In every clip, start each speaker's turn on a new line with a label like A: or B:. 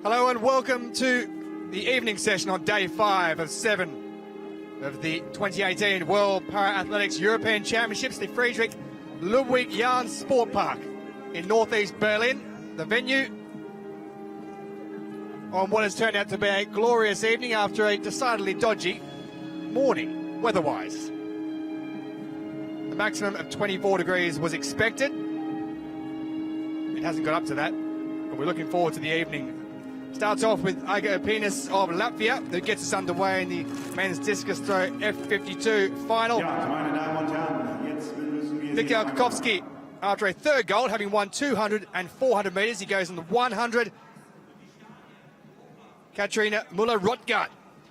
A: Hello and welcome to the evening session on day 5 of 7 of the 2018 World Para-Athletics European Championships, the Friedrich Ludwig Jahn Sport Park in northeast Berlin. The venue on what has turned out to be a glorious evening after a decidedly dodgy morning, weather-wise. The maximum of 24 degrees was expected. It hasn't got up to that, but we're looking forward to the evening. Starts off with Igo Penis of Latvia, who gets us underway in the men's discus throw F52 final. Mikhail Kukovsky, after a third gold, having won 200 and 400 metres, he goes on the 100. Katarina Muller-Rottgart,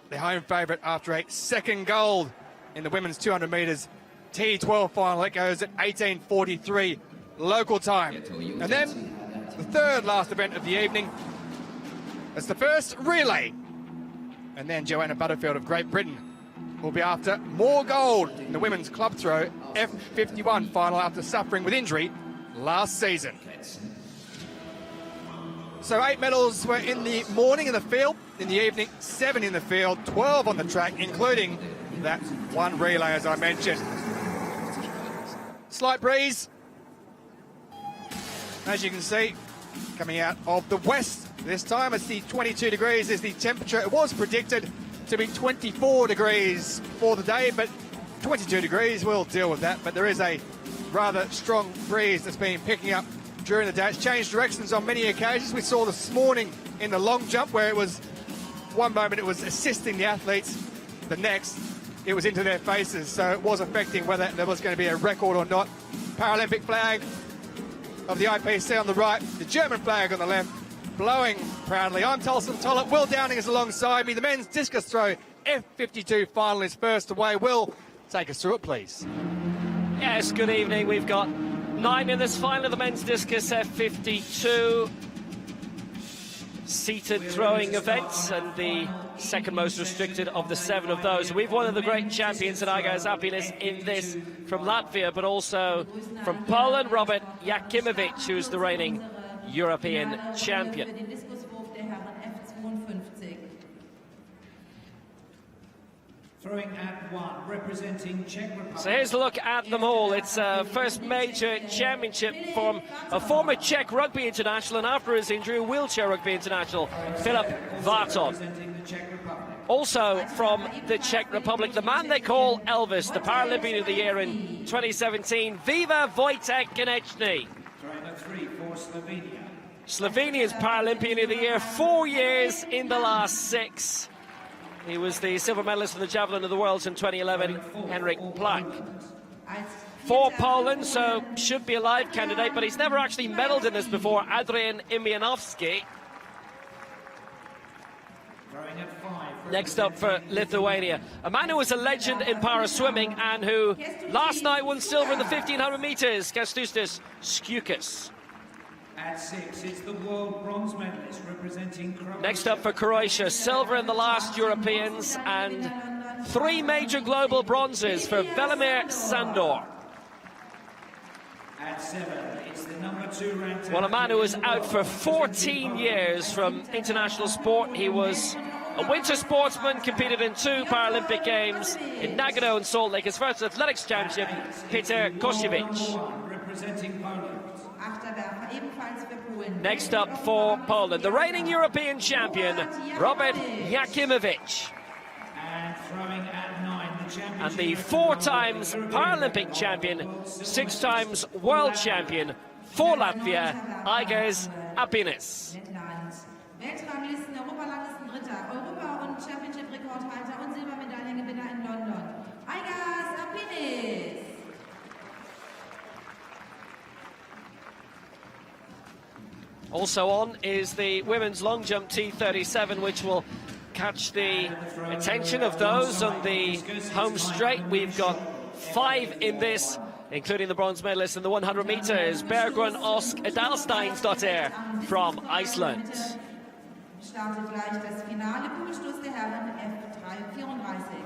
A: the home favourite, after a second gold in the women's 200 metres T12 final. It goes at 18:43 local time. And then the third last event of the evening. It's the first relay. And then Joanna Butterfield of Great Britain will be after more gold in the women's club throw F51 final after suffering with injury last season. So 8 medals were in the morning in the field, in the evening 7 in the field, 12 on the track, including that one relay as I mentioned. Slight breeze, as you can see, coming out of the west. This time it's the 22 degrees is the temperature. It was predicted to be 24 degrees for the day, but 22 degrees, we'll deal with that. But there is a rather strong breeze that's been picking up during the day. It's changed directions on many occasions. We saw this morning in the long jump where it was, one moment it was assisting the athletes, the next it was into their faces. So it was affecting whether there was going to be a record or not. Paralympic flag of the IPC on the right, the German flag on the left, blowing proudly. I'm Tulson Tollett. Will Downing is alongside me. The men's discus throw F52 final is first away. Will, take us through it, please.
B: Yes, good evening. We've got 9 in this final of the men's discus F52 seated throwing events, and the second most restricted of the 7 of those. We've one of the great champions in Andreas Layman in this from Latvia, but also from Poland, Robert Jakimowicz, who's the reigning European champion.
C: Throwing at 1, representing Czech Republic.
B: So here's a look at them all. It's a first major championship from a former Czech rugby international, and after his injury, a wheelchair rugby international, Filip Vartov. Also from the Czech Republic, the man they call Elvis, the Paralympian of the Year in 2017, Viva Wojtek Konečný.
C: Throwing at 3 for Slovenia.
B: Slovenia's Paralympian of the Year, 4 years in the last 6. He was the silver medalist in the Javelin of the Worlds in 2011, Henrik Plack. For Poland, so should be a live candidate, but he's never actually medalled in this before, Adrian Imianowski. Next up for Lithuania, a man who was a legend in para-swimming and who last night won silver in the 1500 metres, Kęstutis Skiukas.
C: At 6 is the world bronze medalist representing Croatia.
B: Next up for Croatia, silver in the last Europeans and 3 major global bronzes for Velimir Sandor.
C: At 7, it's the number 2 ranked.
B: Well, a man who was out for 14 years from international sport. He was a winter sportsman, competed in 2 Paralympic Games in Nagano and Salt Lake. His first athletics championship, Peter Kosiewicz.
C: Representing Poland.
B: Next up for Poland, the reigning European champion, Robert Jakimowicz.
C: And throwing at 9, the champion.
B: And the 4 times Paralympic champion, 6 times world champion for Latvia, Andreas Layman.
D: Weltranglisten, Europaranglisten Dritter, Europa- und Championship-Rekordhalter und Silbermedaillengewinner in London, Andreas Layman.
B: Also on is the women's long jump T37, which will catch the attention of those on the home straight. We've got 5 in this, including the bronze medalist in the 100 metres, Bergrun Osk Adalsteinsdottir from Iceland.
D: Startet gleich das Finale, Kugelstoß der Herren F334.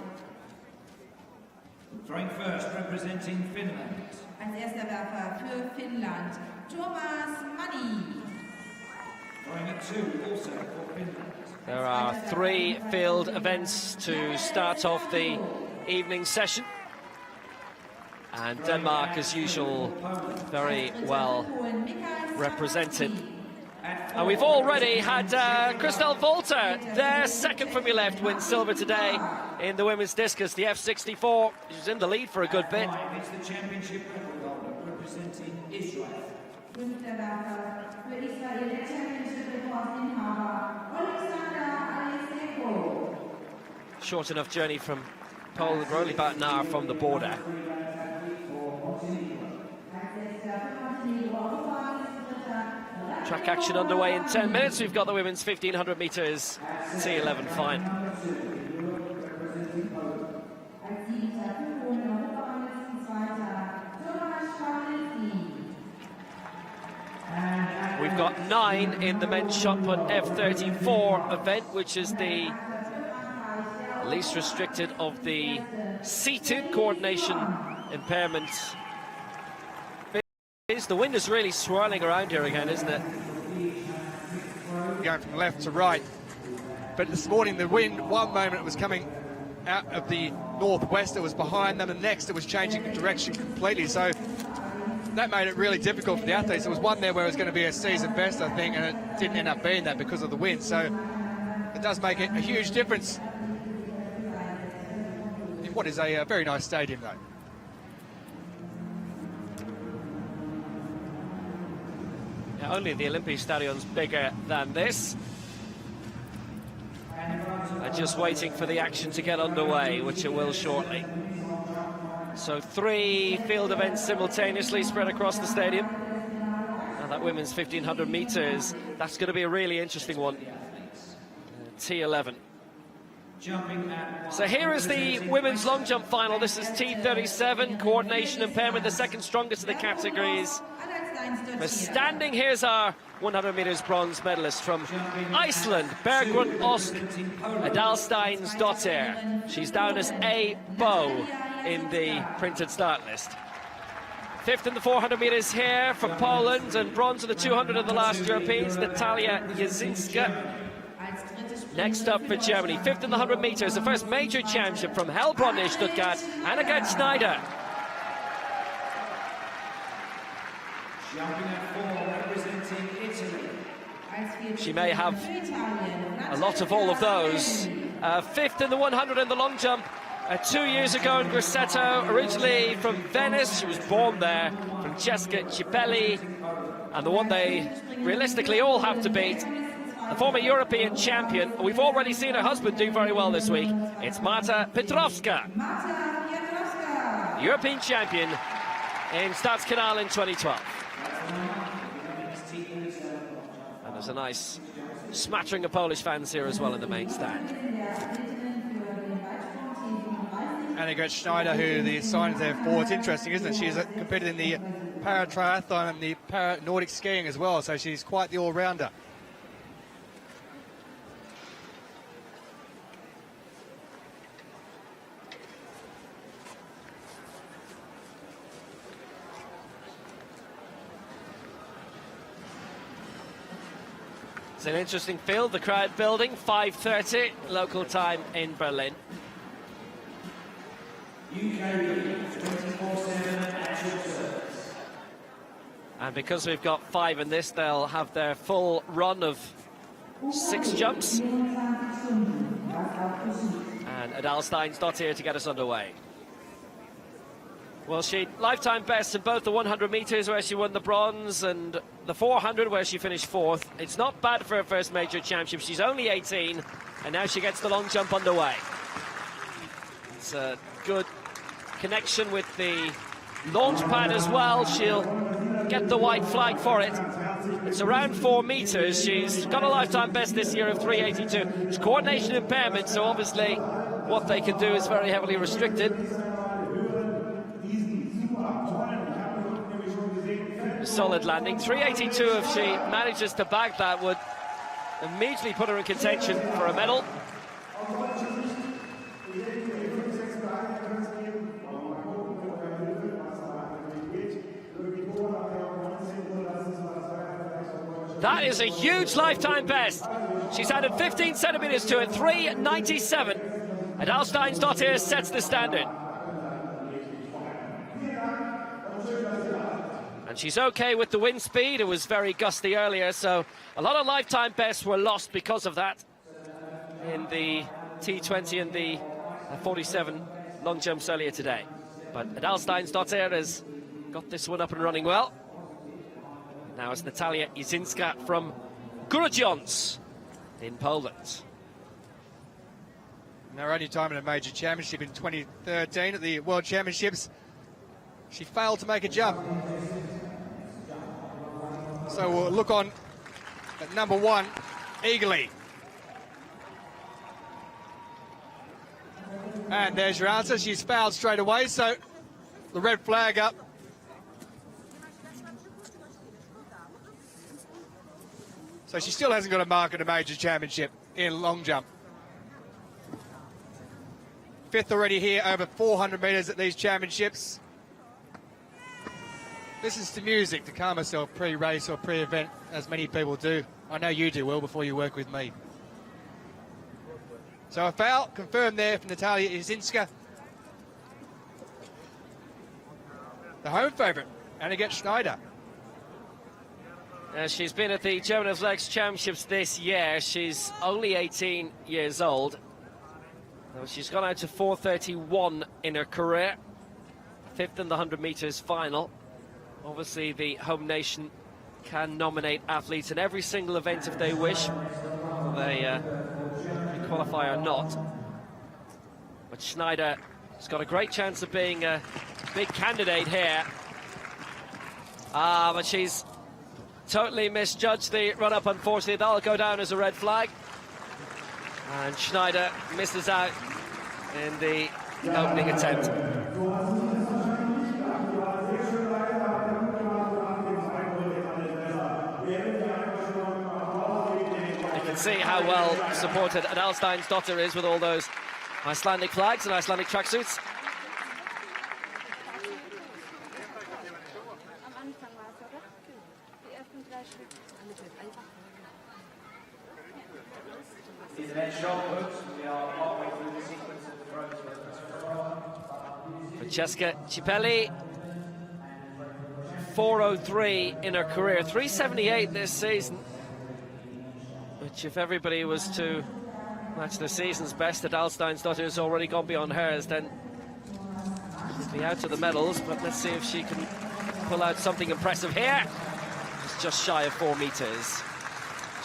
C: Throwing first, representing Finland.
D: Als erster Werfer für Finnland, Thomas Manni.
C: Going at 2 also for Finland.
B: There are 3 field events to start off the evening session. And Denmark, as usual, very well represented. And we've already had Christel Volter, their second from your left, win silver today in the women's discus, the F64. She's in the lead for a good bit.
C: It's the championship record holder representing Israel.
B: Short enough journey from Poland, we're only about an hour from the border. Track action underway in 10 minutes. We've got the women's 1500 meters T11 final. We've got 9 in the men's shot put F34 event, which is the least restricted of the seated coordination impairment. The wind is really swirling around here again, isn't it?
A: Going from left to right. But this morning the wind, one moment it was coming out of the northwest, it was behind them, and next it was changing direction completely. So that made it really difficult for the athletes. There was one there where it was going to be a season best, I think, and it didn't end up being that because of the wind. So it does make a huge difference in what is a very nice stadium, though.
B: Yeah, only the Olympic Stadion's bigger than this. And just waiting for the action to get underway, which it will shortly. So 3 field events simultaneously spread across the stadium. And that women's 1500 meters, that's going to be a really interesting one. T11. So here is the women's long jump final. This is T37, coordination impairment, the second strongest of the categories. But standing, here's our 100 meters bronze medalist from Iceland, Bergrun Osk Adalsteinsdottir. She's down as A bow in the printed start list. 5th in the 400 meters here for Poland, and bronze in the 200 of the last Europeans, Natalia Jasinska. Next up for Germany, 5th in the 100 meters, the first major championship from Heilbronn near Stuttgart, Annika Schneider.
C: Jumping at 4, representing Italy.
B: She may have a lot of all of those. 5th in the 100 in the long jump 2 years ago in Grosseto, originally from Venice. She was born there, Francesca Cipelli, and the one they realistically all have to beat, the former European champion. We've already seen her husband do very well this week. It's Marta Petrovska, European champion in Stadskanaal in 2012. And there's a nice smattering of Polish fans here as well in the main stand.
A: Annika Schneider, who the sign is there for, it's interesting, isn't it? She's competed in the para-triathlon and the para-Nordic skiing as well, so she's quite the all-rounder.
B: It's an interesting field, the crowd building, 5:30 local time in Berlin. And because we've got 5 in this, they'll have their full run of 6 jumps. And Adalsteinsdottir to get us underway. Well, she lifetime best in both the 100 meters where she won the bronze and the 400 where she finished 4th. It's not bad for her first major championship. She's only 18 and now she gets the long jump underway. It's a good connection with the launch pad as well. She'll get the white flag for it. It's around 4 meters. She's got a lifetime best this year of 3:82. It's coordination impairment, so obviously what they can do is very heavily restricted. Solid landing. 3:82, if she manages to bag that, would immediately put her in contention for a medal. That is a huge lifetime best. She's added 15 centimetres to it, 3.97. And Alsteinsdottir sets the standard. And she's okay with the wind speed. It was very gusty earlier, so a lot of lifetime bests were lost because of that in the T20 and the 47 long jumps earlier today. But Alsteinsdottir has got this one up and running well. Now it's Natalia Izinska from Grudziądz in Poland.
A: And her only time in a major championship in 2013 at the World Championships, she failed to make a jump. So we'll look on at number 1 eagerly. And there's your answer. She's fouled straight away, so the red flag up. So she still hasn't got a mark at a major championship in long jump. 5th already here, over 400 metres at these championships. Listens to music to calm herself pre-race or pre-event, as many people do. I know you do, Will, before you work with me. So a foul confirmed there from Natalia Izinska. The home favourite, Annegret Schneider.
B: She's been at the German Athletics Championships this year. She's only 18 years old. She's gone out to 4:31 in her career. 5th in the 100 metres final. Obviously, the home nation can nominate athletes in every single event if they wish. They qualify or not. But Schneider has got a great chance of being a big candidate here. But she's totally misjudged the run-up, unfortunately. That'll go down as a red flag. And Schneider misses out in the opening attempt. You can see how well supported an Alsteinsdottir is with all those Icelandic flags and Icelandic tracksuits. Francesca Cipelli, 4:03 in her career, 3:78 this season, which if everybody was to match the season's best that Alsteinsdottir has already gone beyond hers, then she'd be out of the medals. But let's see if she can pull out something impressive here. It's just shy of 4 metres.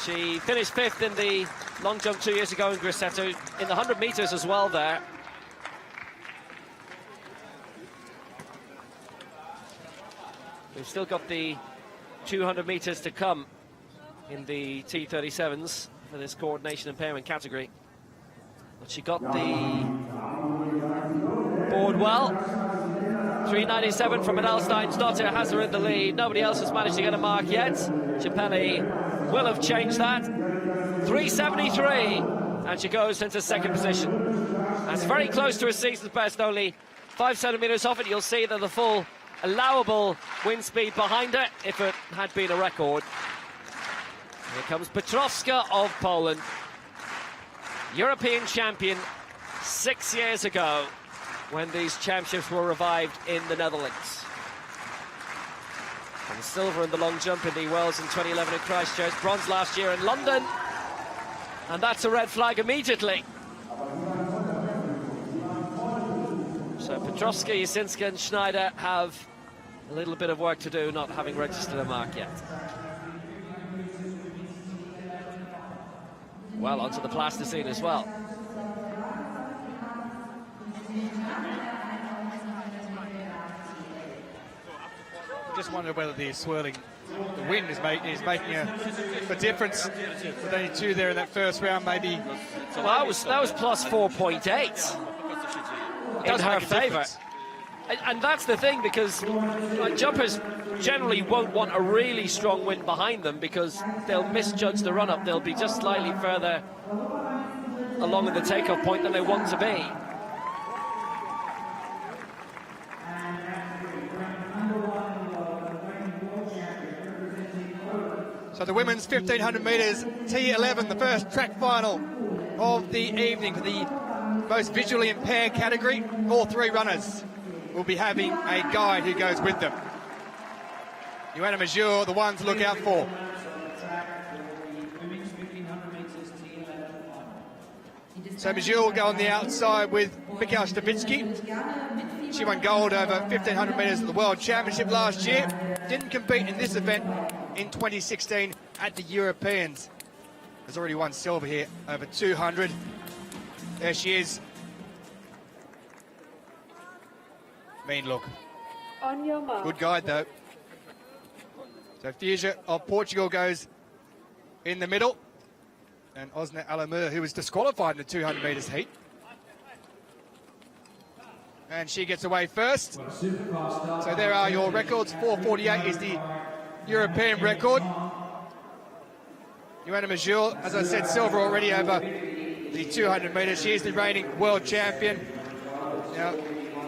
B: She finished 5th in the long jump 2 years ago in Grosseto, in the 100 metres as well there. We've still got the 200 metres to come in the T37s for this coordination impairment category. But she got the board well. 3:97 from an Alsteinsdottir has her in the lead. Nobody else has managed to get a mark yet. Cipelli will have changed that. 3:73, and she goes into second position. That's very close to her season's best, only 5 centimetres off it. You'll see that the full allowable wind speed behind her if it had been a record. Here comes Petrovsky of Poland, European champion 6 years ago when these championships were revived in the Netherlands. And silver in the long jump in the Worlds in 2011 in Christchurch, bronze last year in London, and that's a red flag immediately. So Petrovsky, Izinska and Schneider have a little bit of work to do, not having registered a mark yet. Well, onto the plasticine as well.
A: Just wonder whether the swirling, the wind is making a difference. With only 2 there in that first round, maybe.
B: Well, that was plus 4.8 in her favour. And that's the thing, because jumpers generally won't want a really strong wind behind them because they'll misjudge the run-up. They'll be just slightly further along at the takeoff point than they want to be.
A: So the women's 1500 metres T11, the first track final of the evening for the most visually impaired category. All three runners will be having a guide who goes with them. Joanna Major, the one to look out for. So Major will go on the outside with Mikhail Stavitsky. She won gold over 1500 metres at the World Championship last year. Didn't compete in this event in 2016 at the Europeans. Has already won silver here over 200. There she is. Mean look.
E: On your mark.
A: Good guide though. So Fusia of Portugal goes in the middle. And Osna Alamur, who was disqualified in the 200 metres heat. And she gets away first. So there are your records. 4:48 is the European record. Joanna Major, as I said, silver already over the 200 metres. She is the reigning world champion. Now,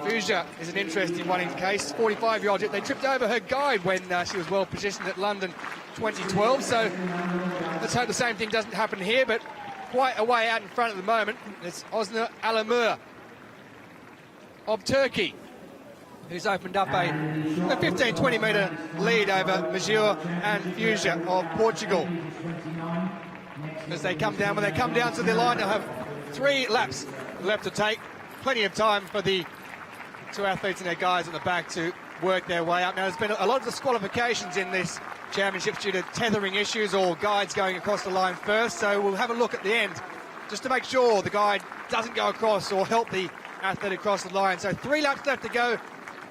A: Fusia is an interesting one in case. 45-year-old, they tripped over her guide when she was well positioned at London 2012. So let's hope the same thing doesn't happen here, but quite a way out in front at the moment. It's Osna Alamur of Turkey, who's opened up a 15-20 metre lead over Major and Fusia of Portugal. As they come down, when they come down to the line, they'll have 3 laps left to take. Plenty of time for the 2 athletes and their guys at the back to work their way up. Now, there's been a lot of disqualifications in this championship due to tethering issues or guides going across the line first, so we'll have a look at the end just to make sure the guide doesn't go across or help the athlete across the line. So 3 laps left to go.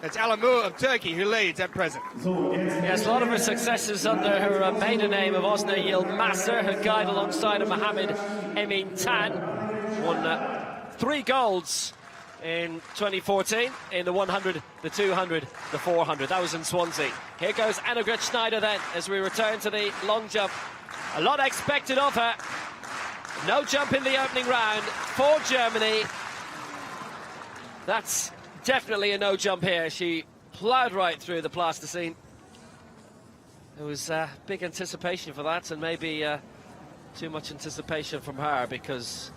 A: It's Alamur of Turkey who leads at present.
B: Yes, a lot of her successes under her maiden name of Osna Yilmazser. Her guide alongside of Mohammed Emin Tan won 3 golds in 2014 in the 100, the 200, the 400. That was in Swansea. Here goes Annegret Schneider then as we return to the long jump. A lot expected of her. No jump in the opening round for Germany. That's definitely a no jump here. She ploughed right through the plasticine. There was big anticipation for that, and maybe too much anticipation from her because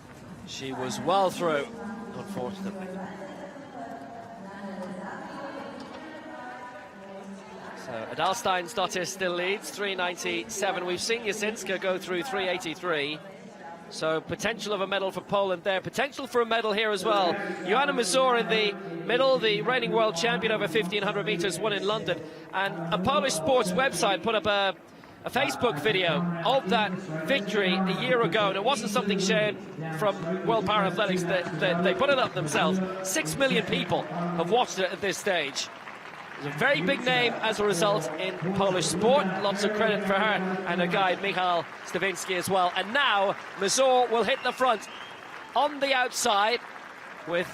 B: she was well through, unfortunately. So Adalsteinsdottir still leads, 3.97. We've seen Jasinska go through 3.83. So potential of a medal for Poland there. Potential for a medal here as well. Joanna Major in the middle, the reigning world champion over 1,500 metres, won in London. And a Polish sports website put up a Facebook video of that victory a year ago. And it wasn't something shared from World Paralympics. They put it up themselves. 6 million people have watched it at this stage. It's a very big name as a result in Polish sport. Lots of credit for her and her guide Michał Stawiński as well. And now Major will hit the front on the outside with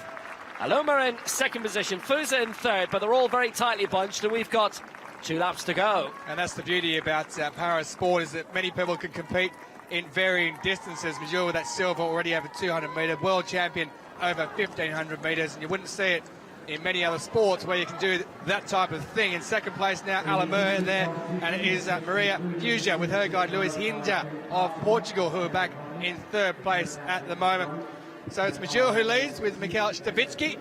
B: Alamur in second position, Fusa in third, but they're all very tightly bunched and we've got 2 laps to go.
A: And that's the beauty about para sport, is that many people can compete in varying distances. Major with that silver already over 200 metre, world champion over 1,500 metres, and you wouldn't see it in many other sports where you can do that type of thing. In second place now, Alamur in there, and it is Maria Fusia with her guide Luis Hinja of Portugal, who are back in third place at the moment. So it's Major who leads with Mikhail Stavitsky.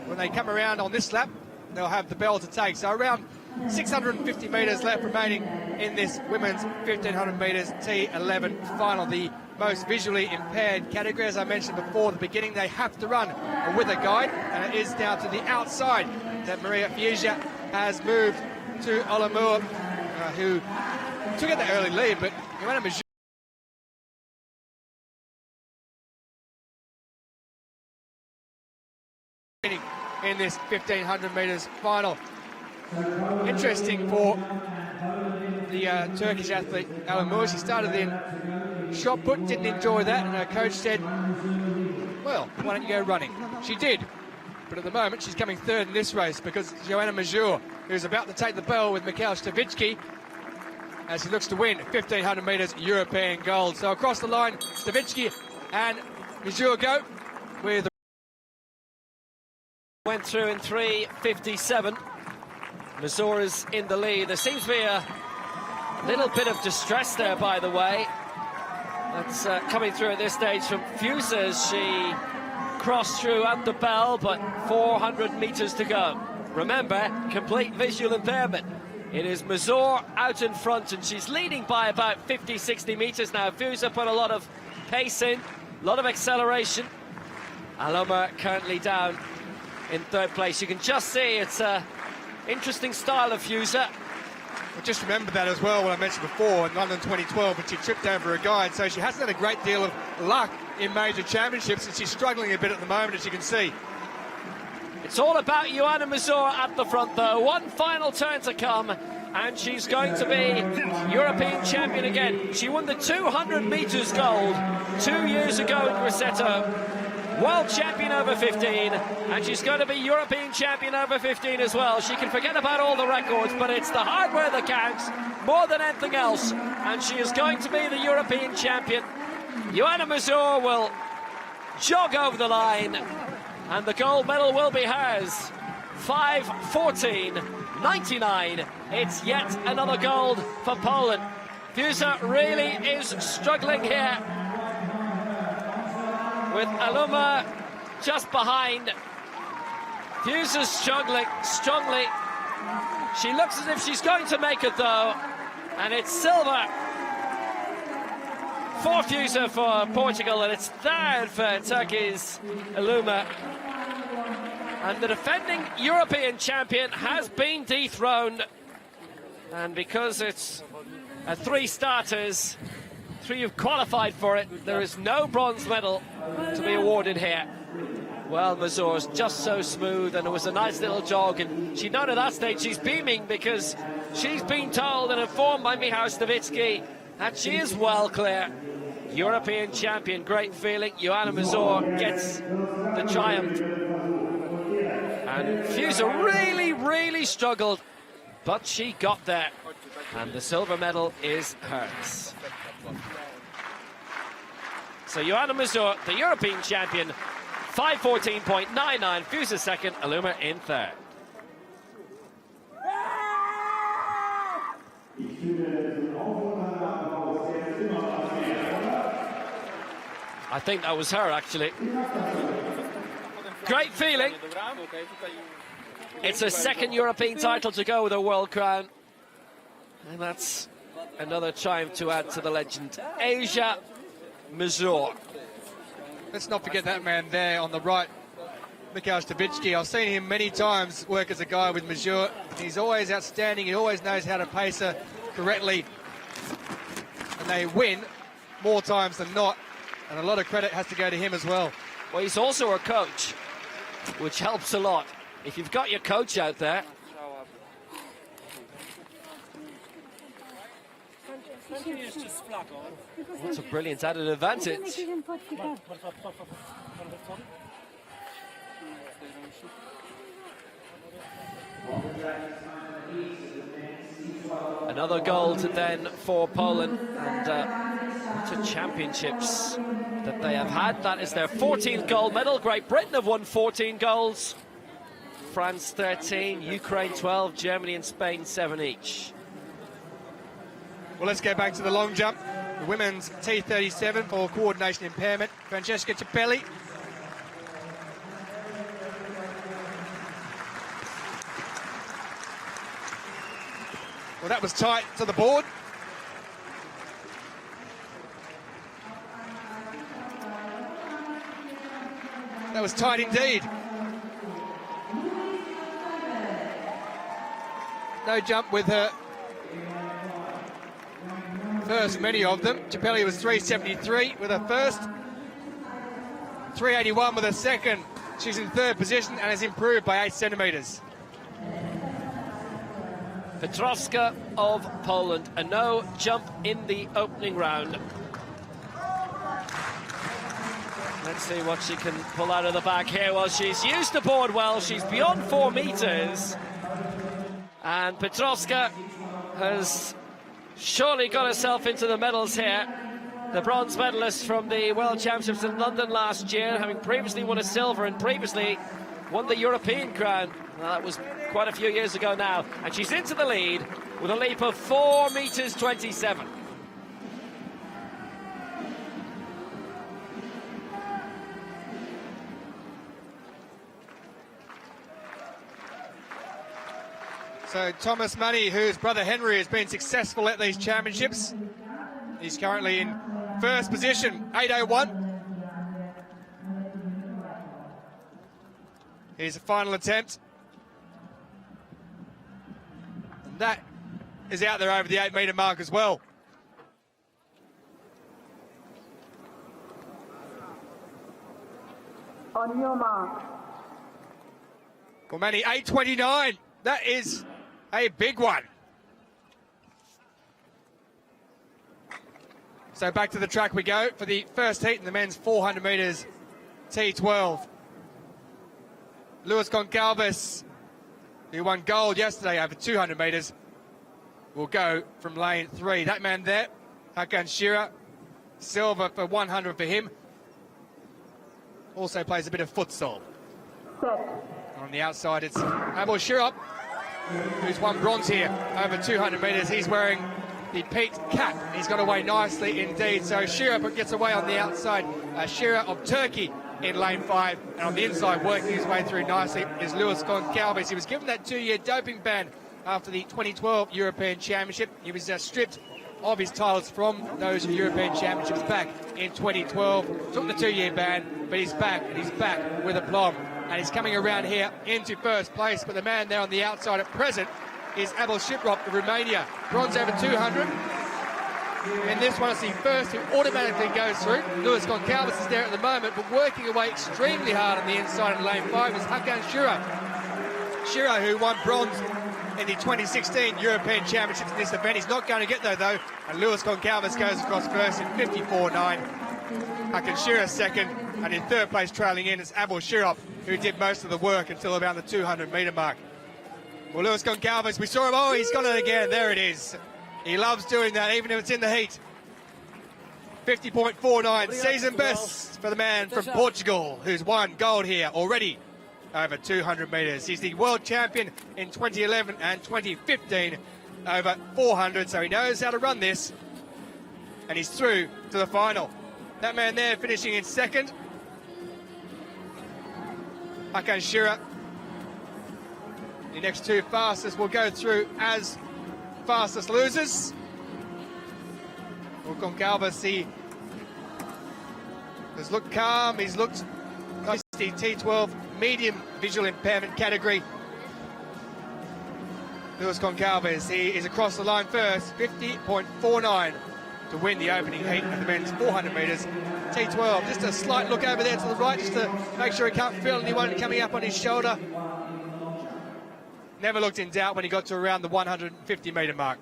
A: When they come around on this lap, they'll have the bell to take. So around 650 metres left remaining in this women's 1,500 metres T11 final, the most visually impaired category. As I mentioned before at the beginning, they have to run with a guide, and it is down to the outside that Maria Fusia has moved to Alamur, who took out the early lead, but Joanna Major in this 1,500 metres final. Interesting for the Turkish athlete Alamur. She started in shot put, didn't enjoy that, and her coach said, well, why don't you go running? She did, but at the moment she's coming third in this race because Joanna Major, who's about to take the bell with Mikhail Stavitsky as he looks to win 1,500 metres European gold. So across the line, Stavitsky and Major go with
B: went through in 3.57. Major is in the lead. There seems to be a Little bit of distress there, by the way. That's coming through at this stage from Fuse as she crossed through at the bell, but 400 meters to go. Remember, complete visual impairment. It is Mazur out in front, and she's leading by about 50, 60 meters now. Fuse put a lot of pace in, a lot of acceleration. Aloma currently down in third place. You can just see it's an interesting style of Fuse.
A: Well, just remember that as well, what I mentioned before in London 2012, when she tripped over a guide, so she hasn't had a great deal of luck in major championships, and she's struggling a bit at the moment, as you can see.
B: It's all about Joanna Mazur at the front, though. One final turn to come, and she's going to be European champion again. She won the 200 meters gold 2 years ago in Grosseto. World champion over 15, and she's going to be European champion over 15 as well. She can forget about all the records, but it's the hardware that counts more than anything else, and she is going to be the European champion. Joanna Mazur will jog over the line, and the gold medal will be hers. 5:14.99. It's yet another gold for Poland. Fuse really is struggling here, with Aloma just behind. Fuse is struggling strongly. She looks as if she's going to make it, though, and it's silver for Fuse for Portugal, and it's third for Turkey's Aloma. And the defending European champion has been dethroned, and because it's three starters, three who've qualified for it, there is no bronze medal to be awarded here. Well, Mazur's just so smooth, and it was a nice little jog, and she'd known at that stage she's beaming because she's been told and informed by Michał Stawicki that she is well clear. European champion, great feeling. Joanna Mazur gets the triumph. And Fuse really, really struggled, but she got there, and the silver medal is hers. So Joanna Mazur, the European champion, 5:14.99. Fuse second, Aloma in third. I think that was her, actually. Great feeling. It's her second European title to go with her world crown. And that's another triumph to add to the legend. Asia Mazur.
A: Let's not forget that man there on the right, Michał Stawicki. I've seen him many times work as a guy with Mazur. He's always outstanding. He always knows how to pace her correctly. And they win more times than not. And a lot of credit has to go to him as well.
B: Well, he's also a coach, which helps a lot. If you've got your coach out there. That's a brilliant added advantage. Another gold then for Poland, and to championships that they have had. That is their 14th gold medal. Great Britain have won 14 golds. France 13, Ukraine 12, Germany and Spain 7 each.
A: Well, let's go back to the long jump. The women's T37 for coordination impairment. Francesca Cippelli. Well, that was tight to the board. That was tight indeed. No jump with her first, many of them. Cippelli was 373 with her first, 381 with her second. She's in third position and has improved by 8 centimetres.
B: Petrovsky of Poland, a no jump in the opening round. Let's see what she can pull out of the bag here. Well, she's used the board well. She's beyond 4 meters. And Petrovsky has surely got herself into the medals here. The bronze medalist from the World Championships in London last year, having previously won a silver and previously won the European crown. Well, that was quite a few years ago now. And she's into the lead. with a leap of 4 meters 27.
A: So Thomas Money, whose brother Henry has been successful at these championships, he's currently in first position, 8:01. Here's a final attempt. And that is out there over the 8-metre mark as well.
E: On your mark.
A: Well, Manny, 8:29. That is a big one. So back to the track we go for the first heat in the men's 400 metres T12. Luis Goncalves, who won gold yesterday over 200 metres, will go from lane 3. That man there, Hakan Shearer, silver for 100 for him. Also plays a bit of futsal. On the outside, it's Abel Shirop, who's won bronze here over 200 metres. He's wearing the peaked cap. He's got away nicely indeed. So Shirop gets away on the outside. Shearer of Turkey in lane 5. And on the inside, working his way through nicely, is Luis Goncalves. He was given that 2-year doping ban after the 2012 European Championship. He was stripped of his titles from those European Championships back in 2012. Took the 2-year ban, but he's back, and he's back with aplomb. And he's coming around here into first place. But the man there on the outside at present is Abel Shiprop of Romania. Bronze over 200. And this one is the first who automatically goes through. Luis Goncalves is there at the moment, but working away extremely hard on the inside in lane 5 is Hakan Shearer. Shearer, who won bronze in the 2016 European Championships in this event. He's not going to get there, though. And Luis Goncalves goes across first in 54.9. Hakan Shearer second. And in third place, trailing in, is Abel Shirop, who did most of the work until about the 200-metre mark. Well, Luis Goncalves, we saw him. Oh, he's got it again. There it is. He loves doing that, even if it's in the heat. 50.49, season best for the man from Portugal, who's won gold here already over 200 metres. He's the world champion in 2011 and 2015 over 400, so he knows how to run this. And he's through to the final. That man there finishing in second. Hakan Shearer. The next two fastest will go through as fastest losers. Well, Goncalves, he has looked calm. He's looked nice. The T12 medium visual impairment category. Luis Goncalves, he is across the line first, 50.49 to win the opening heat of the men's 400 metres T12. Just a slight look over there to the right, just to make sure he can't feel anyone coming up on his shoulder. Never looked in doubt when he got to around the 150-metre mark.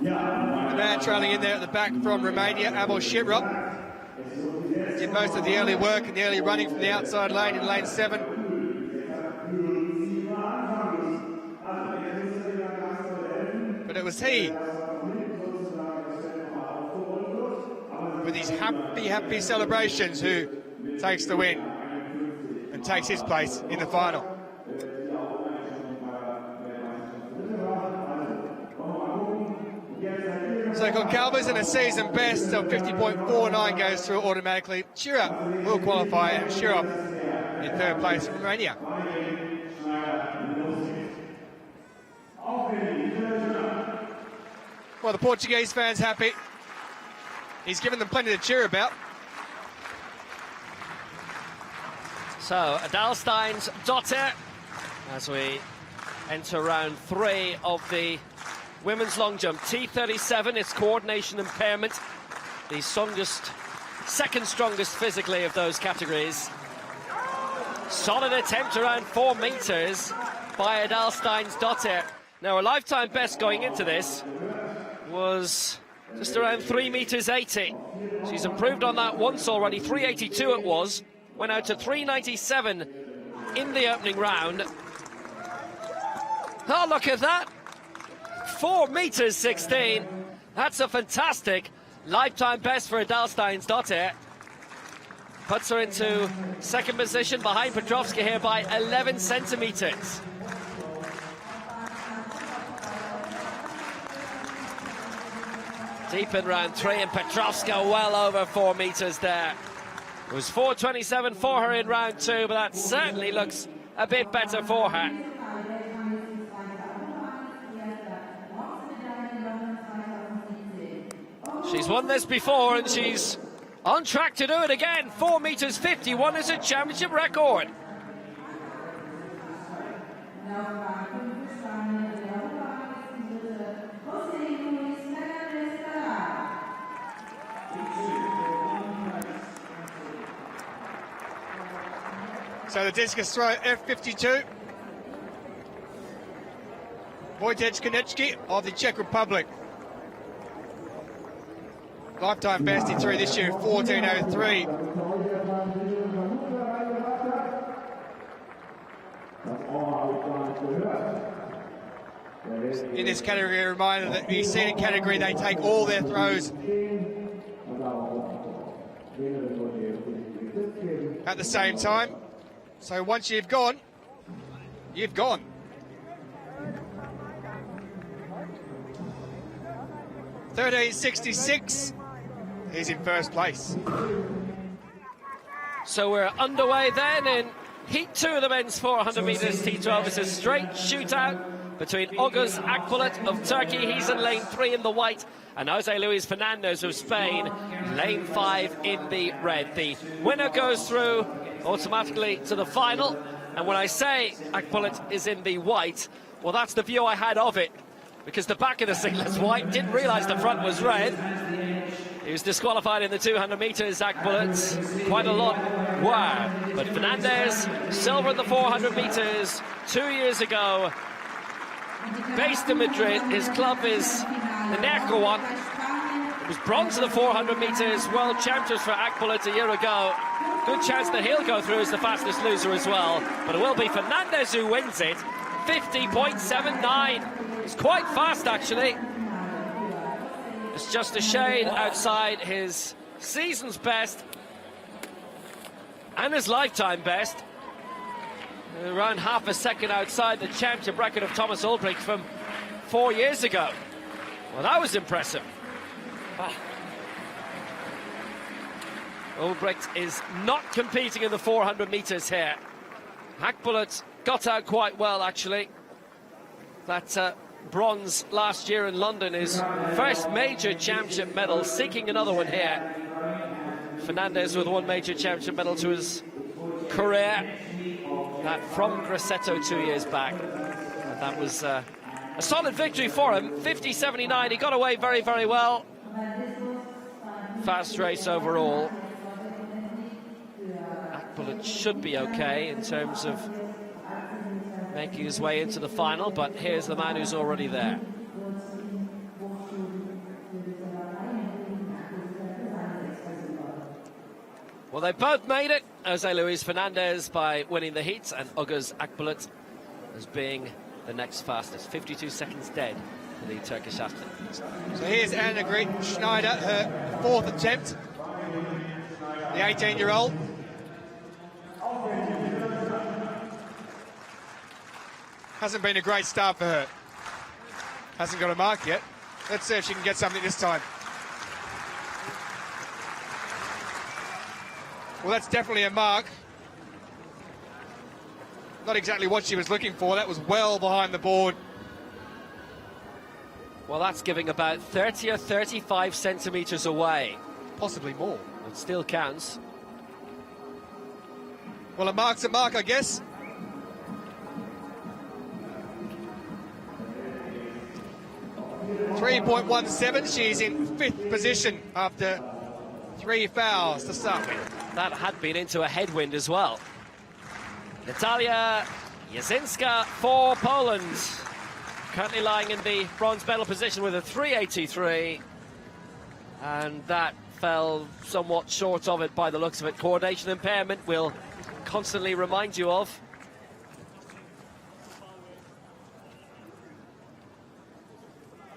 A: The man trailing in there at the back from Romania, Abel Shiprop. Did most of the early work and the early running from the outside lane in lane 7. But it was he, with his happy celebrations, who takes the win and takes his place in the final. So Goncalves in a season best of 50.49 goes through automatically. Shearer will qualify, and Shearer in third place from Romania. Well, the Portuguese fans happy. He's given them plenty to cheer about.
B: So, Adalstein's daughter, as we enter round 3 of the women's long jump. T37, its coordination impairment, the second strongest physically of those categories. Solid attempt around 4 metres by Adalstein's daughter. Now, a lifetime best going into this was just around 3 meters 80. She's improved on that once already. 382 it was. Went out to 397 in the opening round. Oh, look at that. 4 meters 16. That's a fantastic lifetime best for Adalstein's daughter. puts her into second position behind Petrovsky here by 11 centimetres. Deep in round 3, and Petrovska well over 4 metres there. It was 4.27 for her in round 2, but that certainly looks a bit better for her. She's won this before, and she's on track to do it again. 4 metres 51 is a championship record.
A: So the discus throw F52. Wojciech of the Czech Republic. Lifetime best in 3 this year, 14.03. In this category, a reminder that the scenic category, they take all their throws at the same time. So once you've gone, you've gone. $13.66. He's in first place.
B: So we're underway then in Heat 2 of the men's 400 metres T12. It's a straight shootout between August Akbulut of Turkey. He's in lane 3 in the white, and Jose Luis Fernandez of Spain, lane 5 in the red. The winner goes through automatically to the final, and when I say Akbulut is in the white, well, that's the view I had of it, because the back of the singlet's white, didn't realise the front was red. He was disqualified in the 200 metres, Akbulut. Quite a lot were. But Fernandez, silver in the 400 metres 2 years ago. Based in Madrid, his club is the Nerco one. It was bronze in the 400 metres, world champions for Akbulut a year ago. Good chance that he'll go through as the fastest loser as well. But it will be Fernandez who wins it. 50.79. It's quite fast, actually. It's just a shade outside his season's best and his lifetime best. Around half a second outside the championship record of Thomas Ulbricht from 4 years ago. Well, that was impressive. Ulbricht is not competing in the 400 metres here. Akbulut got out quite well, actually. That bronze last year in London, his first major championship medal, seeking another one here. Fernandez with 1 major championship medal to his career. That from Grosseto 2 years back. And that was a solid victory for him. 50.79, he got away very, very well. Fast race overall. Akbulut should be okay in terms of making his way into the final, but here's the man who's already there. Well, they both made it. Jose Luis Fernandez by winning the heats, and August Akbulut as being the next fastest. 52 seconds dead for the Turkish athlete.
A: So here's Annegret Schneider, her 4th attempt. The 18-year-old. Hasn't been a great start for her. Hasn't got a mark yet. Let's see if she can get something this time. Well, that's definitely a mark. Not exactly what she was looking for. That was well behind the board.
B: Well, that's giving about 30 or 35 centimetres away.
A: Possibly more.
B: It still counts.
A: Well, a mark's a mark, I guess. .317, she's in 5th position after 3 fouls to start with.
B: That had been into a headwind as well. Natalia Jasinska for Poland. Currently lying in the bronze medal position with a 3.83. And that fell somewhat short of it by the looks of it. Coordination impairment we'll constantly remind you of.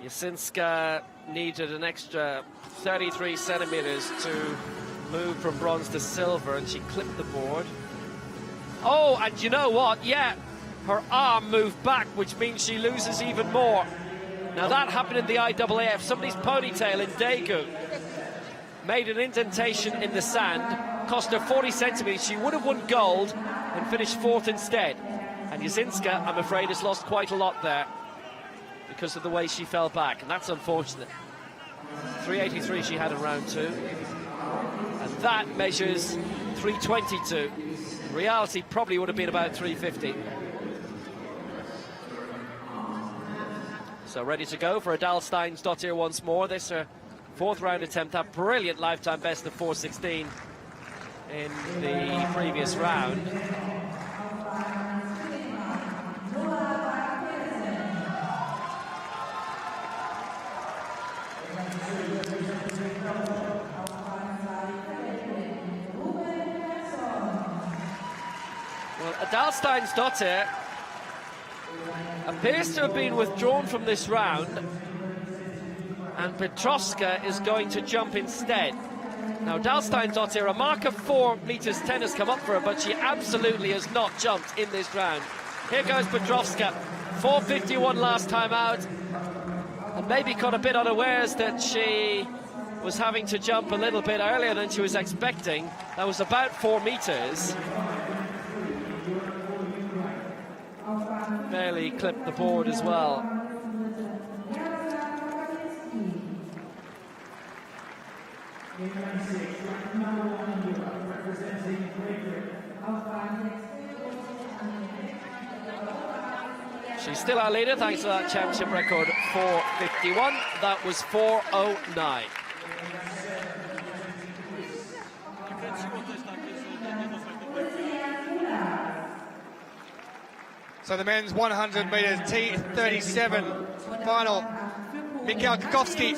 B: Jasinska needed an extra 33 centimetres to moved from bronze to silver, and she clipped the board. Oh, and you know what? Yeah, her arm moved back, which means she loses even more. Now that happened in the IAAF. Somebody's ponytail in Daegu made an indentation in the sand, cost her 40 centimetres. She would have won gold and finished fourth instead. And Jasinska, I'm afraid, has lost quite a lot there because of the way she fell back, and that's unfortunate. 383 she had in round 2, and that measures 322. In reality, probably would have been about 350. So ready to go for Adalsteinsdottir once more. This her fourth round attempt. That brilliant lifetime best of 4:16 in the previous round. Well, Adalsteinsdottir appears to have been withdrawn from this round, and Petrovska is going to jump instead. Now, Adalsteinsdottir, a mark of 4 meters 10 has come up for her, but she absolutely has not jumped in this round. Here goes Petrovska, 4:51 last time out, and maybe caught a bit unawares that she was having to jump a little bit earlier than she was expecting. That was about 4 meters. Barely clipped the board as well. She's still our leader thanks to that championship record, 4:51. That was 4:09.
A: So the men's 100 meters T37 final. Mikhail Kakowski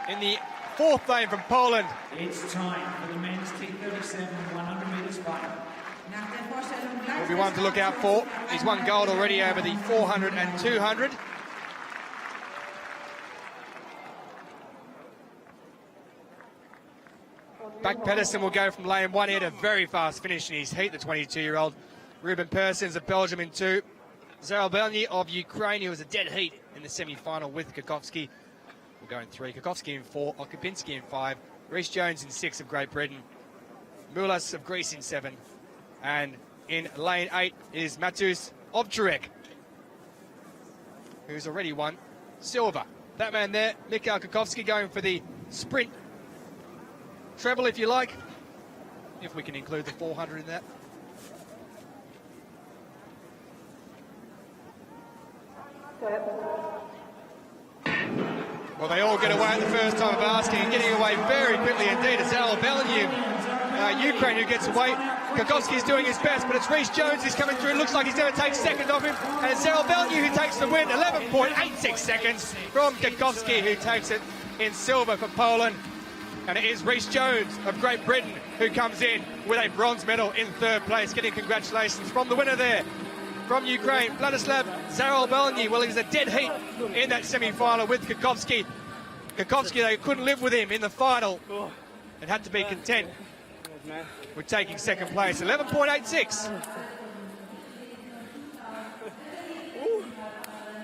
A: in the 4th lane from Poland.
C: It's time for the men's T37 100 meters final.
A: Will be one to look out for. He's won gold already over the 400 and 200. Buck Pedersen will go from lane 1 here to very fast finish in his heat, the 22-year-old. Ruben Persons of Belgium in 2. Zarebelny of Ukraine, who was a dead heat in the semi-final with Kakowski, will go in 3. Kakowski in 4, Okupinski in 5, Rhys Jones in 6 of Great Britain, Mulas of Greece in 7, and in lane 8 is Meters of Czech, who's already won silver. That man there, Mikhail Kakowski, going for the sprint treble, if you like, if we can include the 400 in that. Well, they all get away at the first time of asking, and getting away very quickly indeed. It's Zarebelny, Ukraine, who gets away. Kakowski's doing his best, but it's Rhys Jones who's coming through. Looks like he's going to take second off him, and it's Zarebelny who takes the win. 11.86 seconds from Kakowski, who takes it in silver for Poland. And it is Rhys Jones of Great Britain who comes in with a bronze medal in 3rd place, getting congratulations from the winner there. From Ukraine, Vladislav Zarebelny. Well, he's a dead heat in that semi-final with Kakowski. Kakowski, they couldn't live with him in the final and had to be content with taking 2nd place. 11.86.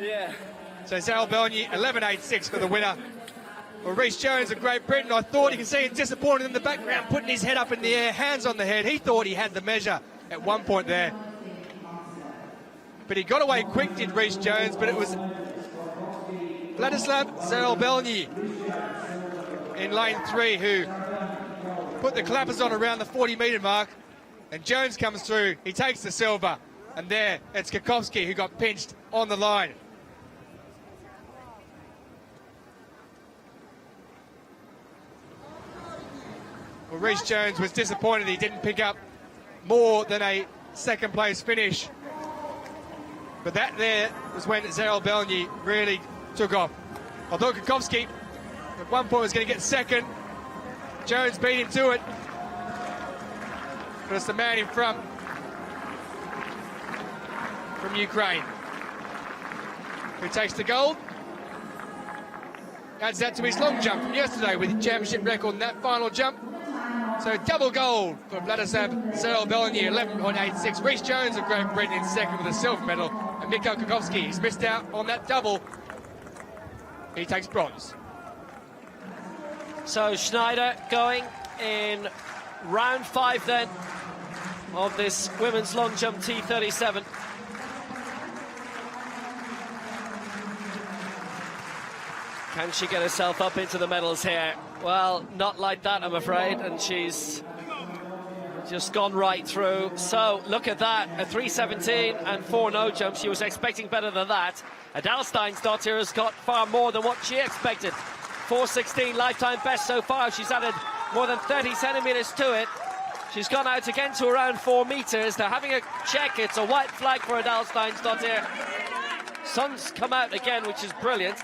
B: Yeah.
A: So Zarebelny, 11.86 for the winner. Well, Rhys Jones of Great Britain, I thought you can see him disappointed in the background, putting his head up in the air, hands on the head. He thought he had the measure at one point there. But he got away quick, did Rhys Jones, but it was Vladislav Zarebelny in lane 3 who put the clappers on around the 40-metre mark, and Jones comes through, he takes the silver, and there it's Kakowski who got pinched on the line. Well, Rhys Jones was disappointed he didn't pick up more than a 2nd place finish. But that there was when Zarebelny really took off. Although Kakowski at one point was going to get 2nd, Jones beat him to it. But it's the man in front from Ukraine who takes the gold. Adds that to his long jump from yesterday with the championship record in that final jump. So double gold for Vladislav Zelbelny, 11.86. Rhys Jones of Great Britain in second with a silver medal. And Mikhail Kukovsky, he's missed out on that double. He takes bronze.
B: So Schneider going in round 5 then of this women's long jump T47. Can she get herself up into the medals here? Well, not like that, I'm afraid, and she's just gone right through. So look at that, a 3:17 and 4 no jumps. She was expecting better than that. Adalsteinsdottir has got far more than what she expected. 4:16 lifetime best so far. She's added more than 30 centimeters to it. She's gone out again to around 4 meters. They're having a check. It's a white flag for Adalsteinsdottir. Sun's come out again, which is brilliant.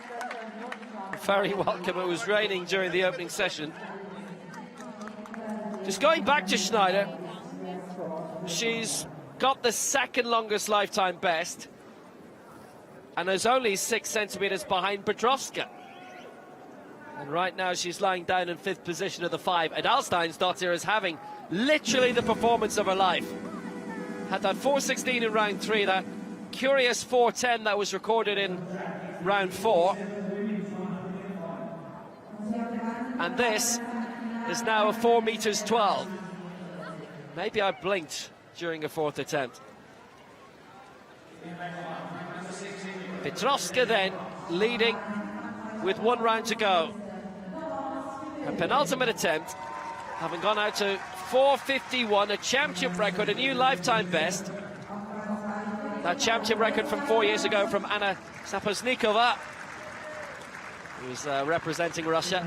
B: Very welcome. It was raining during the opening session. Just going back to Schneider, she's got the second longest lifetime best and is only 6 centimeters behind Petrovsky. And right now she's lying down in 5th position of the 5. Adalsteinsdottir is having literally the performance of her life. Had that 4:16 in round 3, that curious 4:10 that was recorded in round 4. And this is now a 4:12. Maybe I blinked during a 4th attempt. Petrovsky then leading with 1 round to go. Her penultimate attempt, having gone out to 4:51, a championship record, a new lifetime best. That championship record from 4 years ago from Anna Saposnikova, who was representing Russia.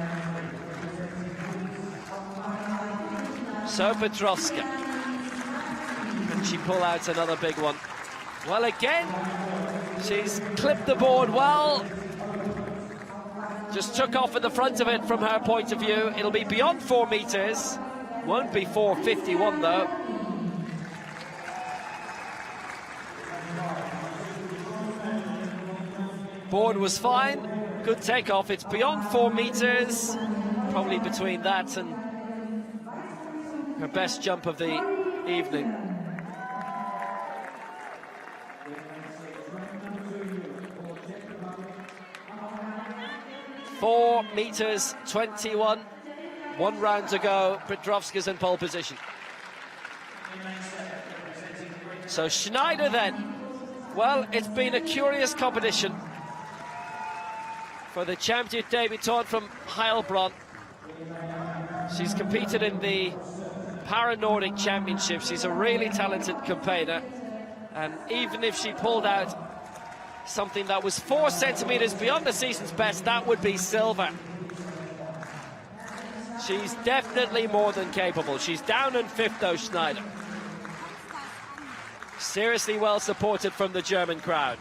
B: So Petrovsky, can she pull out another big one? Well, again, she's clipped the board well. Just took off at the front of it from her point of view. It'll be beyond 4 meters. Won't be 4:51 though. Board was fine. Good takeoff. It's beyond 4 meters. Probably between that and her best jump of the evening. $4:21. 1 round to go. Petrovsky's in pole position. So Schneider then. Well, it's been a curious competition for the champion debutante from Heilbronn. She's competed in the Para-Nordic Championship. She's a really talented campaigner, and even if she pulled out something that was 4 centimeters beyond the season's best, that would be silver. She's definitely more than capable. She's down in 5th though, Schneider. Seriously well supported from the German crowd.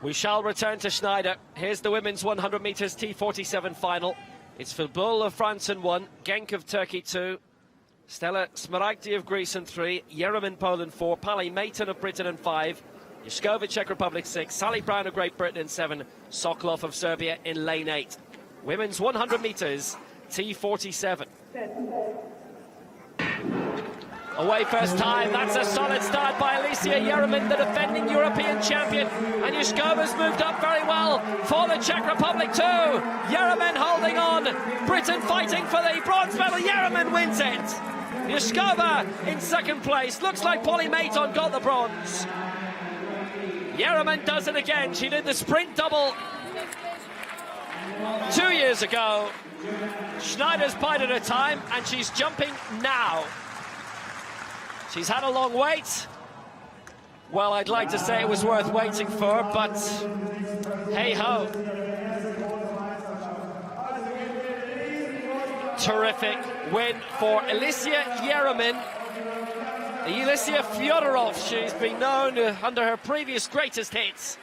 B: We shall return to Schneider. Here's the women's 100 meters T47 final. It's Fabul of France in 1, Genk of Turkey 2, Stella Smaragdi of Greece in 3, Herman Poland 4, Pali Mayton of Britain in 5, Juskova Czech Republic 6, Sally Brown of Great Britain in 7, Sokolov of Serbia in lane 8. Women's 100 meters T47. Away first time, that's a solid start by Alicia Herman, the defending European champion. And Juskova's moved up very well for the Czech Republic too. Herman holding on, Britain fighting for the bronze medal. Herman wins it. Juskova in 2nd place, looks like Polly Mayton got the bronze. Herman does it again, she did the sprint double 2 years ago. Schneider's bided her time and she's jumping now. She's had a long wait. Well, I'd like to say it was worth waiting for, but hey-ho. Terrific win for Alicia Herman. Alicia Fyodorov, she's been known under her previous greatest hits.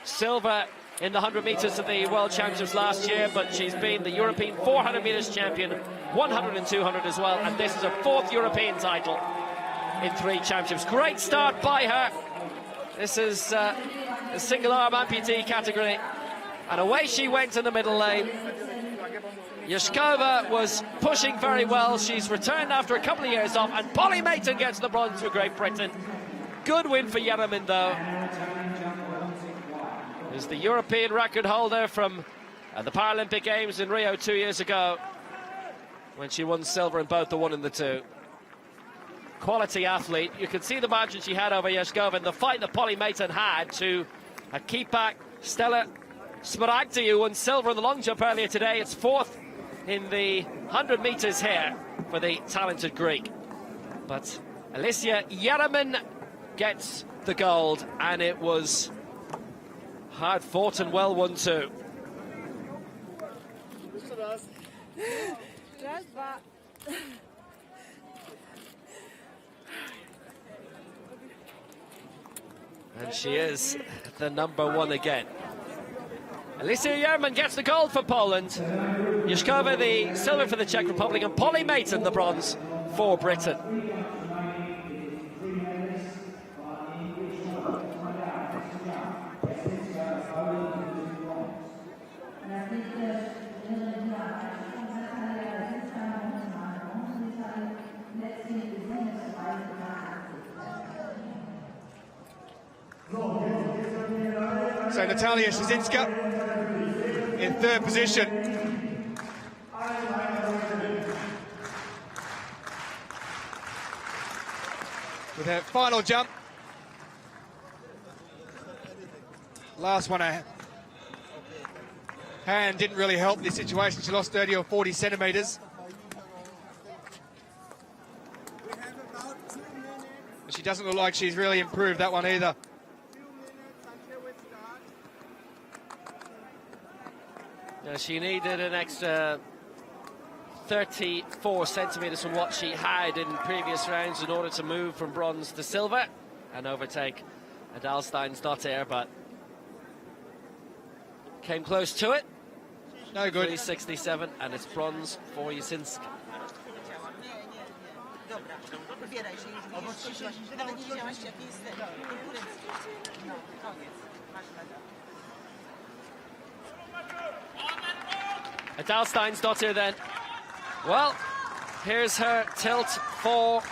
B: Silver in the 100 metres at the World Championships last year, but she's been the European 400 metres champion, 100 and 200 as well, and this is her 4th European title in 3 championships. Great start by her. This is a single-arm amputee category, and away she went in the middle lane. Yashkova was pushing very well. She's returned after a couple of years off, and Polly Mayton gets the bronze for Great Britain. Good win for Herman, though. Is the European record holder from the Paralympic Games in Rio 2 years ago, when she won silver in both the 1 and the 2. Quality athlete. You can see the margin she had over Yashkova and the fight that Polly Mayton had to keep back Stella Smaragdi, who won silver in the long jump earlier today. It's 4th in the 100 metres here for the talented Greek. But Alicia Herman gets the gold, and it was hard fought and well won too. And she is the #1 again. Alicia Herman gets the gold for Poland. Yashkova the silver for the Czech Republic, and Polly Mayton the bronze for Britain.
A: So Natalia Szczyńska in 3rd position. With her final jump. Last one, her hand didn't really help the situation. She lost 30 or 40 centimetres. She doesn't look like she's really improved that one either.
B: She needed an extra 34 centimetres from what she had in previous rounds in order to move from bronze to silver and overtake Adalsteinsdottir, but came close to it.
A: No good.
B: 367, and it's bronze for Jasinska. Adalsteinsdottir then. Well, here's her tilt for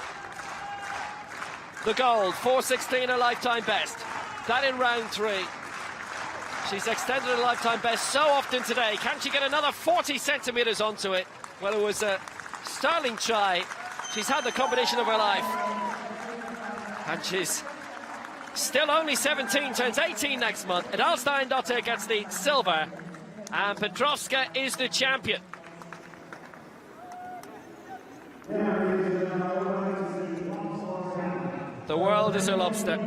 B: the gold. 4:16 her lifetime best. That in round 3. She's extended her lifetime best so often today. Can she get another 40 centimetres onto it? Well, it was a sterling try. She's had the combination of her life. And she's still only 17, turns 18 next month. Adalsteinsdottir gets the silver, and Petrovsky is the champion. The world is her lobster.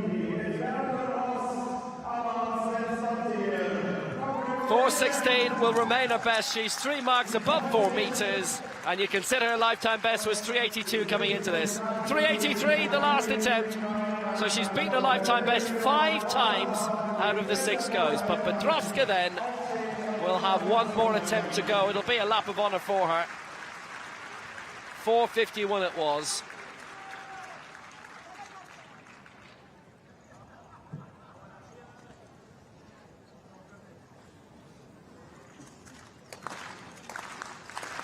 B: 4:16 will remain her best. She's 3 marks above 4 metres, and you consider her lifetime best was 3:82 coming into this. 3:83 the last attempt. So she's beaten her lifetime best 5 times out of the 6 goes. But Petrovsky then will have 1 more attempt to go. It'll be a lap of honour for her. 4:51 it was.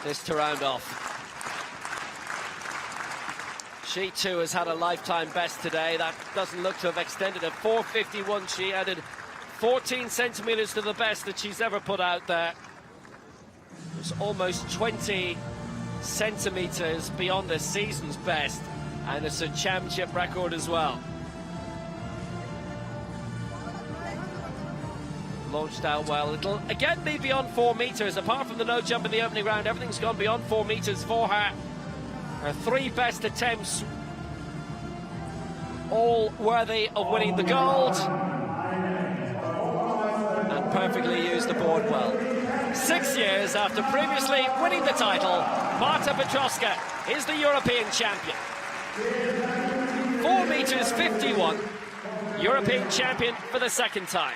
B: This to round off. She too has had a lifetime best today. That doesn't look to have extended at 4:51. She added 14 centimetres to the best that she's ever put out there. It's almost 20 centimetres beyond the season's best, and it's a championship record as well. Launched out well. It'll again be beyond 4 metres. Apart from the no jump in the opening round, everything's gone beyond 4 metres for her. Her 3 best attempts, all worthy of winning the gold, and perfectly used the board well. 6 years after previously winning the title, Marta Petrovsky is the European champion. 4 metres 51, European champion for the 2nd time.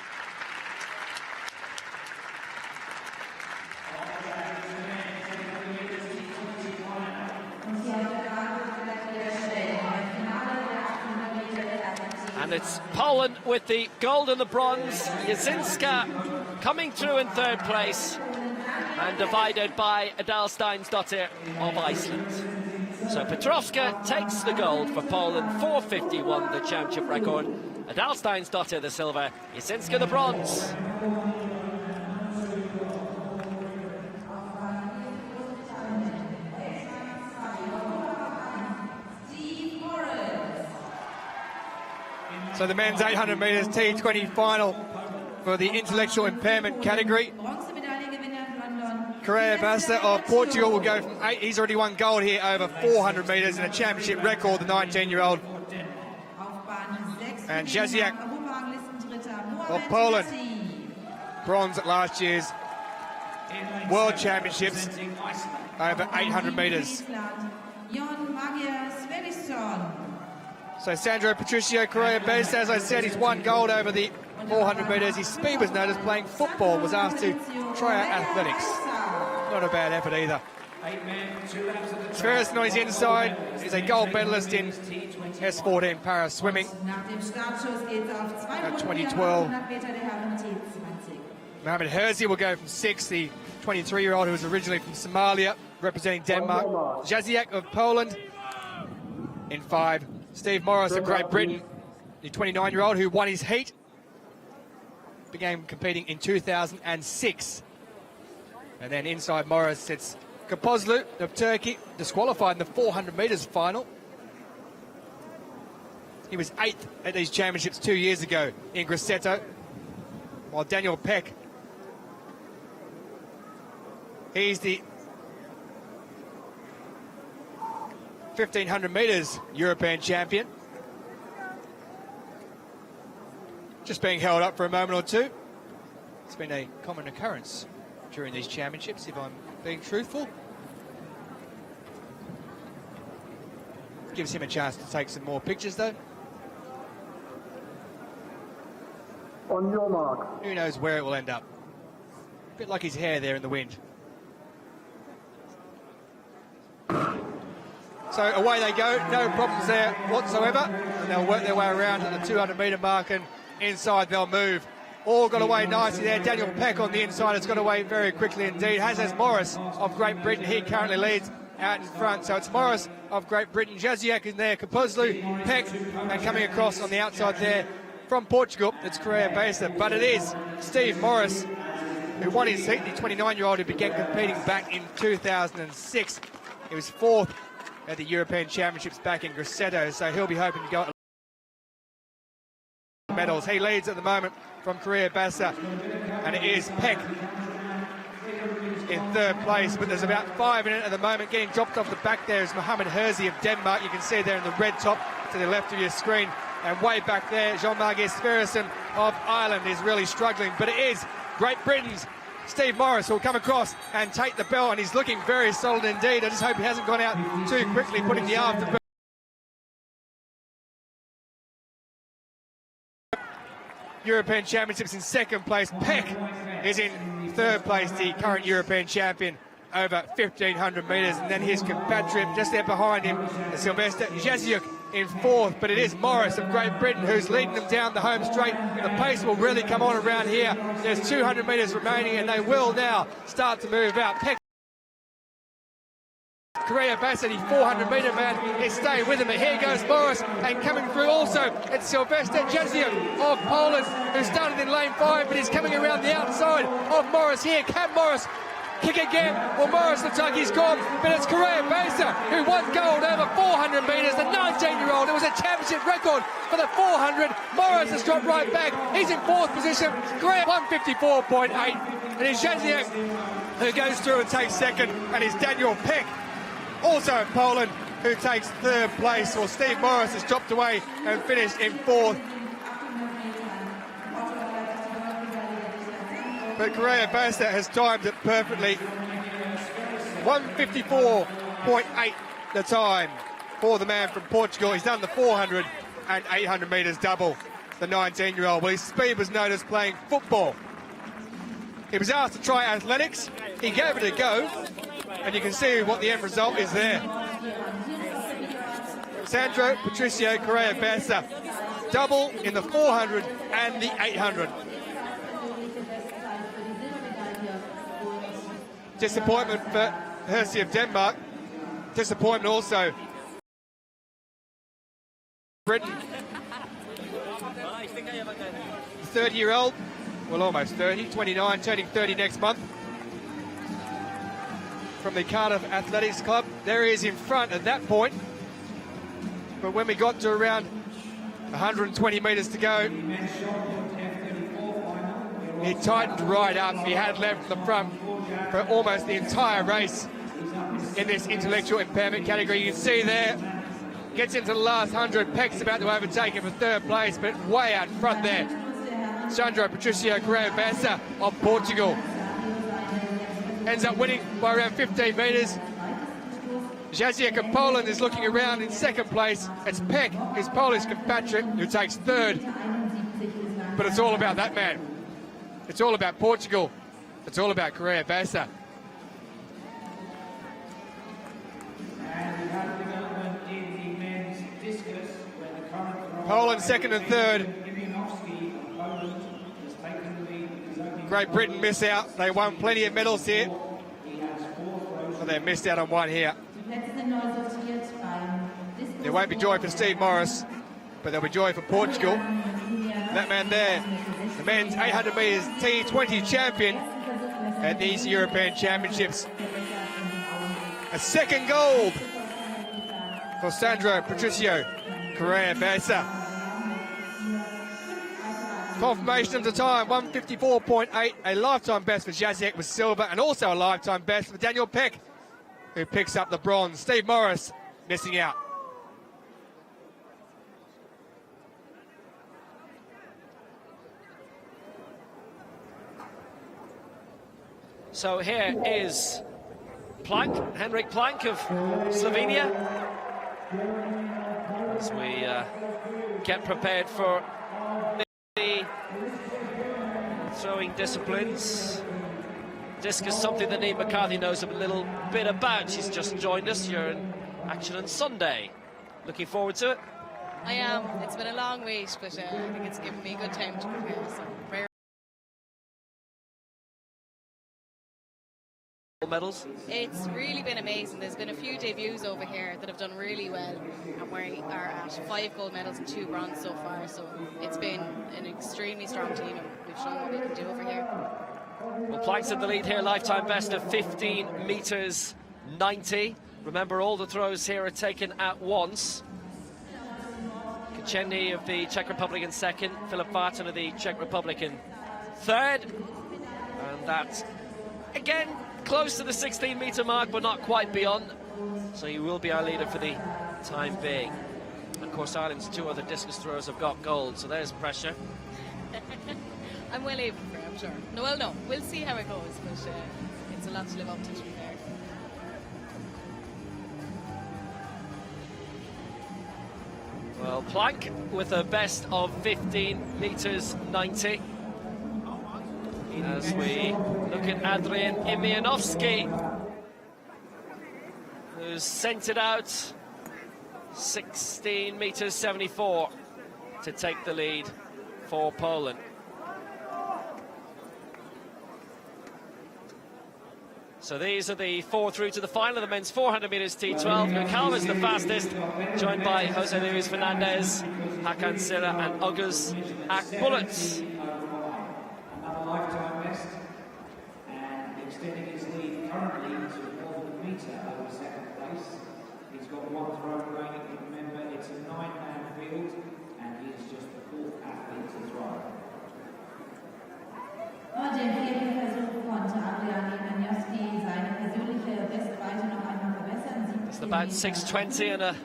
B: And it's Poland with the gold and the bronze. Jasinska coming through in third place and divided by Adalsteinsdottir of Iceland. So Petrovska takes the gold for Poland, 4:51 the championship record. Adalsteinsdottir the silver, Jasinska the bronze.
A: So the men's 800 metres T20 final for the intellectual impairment category. Correa Bassa of Portugal will go from 8. He's already won gold here over 400 metres in a championship record, the 19-year-old. And Jaziak of Poland, bronze at last year's World Championships over 800 metres. So Sandro Patricio Correa Bessa, as I said, he's won gold over the 400 metres. His speed was noticed playing football, was asked to try out athletics. Not a bad effort either. Sverrisson on his inside is a gold medalist in S14 para swimming at 2012. Mohamed Herzi will go from 6, the 23-year-old who was originally from Somalia, representing Denmark. Jaziak of Poland in 5. Steve Morris of Great Britain, the 29-year-old who won his heat, began competing in 2006. And then inside Morris sits Kapozlu of Turkey, disqualified in the 400 metres final. He was 8th at these championships 2 years ago in Grosseto, while Daniel Peck, he's the 1500 metres European champion. Just being held up for a moment or two. It's been a common occurrence during these championships, if I'm being truthful. Gives him a chance to take some more pictures, though.
E: On your mark.
A: Who knows where it will end up. A bit like his hair there in the wind. So away they go, no problems there whatsoever. And they'll work their way around at the 200 metre mark, and inside they'll move. All got away nicely there. Daniel Peck on the inside has got away very quickly indeed. As Morris of Great Britain. He currently leads out in front. So it's Morris of Great Britain, Jaziak in there, Kapozlu, Peck, and coming across on the outside there from Portugal, it's Correa Bessa. But it is Steve Morris who won his heat, the 29-year-old who began competing back in 2006. He was 4th at the European Championships back in Grosseto, so he'll be hoping to go medals. He leads at the moment from Correa Bassa, and it is Peck in 3rd place, but there's about 5 in it at the moment. Getting dropped off the back there is Mohamed Herzi of Denmark. You can see there in the red top to the left of your screen, and way back there Jean-Marc Sverrisson of Ireland is really struggling, but it is Great Britain's Steve Morris will come across and take the bell, and he's looking very solid indeed. I just hope he hasn't gone out too quickly, putting the afterburn. European Championships in 2nd place. Peck is in 3rd place, the current European champion over 1500 metres, and then his compatriot just there behind him, Sylvester Jaziuk, in 4th. But it is Morris of Great Britain who's leading them down the home straight. The pace will really come on around here. There's 200 metres remaining, and they will now start to move out. Peck, Correa Bassa, the 400-metre man, is staying with him, but here goes Morris, and coming through also it's Sylvester Jaziuk of Poland, who started in lane 5 but is coming around the outside of Morris here. Can Morris kick again? Well, Morris looks like he's gone, but it's Correa Bassa who won gold over 400 metres, the 19-year-old. It was a championship record for the 400. Morris has dropped right back. He's in 4th position. Correa 154.8, and it's Jaziuk who goes through and takes 2nd, and it's Daniel Peck, also in Poland, who takes 3rd place. Well, Steve Morris has dropped away and finished in 4th. But Correa Bassa has timed it perfectly. 154.8 the time for the man from Portugal. He's done the 400 and 800 metres double, the 19-year-old. Well, his speed was noticed playing football. He was asked to try athletics. He gave it a go, and you can see what the end result is there. Sandro Patricio Correa Bassa double in the 400 and the 800. Disappointment for Hershey of Denmark. Disappointment also Britain. 30-year-old, well, almost 30, 29, turning 30 next month. From the Cardiff Athletics Club. There he is in front at that point. But when we got to around 120 metres to go, he tightened right up. He had left the front for almost the entire race in this intellectual impairment category. You can see there, gets into the last 100. Peck's about to overtake him for third place, but way out front there. Sandro Patricio Correa-Bassa of Portugal ends up winning by around 15 metres. Javelin of Poland is looking around in second place. It's Peck, his Polish compatriot, who takes third. But it's all about that man. It's all about Portugal. It's all about Correa-Bassa. Poland second and third. Great Britain miss out. They won plenty of medals here. But they missed out on one here. There won't be joy for Steve Morris, but there'll be joy for Portugal. That man there, the men's 800 metres T20 champion at these European Championships. A second gold for Sandro Patricio Correa-Bassa. Confirmation of the time, 1:54.8, a lifetime best for Jaziek with silver, and also a lifetime best for Daniel Peck, who picks up the bronze. Steve Morris missing out.
B: So here is Plank, Henrik Plank of Slovenia, as we get prepared for the throwing disciplines. Discus, something that Niamh McCarthy knows a little bit about. She's just joined us. You're in action on Sunday. Looking forward to it?
F: I am. It's been a long wait, but I think it's given me a good time to prepare. So very
B: medals.
F: It's really been amazing. There's been a few debuts over here that have done really well, and we are at 5 gold medals and 2 bronze so far. So it's been an extremely strong team, and we've shown what we can do over here.
B: Well, Plank's in the lead here, lifetime best of 15 metres 90. Remember, all the throws here are taken at once. Kachenny of the Czech Republic in second, Filip Vartan of the Czech Republic in third. And that's, again, close to the 16-metre mark, but not quite beyond. So he will be our leader for the time being. And of course, Ireland's 2 other discus throwers have got gold, so there's pressure.
F: I'm well able for it, I'm sure. No, well, no, we'll see how it goes, but it's a lot to live up to be fair.
B: Well, Plank with a best of 15 metres 90. As we look at Adrian Imianovski, who's sent it out 16 metres 74 to take the lead for Poland. So these are the 4 through to the final of the men's 400 metres T12. Calva's the fastest, joined by Jose Luis Fernandez, Hakan Silla and August Akbulut.
C: Another lifetime best, and extending his lead currently to more than a metre over second place. He's got 1 throw going. Remember, it's a 9-man field, and he is just the 4th athlete to throw.
D: Und den 4. Versuch konnte Andreas Layman seine persönliche Bestweite noch einmal verbessern.
B: It's about 6:20 on a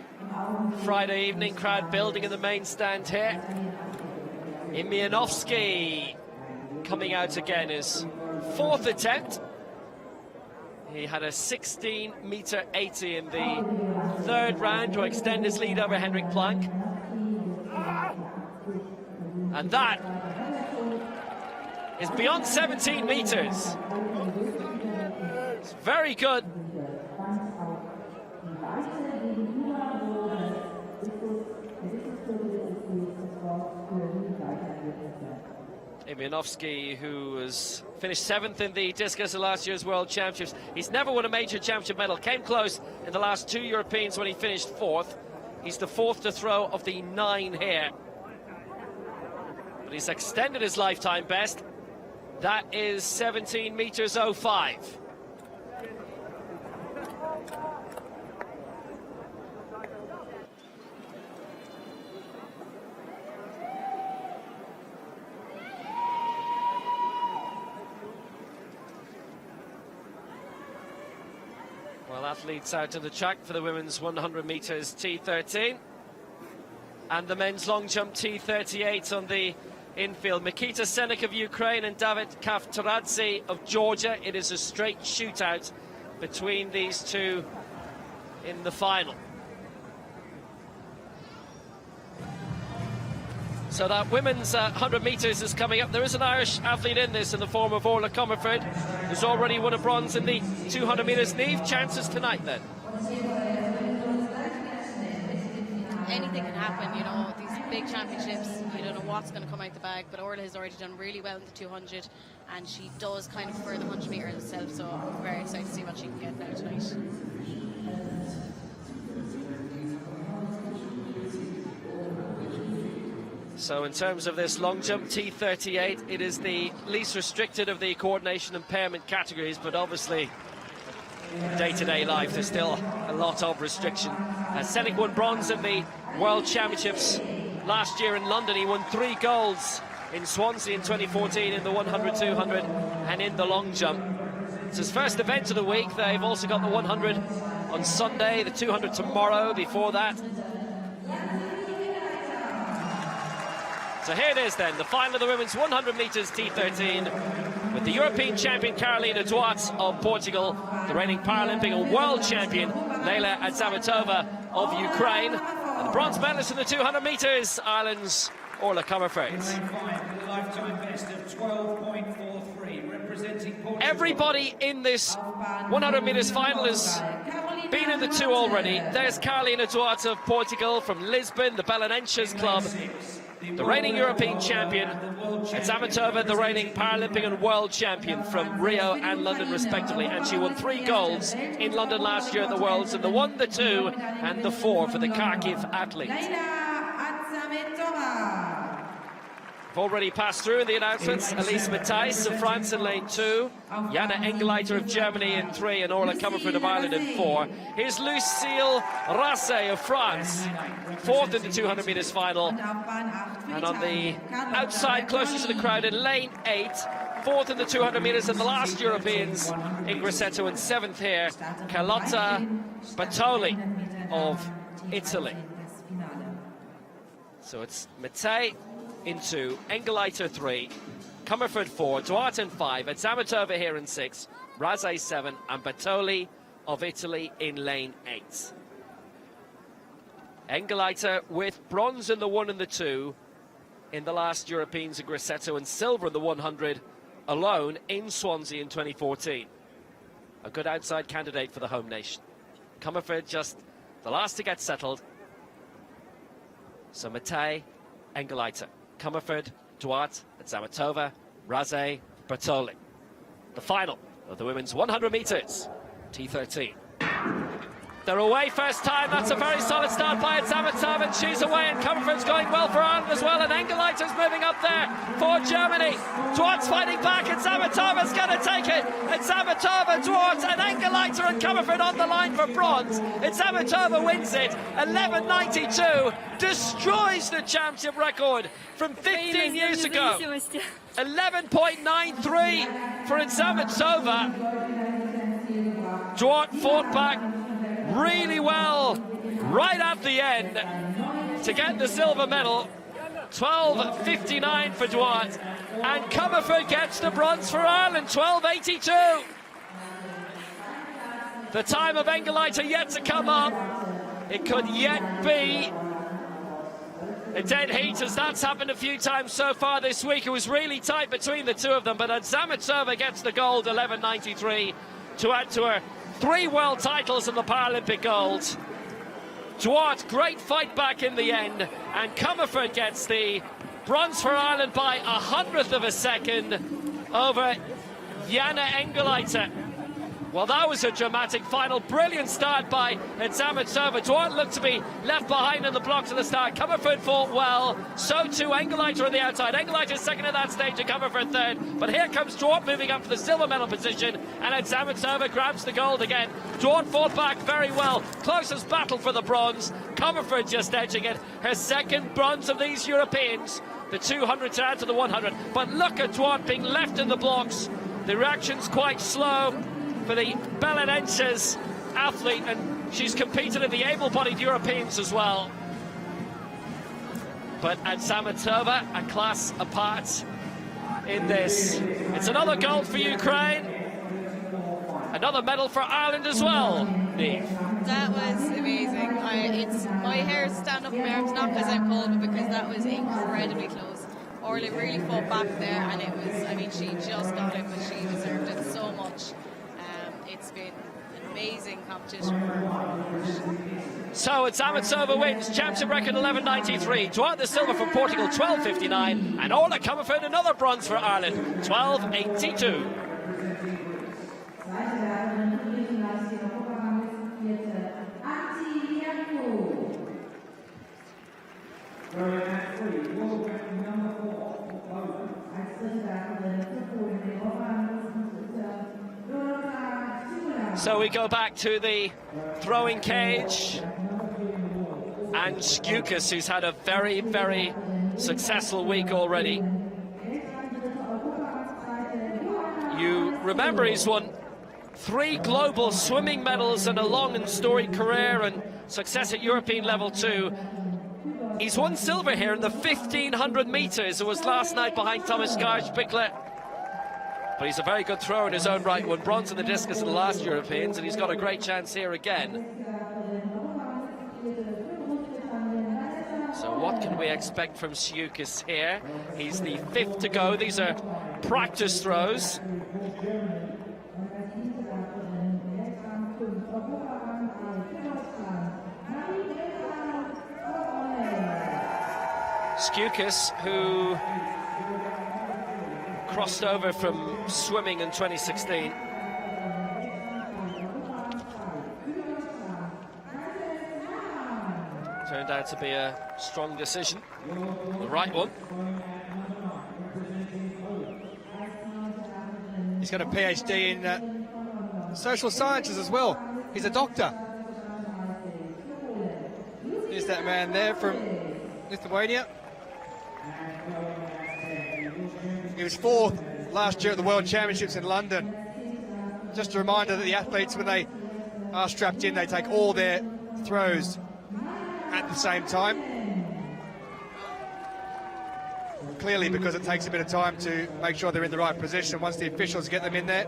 B: Friday evening, crowd building in the main stand here. Imianovski coming out again, his 4th attempt. He had a 16 metre 80 in the 3rd round to extend his lead over Henrik Plank. And that is beyond 17 metres. It's very good. Imyanovsky, who was finished 7th in the discus at last year's World Championships. He's never won a major championship medal. Came close in the last 2 Europeans when he finished 4th. He's the 4th to throw of the 9 here. But he's extended his lifetime best. That is 17 meters 05. Well, athletes out on the track for the women's 100 meters T13 and the men's long jump T38 on the infield. Mikita Senik of Ukraine and David Kavtaradze of Georgia. It is a straight shootout between these two in the final. So that women's 100 metres is coming up. There is an Irish athlete in this in the form of Orla Comerford, who's already won a bronze in the 200 metres. Neve, chances tonight then?
F: Anything can happen, you know, these big championships, you don't know what's going to come out the bag, but Orla has already done really well in the 200, and she does kind of prefer the 100 metres herself, so I'm very excited to see what she can get there tonight.
B: So in terms of this long jump T38, it is the least restricted of the coordination impairment categories, but obviously in day-to-day life there's still a lot of restriction. Senik won bronze in the World Championships last year in London. He won 3 golds in Swansea in 2014 in the 100, 200 and in the long jump. It's his first event of the week. They've also got the 100 on Sunday, the 200 tomorrow before that. So here it is then, the final of the women's 100 metres T13 with the European champion Carolina Duarte of Portugal, the reigning Paralympic and world champion Leila Adzamatova of Ukraine, and the bronze medalist in the 200 metres, Ireland's Orla Comerford. Everybody in this 100 metres final has been in the 2 already. There's Carolina Duarte of Portugal from Lisbon, the Belenenses club. The reigning European champion, Adzamatova, the reigning Paralympic and world champion from Rio and London respectively, and she won 3 golds in London last year at the Worlds in the 1, the 2 and the 4 for the Kharkiv athlete. We've already passed through the announcements. Elise Matthijs of France in lane 2, Jana Engelleiter of Germany in 3 and Orla Comerford of Ireland in 4. Here's Lucille Rasse of France, 4th in the 200 metres final. And on the outside, closest to the crowd in lane 8, 4th in the 200 metres, and the last Europeans in Grosseto, and 7th here, Carlotta Bartoli of Italy. So it's Mattei in 2, Engelleiter 3, Comerford 4, Duarte in 5, Adzamatova here in 6, Rasse 7, and Bartoli of Italy in lane 8. Engelleiter with bronze in the 1 and the 2 in the last Europeans in Grosseto, and silver in the 100 alone in Swansea in 2014. A good outside candidate for the home nation. Comerford just the last to get settled. So Mattei, Engelleiter, Comerford, Duarte, Adzamatova, Rasse, Bartoli. The final of the women's 100 metres, T13. They're away first time. That's a very solid start by Adzamatova, and she's away, and Comerford's going well for Ireland as well, and Engelleiter's moving up there for Germany. Duarte's fighting back, Adzamatova's going to take it. Adzamatova, Duarte, and Engelleiter and Comerford on the line for bronze. Adzamatova wins it, 11.92, destroys the championship record from 15 years ago. 11.93 for Adzamatova. Duarte fought back really well right at the end to get the silver medal. 12.59 for Duarte, and Comerford gets the bronze for Ireland. 12.82. The time of Engelleiter yet to come up. It could yet be a dead heat, as that's happened a few times so far this week. It was really tight between the two of them, but Adzamatova gets the gold, 11.93, to add to her 3 world titles and the Paralympic gold. Duarte, great fight back in the end, and Comerford gets the Bronze for Ireland by 100th of a second over Jana Engelleiter. Well, that was a dramatic final. Brilliant start by Zametova. Duarte looked to be left behind in the blocks at the start. Comerford fought well. So too Engelleiter on the outside. Engelleiter second at that stage and Comerford third. But here comes Duarte moving up for the silver medal position. And Zametova grabs the gold again. Duarte fought back very well. Closest battle for the bronze. Comerford just edging it. Her second bronze of these Europeans. The 200 to add to the 100. But look at Duarte being left in the blocks. The reaction's quite slow for the Belenenses athlete, and she's competed in the able-bodied Europeans as well. But Zametova, a class apart in this. It's another gold for Ukraine. Another medal for Ireland as well, Niamh.
F: That was amazing. My hair is standing up in my arms, not because I'm cold, but because that was incredibly close. Orla really fought back there, and it was, I mean, she just got it, but she deserved it so much. It's been an amazing competition.
B: So it's Zametova wins, championship record 11.93. Duarte the silver for Portugal 12.59, and Orla Comerford another bronze for Ireland 12.82. So we go back to the throwing cage, and Discus, who's had a very, very successful week already. You remember he's won 3 global swimming medals and a long and storied career and success at European level too. He's won silver here in the 1500 meters. It was last night behind Thomas Gajbikle. But he's a very good thrower in his own right. Won bronze in the discus in the last Europeans, and he's got a great chance here again. So what can we expect from Discus here? He's the 5th to go. These are practice throws. Discus, who crossed over from swimming in 2016. Turned out to be a strong decision, the right one.
A: He's got a PhD in social sciences as well. He's a doctor. There's that man there from Lithuania. He was 4th last year at the World Championships in London. Just a reminder that the athletes, when they are strapped in, they take all their throws at the same time. Clearly because it takes a bit of time to make sure they're in the right position once the officials get them in there.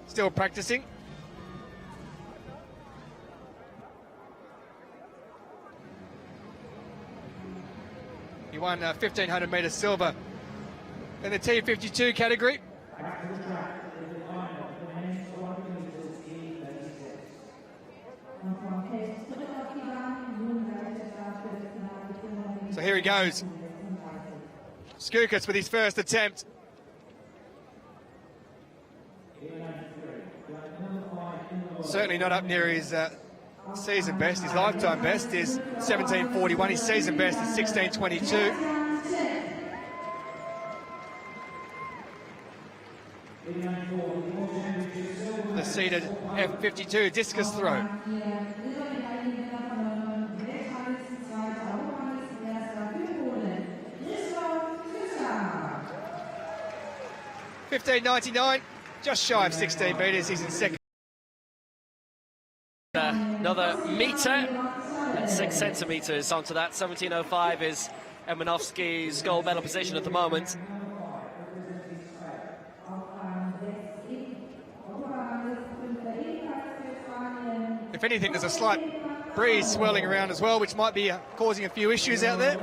A: Still practicing. He won 1500 metres silver in the T52 category. So here he goes. Discus with his first attempt. Certainly not up near his season best. His lifetime best is 17:41. His season best is 16:22. The seeded F52 discus throw. $15.99, just shy of 16 metres. He's in second.
B: Another metre and 6 centimetres onto that. 17.05 is Emanovsky's gold medal position at the moment.
A: If anything, there's a slight breeze swirling around as well, which might be causing a few issues out there.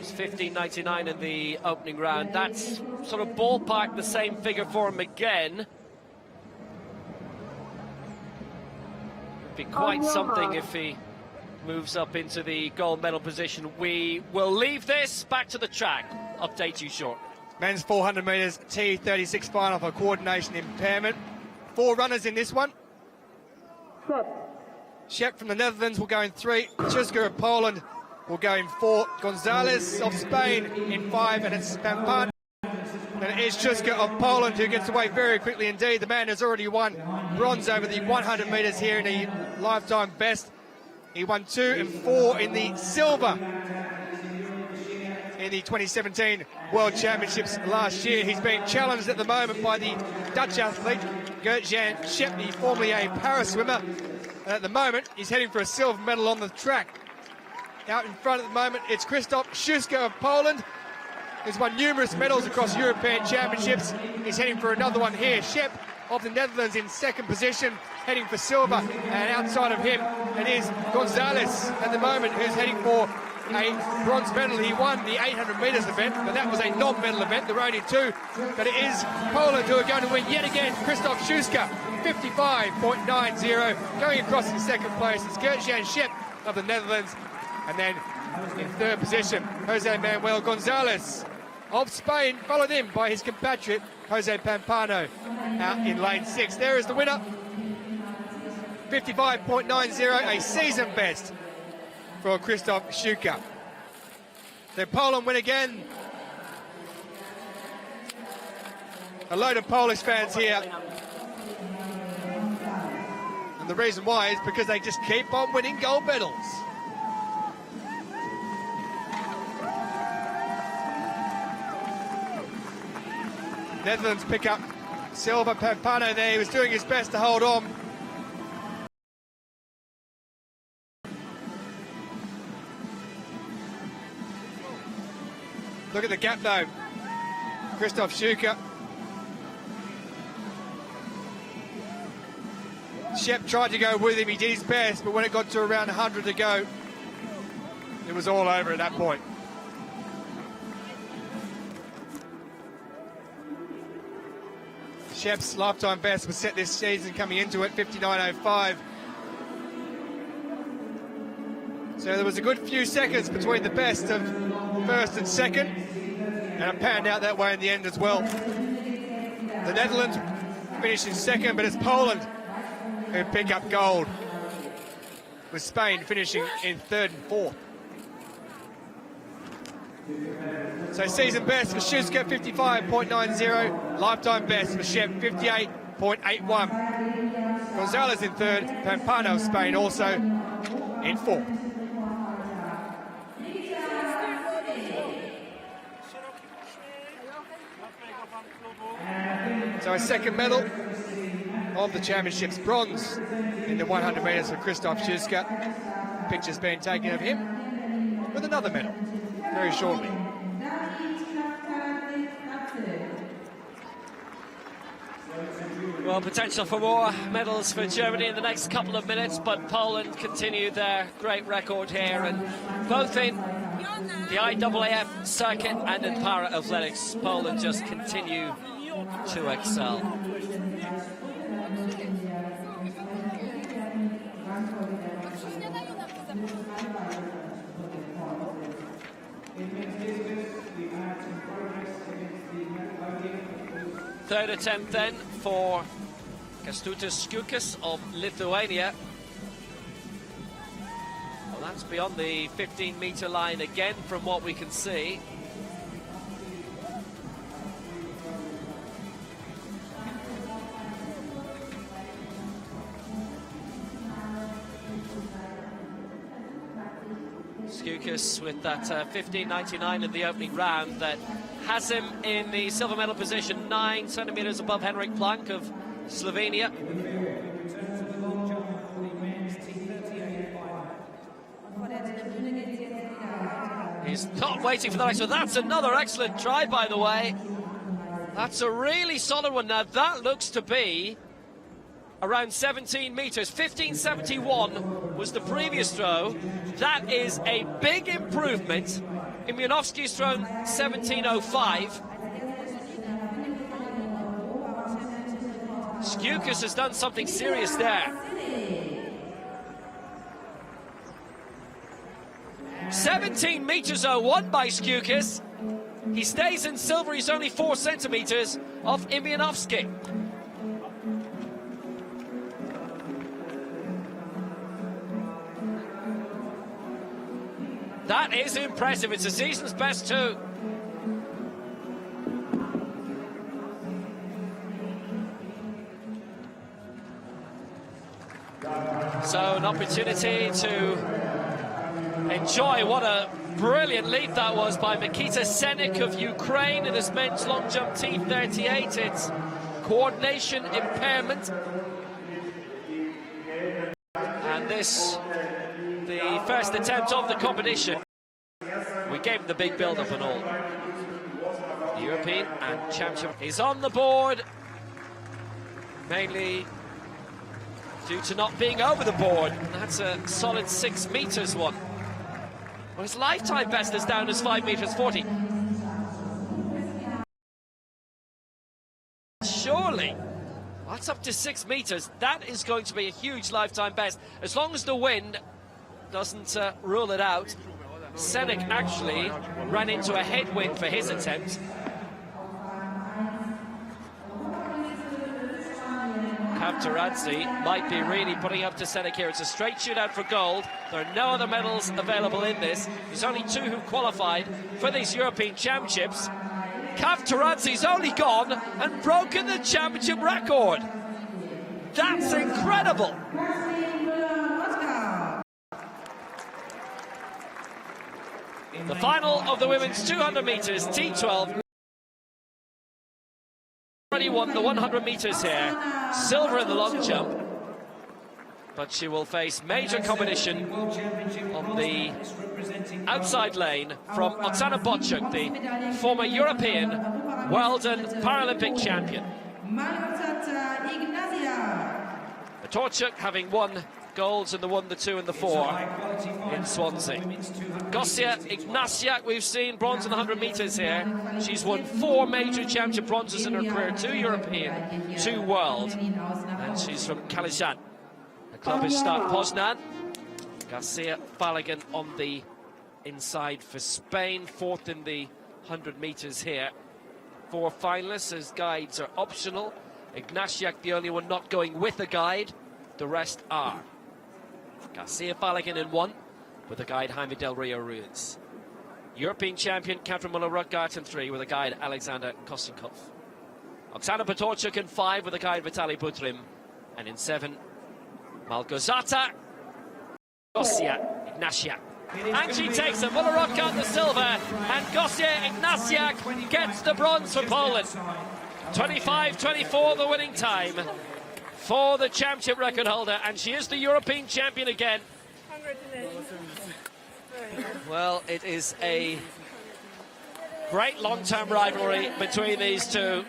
B: It's 15.99 in the opening round. That's sort of ballpark the same figure for him again. Be quite something if he moves up into the gold medal position. We will leave this back to the track. Update you shortly.
A: Men's 400 metres T36 final for coordination impairment. 4 runners in this one. Shep from the Netherlands will go in 3. Petrovsky of Poland will go in 4. Gonzalez of Spain in 5, and it's Pampano. And it is Petrovsky of Poland who gets away very quickly indeed. The man has already won bronze over the 100 metres here in a lifetime best. He won 2 and 4 in the silver in the 2017 World Championships last year. He's being challenged at the moment by the Dutch athlete Gert-Jan Shep, formerly a para swimmer. And at the moment, he's heading for a silver medal on the track. Out in front at the moment, it's Krzysztof Szuska of Poland. He's won numerous medals across European Championships. He's heading for another one here. Shep of the Netherlands in 2nd position, heading for silver. And outside of him, it is Gonzalez at the moment, who's heading for a bronze medal. He won the 800 metres event, but that was a non-medal event. There were only 2. But it is Poland who are going to win yet again. Krzysztof Szuska, 55.90. Going across in 2nd place, it's Gert-Jan Shep of the Netherlands. And then in 3rd position, Jose Manuel Gonzalez of Spain, followed in by his compatriot Jose Pampano out in lane 6. There is the winner, 55.90, a season best for Krzysztof Szuska. So Poland win again. A load of Polish fans here. And the reason why is because they just keep on winning gold medals. Netherlands pick up silver. Pampano there, he was doing his best to hold on. Look at the gap though. Krzysztof Szuska. Shep tried to go with him, he did his best, but when it got to around 100 to go, it was all over at that point. Shep's lifetime best was set this season coming into it, 59.05. So there was a good few seconds between the best of 1st and 2nd, and it panned out that way in the end as well. The Netherlands finished in 2nd, but it's Poland who pick up gold, with Spain finishing in 3rd and 4th. So season best for Szuska, 55.90. Lifetime best for Shep, 58.81. Gonzalez in 3rd. Pampano of Spain also in 4th. So a 2nd medal of the championships, bronze in the 100 metres for Krzysztof Szuska. Pictures being taken of him with another medal very shortly.
B: Well, potential for more medals for Germany in the next couple of minutes, but Poland continue their great record here, and both in the IAAF circuit and in para-athletics, Poland just continue to excel. Third attempt then for Kęstutis Szukas of Lithuania. Well, that's beyond the 15-metre line again from what we can see. Szukas with that 15.99 in the opening round that has him in the silver medal position, 9 centimetres above Henrik Plank of Slovenia. He's not waiting for the next one. That's another excellent try, by the way. That's a really solid one. Now that looks to be around 17 metres. 15.71 was the previous throw. That is a big improvement. Imjanovski's thrown 17.05. Szukas has done something serious there. 17 meters 01 by Skukis. He stays in silver. He's only 4 centimeters off Imianovsky. That is impressive. It's a season's best too. So an opportunity to enjoy what a brilliant leap that was by Mikita Senik of Ukraine in his men's long jump T38. It's coordination impairment. And this, the first attempt of the competition. We gave him the big build-up and all. The European and championship is on the board, mainly due to not being over the board. That's a solid 6 meters one. Well, his lifetime best is down as 5 meters 40. Surely, that's up to 6 meters. That is going to be a huge lifetime best, as long as the wind doesn't rule it out. Senik actually ran into a headwind for his attempt. Kavtaradze might be really putting up to Senik here. It's a straight shootout for gold. There are no other medals available in this. There's only 2 who qualified for these European Championships. Kavtaradze's only gone and broken the championship record. That's incredible. The final of the women's 200 meters, T12. Already won the 100 meters here, silver in the long jump, but she will face major competition on the outside lane from Oksana Botchuk, the former European world and Paralympic champion. Petrovsky having won golds in the 1, the 2 and the 4 in Swansea. Gosia Ignasiak, we've seen bronze in the 100 meters here. She's won 4 major championship bronzes in her career, 2 European, 2 world, and she's from Kalizan. The club is Start Poznan. Garcia Balagan on the inside for Spain, 4th in the 100 meters here. 4 finalists, as guides are optional. Ignasiak the only one not going with a guide, the rest are. Garcia Balagan in 1, with a guide Jaime Del Rio Ruiz. European champion Katrin Muller-Rutgart in 3, with a guide Alexander Kostinkov. Oksana Petrovsky in 5, with a guide Vitaly Butrin. And in 7, Malgorzata Gosia Ignasiak. And she takes it. Muller-Rutgart the silver, and Gosia Ignasiak gets the bronze for Poland. 25-24 the winning time for the championship record holder, and she is the European champion again. Well, it is a great long-term rivalry between these two.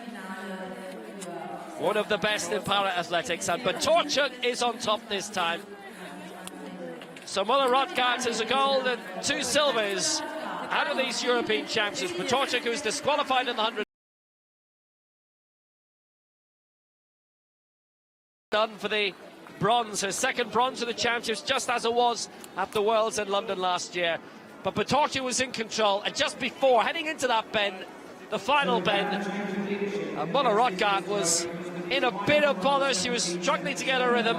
B: One of the best in para-athletics, and Petrovsky is on top this time. So Muller-Rutgart is a gold and 2 silvers out of these European championships. Petrovsky, who is disqualified in the 100. Done for the bronze, her second bronze of the championships, just as it was at the Worlds in London last year. But Petrovsky was in control, and just before heading into that bend, the final bend, Muller-Rutgart was in a bit of bother. She was struggling to get her rhythm.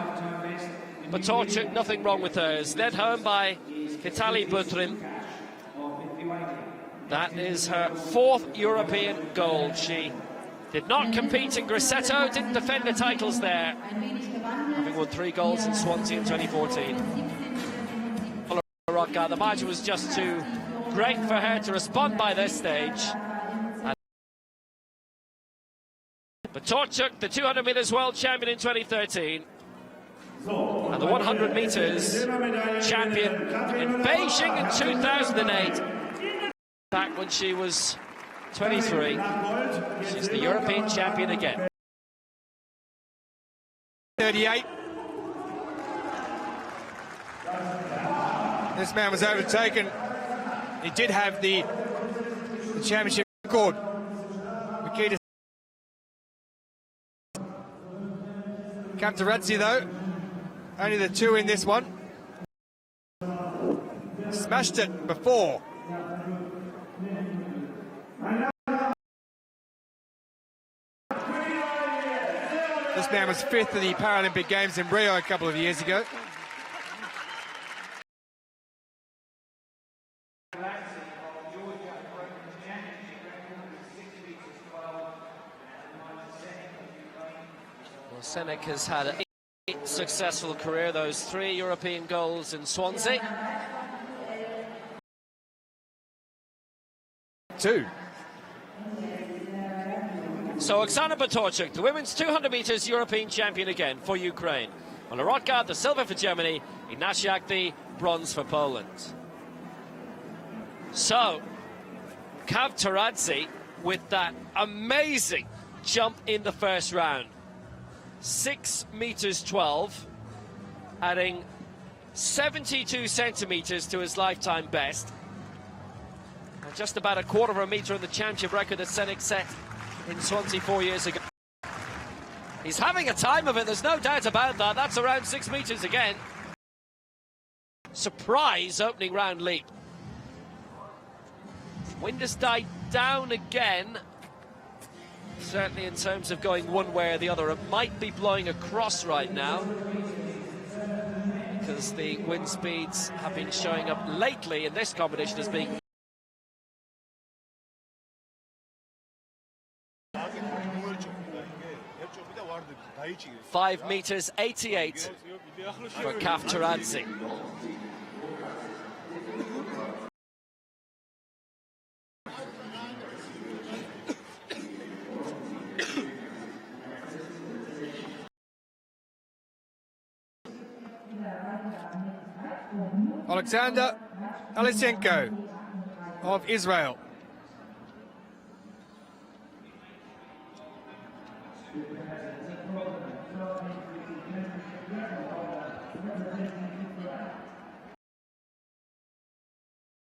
B: Petrovsky, nothing wrong with hers, led home by Vitaly Butrin. That is her 4th European gold. She did not compete in Grosseto, didn't defend the titles there, having won 3 golds in Swansea in 2014. Muller-Rutgart, the margin was just too great for her to respond by this stage. Petrovsky, the 200 metres world champion in 2013, and the 100 metres champion in Beijing in 2008, back when she was 23. She's the European champion again.
A: 38. This man was overtaken. He did have the championship record. Mikita Kavtaradze, though, only the 2 in this one. smashed it before. This man was 5th at the Paralympic Games in Rio a couple of years ago.
B: Well, Senek has had a successful career, those 3 European goals in Swansea.
A: 2.
B: So Oksana Batorchuk, the women's 200 metres European champion again for Ukraine. Olorotka, the silver for Germany. Ignasiak, the bronze for Poland. So, Kavtaradze with that amazing jump in the first round. 6 meters 12, adding 72 centimeters to his lifetime best. And just about a quarter of a meter of the championship record that Senek set in Swansea 4 years ago. He's having a time of it, there's no doubt about that. That's around 6 meters again. Surprise opening round leap. Wind has died down again. Certainly in terms of going one way or the other. It might be blowing across right now, because the wind speeds have been showing up lately in this competition as being 5 meters 88 for Kavtaradze.
A: Alexander Alisenko of Israel.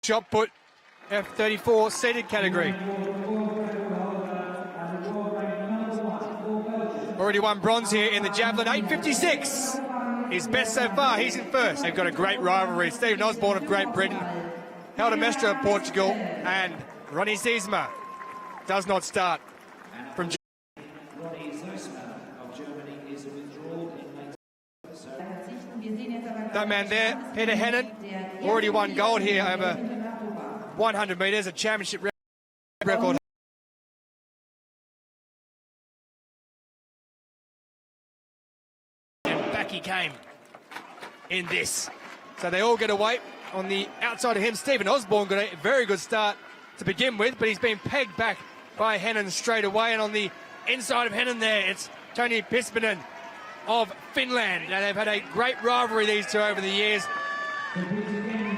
A: Shot put, F34 seated category. Already won bronze here in the Javelin, 8.56. His best so far, he's in first. They've got a great rivalry. Stephen Osborne of Great Britain, Helder Mestre of Portugal, and Ronnie Ziesma does not start from that man there, Peter Hennen, already won gold here over 100 metres, a championship record. And back he came in this. So they all get away. On the outside of him, Stephen Osborne got a very good start to begin with, but he's been pegged back by Hennen straight away. And on the inside of Hennen there, it's Toni Pispinen of Finland. Now they've had a great rivalry, these two, over the years.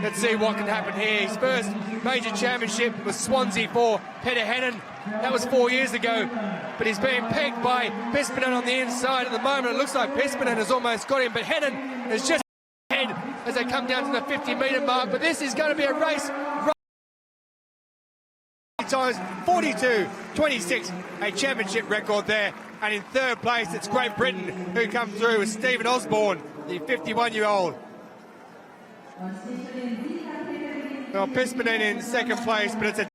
A: Let's see what can happen here. His first major championship was Swansea for Peter Hennen. That was 4 years ago, but he's being pegged by Pispinen on the inside at the moment. It looks like Pispinen has almost got him, but Hennen is just ahead as they come down to the 50-metre mark. But this is going to be a race. Times 42.26, a championship record there. And in third place, it's Great Britain who come through with Stephen Osborne, the 51-year-old. Well, Pispinen in second place, but it's a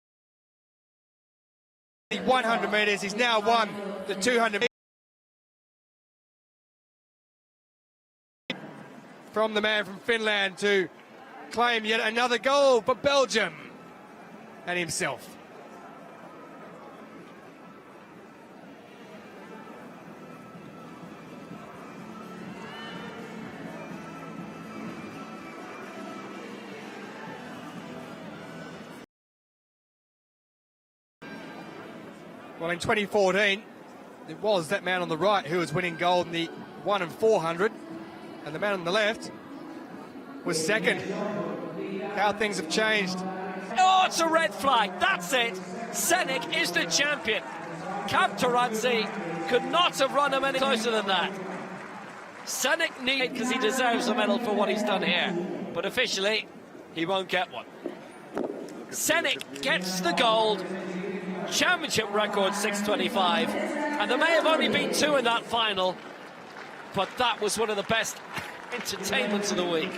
A: 100 metres. He's now won the 200 metres. From the man from Finland to claim yet another goal for Belgium and himself. Well, in 2014, it was that man on the right who was winning gold in the 1 and 400, and the man on the left was second. How things have changed.
B: Oh, it's a red flag. That's it. Senek is the champion. Kavtaradze could not have run him any closer than that. Senek needed, because he deserves a medal for what he's done here. But officially, he won't get one. Senek gets the gold. Championship record 6:25, and there may have only been 2 in that final, but that was one of the best entertainments of the week.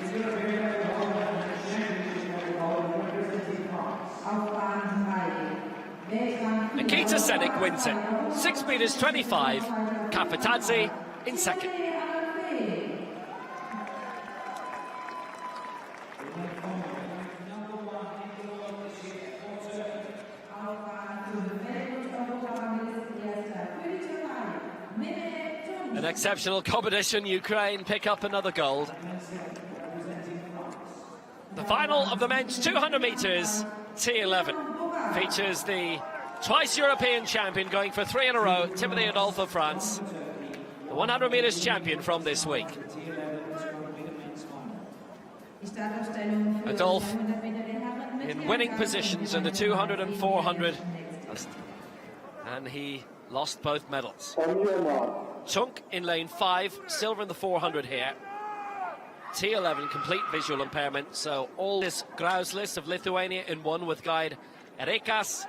B: Nikita Senik wins it. 6 meters 25. Kapitadze in second. An exceptional competition. Ukraine pick up another gold. The final of the men's 200 meters T11 features the twice European champion going for 3 in a row, Timothy Adolphe of France, the 100 meters champion from this week. Adolphe in winning positions in the 200 and 400, and he lost both medals. Tunk in lane 5, silver in the 400 here. T11, complete visual impairment, so all this Grauslis of Lithuania in 1 with guide Erikas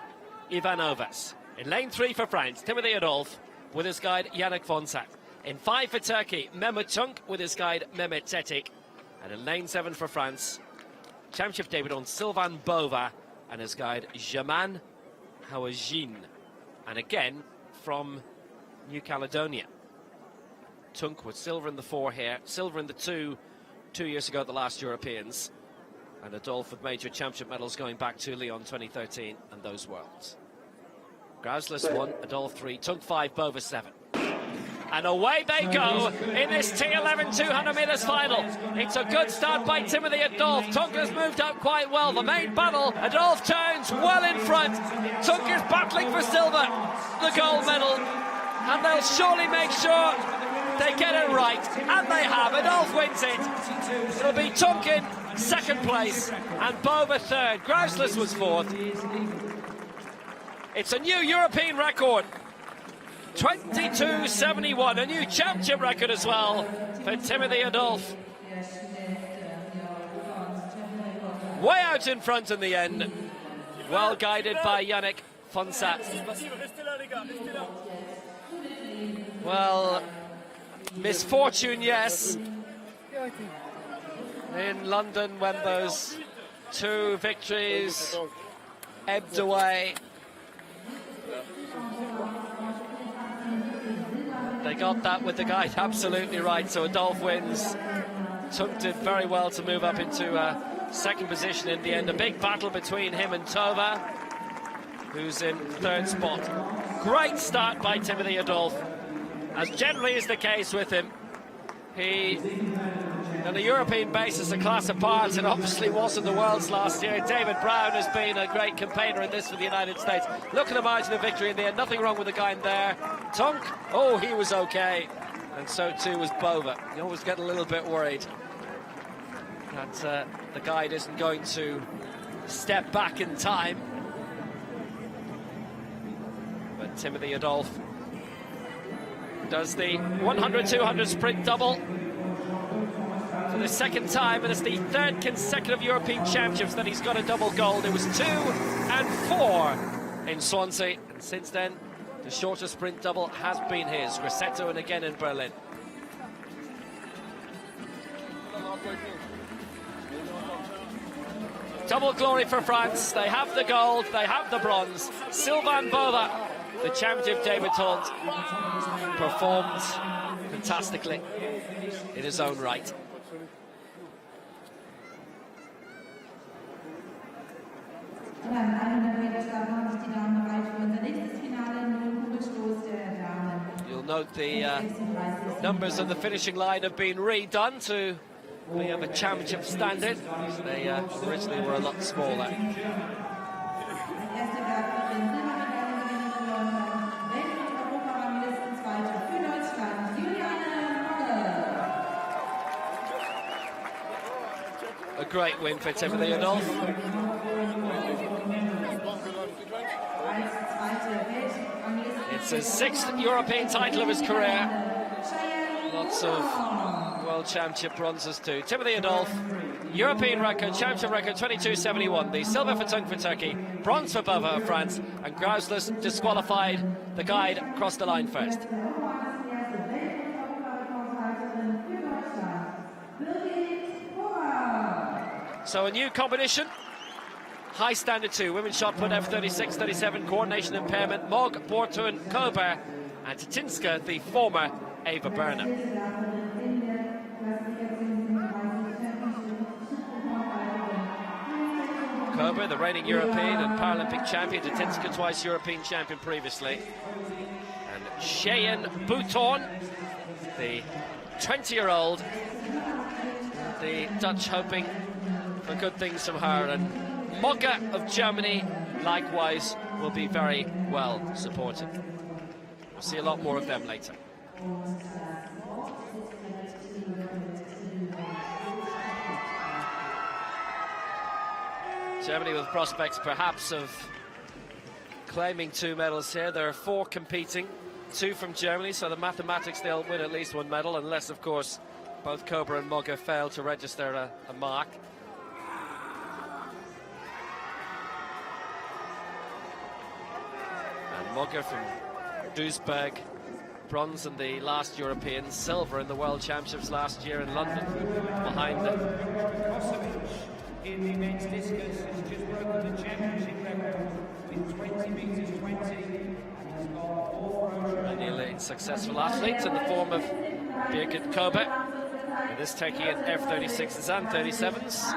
B: Ivanovas. In lane 3 for France, Timothy Adolphe with his guide Yannick Fonsac. In 5 for Turkey, Mehmet Tunk with his guide Mehmet Tetik. And in lane 7 for France, championship debut on Sylvain Bova and his guide Jaman Hawajin. And again from New Caledonia. Tunk with silver in the 4 here, silver in the 2 years ago at the last Europeans, and Adolphe with major championship medals going back to Lyon 2013 and those Worlds. Grauslis 1, Adolphe 3, Tunk 5, Bova 7. And away they go in this T11 200 metres final. It's a good start by Timothy Adolphe. Tunk has moved up quite well. The main battle, Adolphe turns well in front. Tunk is battling for silver, the gold medal, and they'll surely make sure they get it right, and they have. Adolphe wins it. It'll be Tunk in second place and Bova third. Grauslis was 4th. It's a new European record, 22.71, a new championship record as well for Timothy Adolphe. Way out in front in the end, well guided by Yannick Fonsac. Well, misfortune, yes, in London when those 2 victories ebbed away. They got that with the guide absolutely right, so Adolphe wins. Tunk did very well to move up into second position in the end. A big battle between him and Tova, who's in 3rd spot. Great start by Timothy Adolphe, as generally is the case with him. He, on a European basis, a class apart, and obviously was in the Worlds last year. David Brown has been a great campaigner in this for the United States. Look at the margin of victory in the end. Nothing wrong with the guy in there. Tunk, oh, he was okay. And so too was Bova. You always get a little bit worried that the guide isn't going to step back in time. But Timothy Adolphe does the 100-200 sprint double for the second time, and it's the 3rd consecutive European Championships that he's got a double gold. It was 2 and 4 in Swansea, and since then the shortest sprint double has been his. Grosseto and again in Berlin. Double glory for France. They have the gold, they have the bronze. Sylvain Bova, the championship debutant, performed fantastically in his own right. You'll note the numbers on the finishing line have been redone to be of a championship standard. They originally were a lot smaller. A great win for Timothy Adolphe. It's his 6th European title of his career. Lots of World Championship bronzes too. Timothy Adolphe, European record, championship record 22.71. The silver for Tunk for Turkey, bronze for Bova of France, and Grauslis disqualified. The guide crossed the line first. So a new competition, high standard too. Women's shot put F36, 37, coordination impairment. Mog, Bortun, Kober, and Tatinska, the former Eva Berner. Kober, the reigning European and Paralympic champion. Tatinska, twice European champion previously. And Cheyenne Bouton, the 20-year-old. The Dutch hoping for good things from her, and Mogge of Germany likewise will be very well supported. We'll see a lot more of them later. Germany with prospects perhaps of claiming 2 medals here. There are 4 competing, 2 from Germany, so the mathematics they'll win at least 1 medal, unless of course both Kober and Mogge fail to register a mark. And Mogge from Duisburg, bronze in the last European, silver in the World Championships last year in London, behind them.
C: In the men's discus has just broken the championship record with 20 meters 20.
B: Really successful athletes in the form of Birgit Kober. And this taking in F36s and 37s.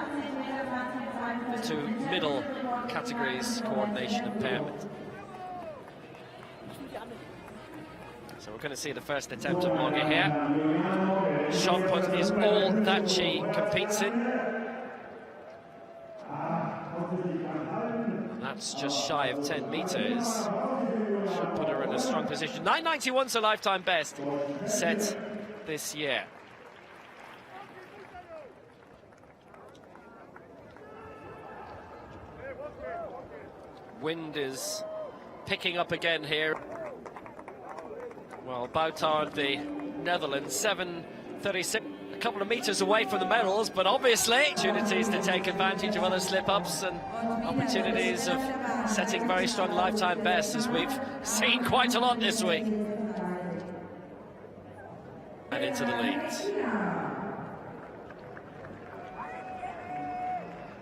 B: The 2 middle categories, coordination impairment. So we're going to see the first attempt of Mogge here. Shot put is all that she competes in. And that's just shy of 10 meters. Should put her in a strong position. 9.91's a lifetime best set this year. Wind is picking up again here. Well, Boutard, the Netherlands, 7.36, a couple of meters away from the medals, but obviously opportunities to take advantage of other slip-ups and opportunities of setting very strong lifetime bests, as we've seen quite a lot this week. And into the lead.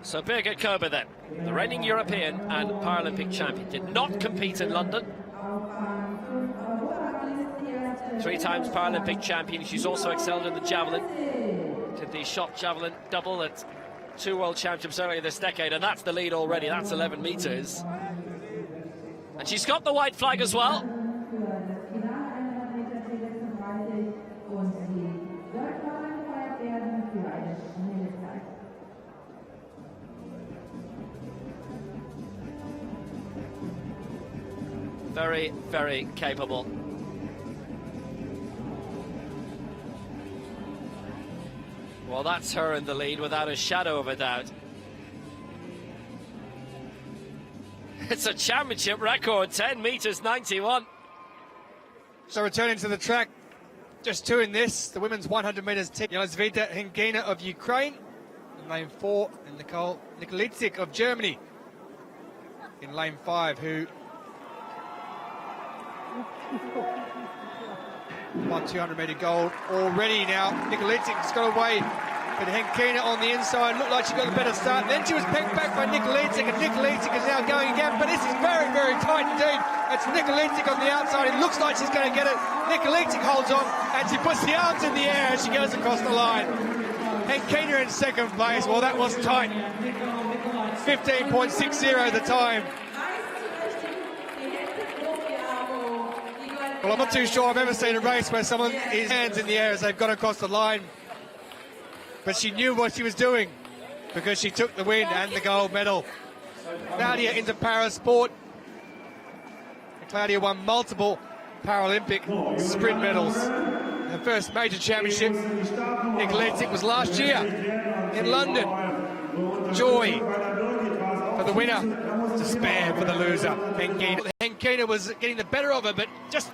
B: So Birgit Kober then, the reigning European and Paralympic champion, did not compete in London. 3 times Paralympic champion. She's also excelled in the javelin. Did the shot javelin double at 2 world championships earlier this decade, and that's the lead already. That's 11 meters. And she's got the white flag as well. Very, very capable. Well, that's her in the lead without a shadow of a doubt. It's a championship record, 10 meters 91.
A: So returning to the track, just 2 in this, the women's 100 meters tick. Yelizaveta Henkina of Ukraine, in lane 4, and Nicole Nikolitzik of Germany in lane 5, who won 200 meter gold already. Now Nikolitsik's got away, but Henkina on the inside looked like she got a better start. Then she was pegged back by Nikolitzik, and Nikolitzik is now going again, but this is very, very tight indeed. It's Nikolitzik on the outside. It looks like she's going to get it. Nikolitzik holds on, and she puts the arms in the air as she goes across the line. Henkina in second place. Well, that was tight. 15.60 the time. Well, I'm not too sure I've ever seen a race where someone is hands in the air as they've gone across the line. But she knew what she was doing because she took the win and the gold medal. Claudia into parasport. Claudia won multiple Paralympic sprint medals. Her first major championship, Nikolitzik, was last year in London. Joy for the winner, to spare for the loser. Henkina was getting the better of her, but just...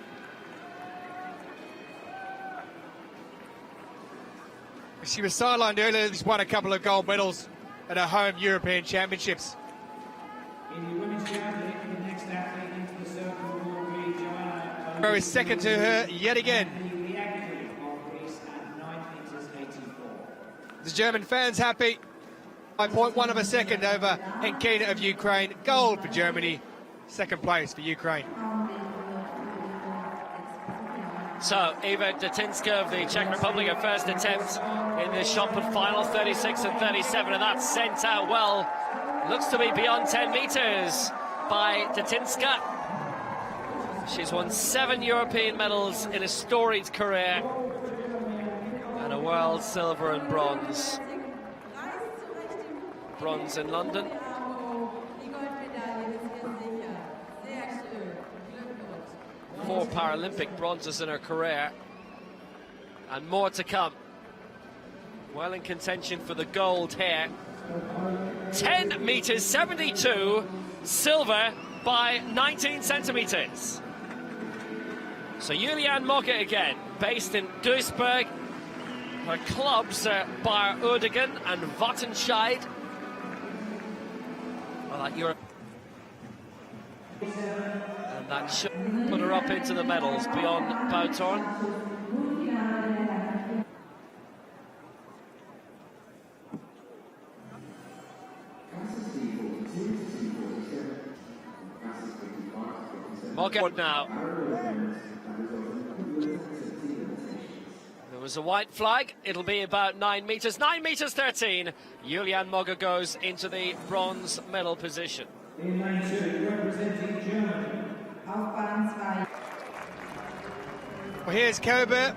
A: She was sidelined earlier. She's won a couple of gold medals at her home European Championships. Is second to her yet again. The German fans happy. 0.1 of a second over Enkina of Ukraine. Gold for Germany. Second place for Ukraine.
B: So, Eva Datinska of the Czech Republic, her first attempt in the shot put final, 36 and 37, and that's sent out well. Looks to be beyond 10 metres by Datinska. She's won 7 European medals in a storied career, and a world silver and bronze. Bronze in London. 4 Paralympic bronzes in her career, and more to come. Well in contention for the gold here. 10 metres 72, silver by 19 centimetres. So Julian Mogge again, based in Duisburg. Her clubs are Bar Uerdingen and Wattenscheid. Well, that Europe. And that should put her up into the medals beyond Boutorn. Mogge now. There was a white flag. It'll be about 9 metres. 9 metres 13. Julian Mogge goes into the bronze medal position.
C: In lane 2, representing Germany.
A: Well, here's Kobe.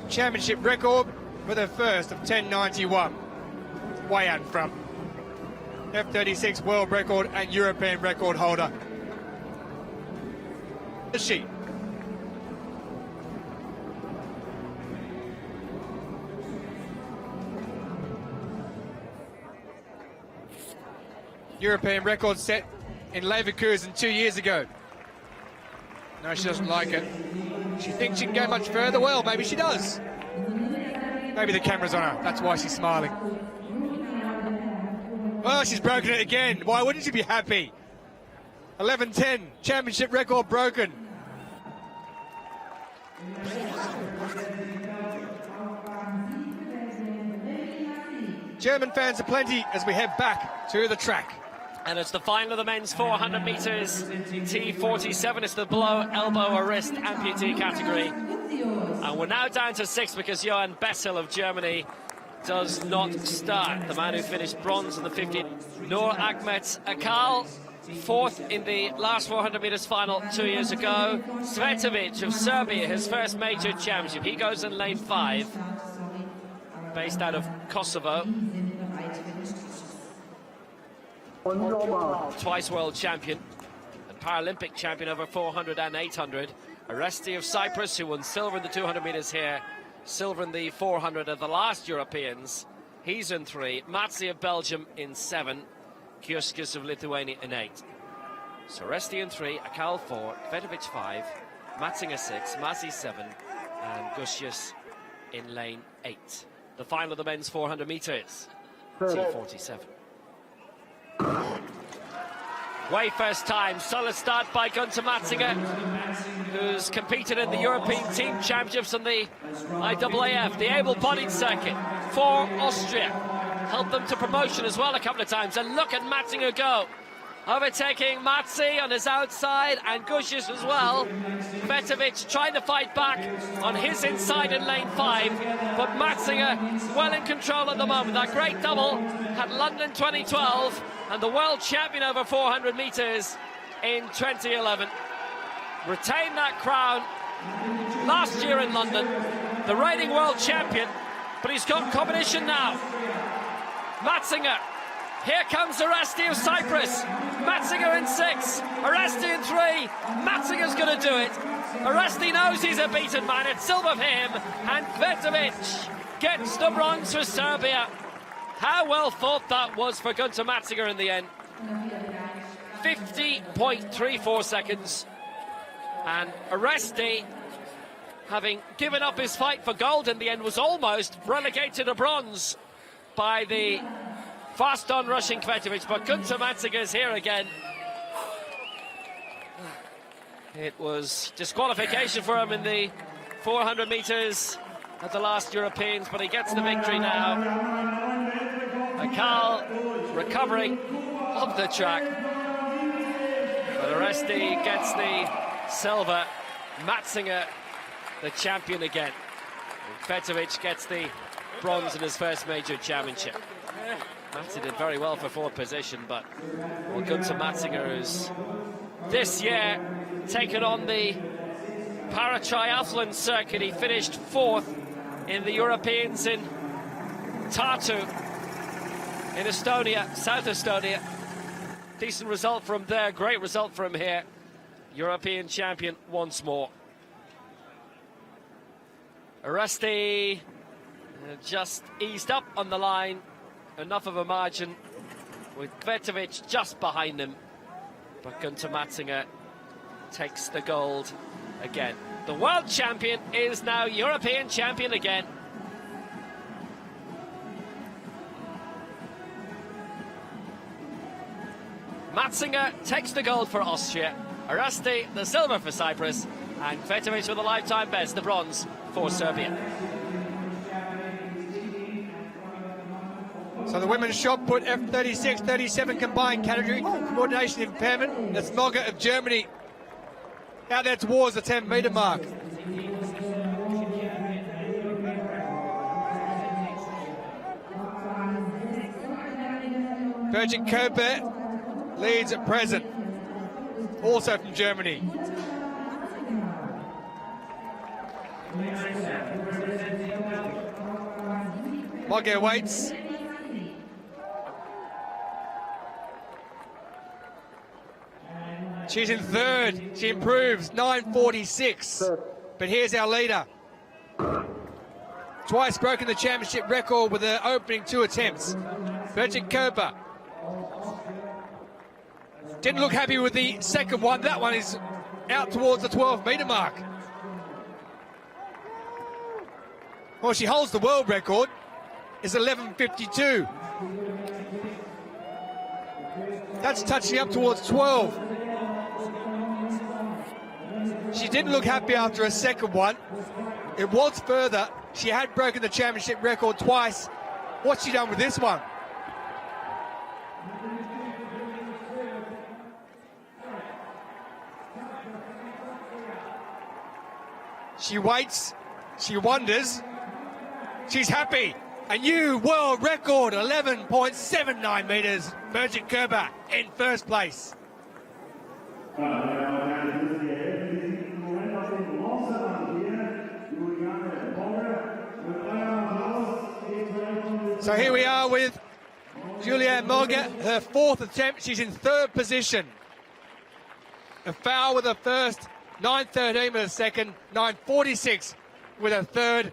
A: Championship record with her first of 10.91. Way out in front. F36 world record and European record holder. Is she? European record set in Leverkusen 2 years ago. No, she doesn't like it. She thinks she can go much further. Well, maybe she does. Maybe the camera's on her. That's why she's smiling. Well, she's broken it again. Why wouldn't she be happy? 11.10, championship record broken. German fans are plenty as we head back to the track.
B: And it's the final of the men's 400 metres T47. It's the below elbow or wrist amputee category. And we're now down to 6 because Johann Bessel of Germany does not start. The man who finished bronze in the 50. Nur Ahmet Akal, 4th in the last 400 metres final 2 years ago. Cvetovic of Serbia, his first major championship. He goes in lane 5, based out of Kosovo. Twice world champion and Paralympic champion over 400 and 800. Oresti of Cyprus, who won silver in the 200 metres here, silver in the 400 of the last Europeans. He's in 3. Matzi of Belgium in 7. Discus of Lithuania in 8. So Oresti in 3, Akal 4, Cvetovic 5, Matzinger 6, Matzi 7, and Gusius in lane 8. The final of the men's 400 metres, T47. Way first time, solid start by Gunther Matzinger, who's competed in the European Team Championships and the IAAF, the able-bodied circuit for Austria. Helped them to promotion as well a couple of times. And look at Matzinger go. Overtaking Matzi on his outside and Gusius as well. Cvetovic trying to fight back on his inside in lane 5, but Matzinger well in control at the moment. That great double at London 2012 and the world champion over 400 metres in 2011. Retained that crown last year in London, the reigning world champion, but he's got competition now. Matzinger. Here comes Oresti of Cyprus. Matzinger in 6. Oresti in 3. Matzinger's going to do it. Oresti knows he's a beaten man. It's silver for him. And Cvetovic gets the bronze for Serbia. How well thought that was for Gunther Matzinger in the end. 50.34 seconds. And Oresti, having given up his fight for gold in the end, was almost relegated to bronze by the fast on rushing Cvetovic, but Gunther Matzinger is here again. It was disqualification for him in the 400 metres at the last Europeans, but he gets the victory now. Akal recovering off the track. But Oresti gets the silver. Matzinger, the champion again. And Petrovic gets the bronze in his first major championship. Matzi did very well for fourth position, but we'll come to Matzinger, who's this year taken on the para-triathlon circuit. He finished fourth in the Europeans in Tartu in Estonia, South Estonia. Decent result from there, great result from here. European champion once more. Oresti just eased up on the line, enough of a margin, with Petrovic just behind him. But Gunter Matzinger takes the gold again. The world champion is now European champion again. Matzinger takes the gold for Austria, Oresti the silver for Cyprus, and Petrovic with a lifetime best, the bronze for Serbia.
A: So the women's shot put F36-37 combined category, coordination impairment. That's Mogger of Germany out there towards the 10-metre mark. Birgit Kober leads at present, also from Germany. Mogger waits. She's in third. She improves, 9:46. But here's our leader. Twice broken the championship record with her opening 2 attempts. Birgit Kober. Didn't look happy with the second one. That one is out towards the 12-metre mark. Well, she holds the world record. It's 11:52. That's touching up towards 12. She didn't look happy after a second one. It was further. She had broken the championship record twice. What's she done with this one? She waits, she wonders, she's happy. A new world record, 11.79 metres. Birgit Kober in first place. So here we are with Julianne Mogger, her fourth attempt. She's in third position. A foul with her first, 9:13 with her second, 9:46 with her third.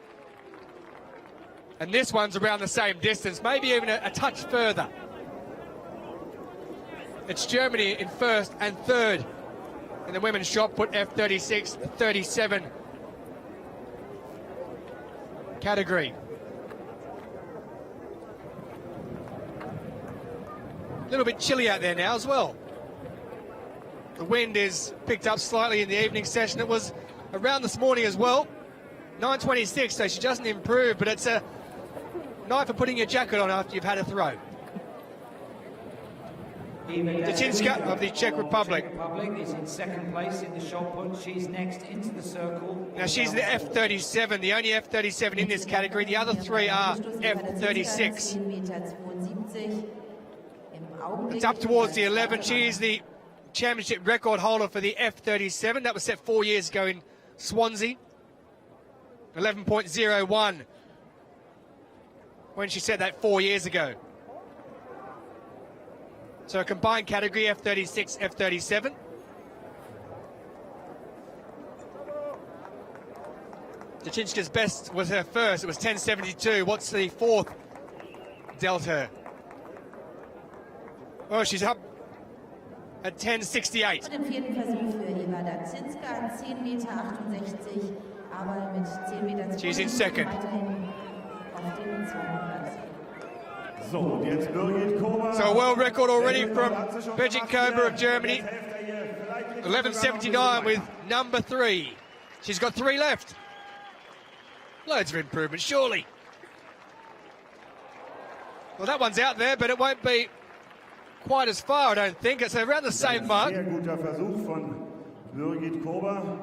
A: And this one's around the same distance, maybe even a touch further. It's Germany in first and third in the women's shot put F36-37 category. A little bit chilly out there now as well. The wind is picked up slightly in the evening session. It was around this morning as well. 9:26, so she doesn't improve, but it's a night for putting your jacket on after you've had a throw. Jatinska of the Czech Republic
C: is in second place in the shot put. She's next into the circle.
A: Now she's the F37, the only F37 in this category. The other three are F36. It's up towards the 11. She is the championship record holder for the F37. That was set 4 years ago in Swansea. 11.01 when she set that 4 years ago. So a combined category, F36, F37. Jatinska's best was her first. It was 10.72. What's the fourth dealt her? Oh, she's up at 10.68.
D: Im vierten Versuch für Eva Dacinska an 10,68 Meter, aber mit 10 Meter
A: She's in second.
D: weiterhin auf dem zweiten Platz.
E: So
A: a world record already from Birgit Kober of Germany. 11.79 with number 3. She's got 3 left. Loads of improvement, surely. Well, that one's out there, but it won't be quite as far, I don't think. It's around the same mark.
G: Sehr guter Versuch von Birgit Kober.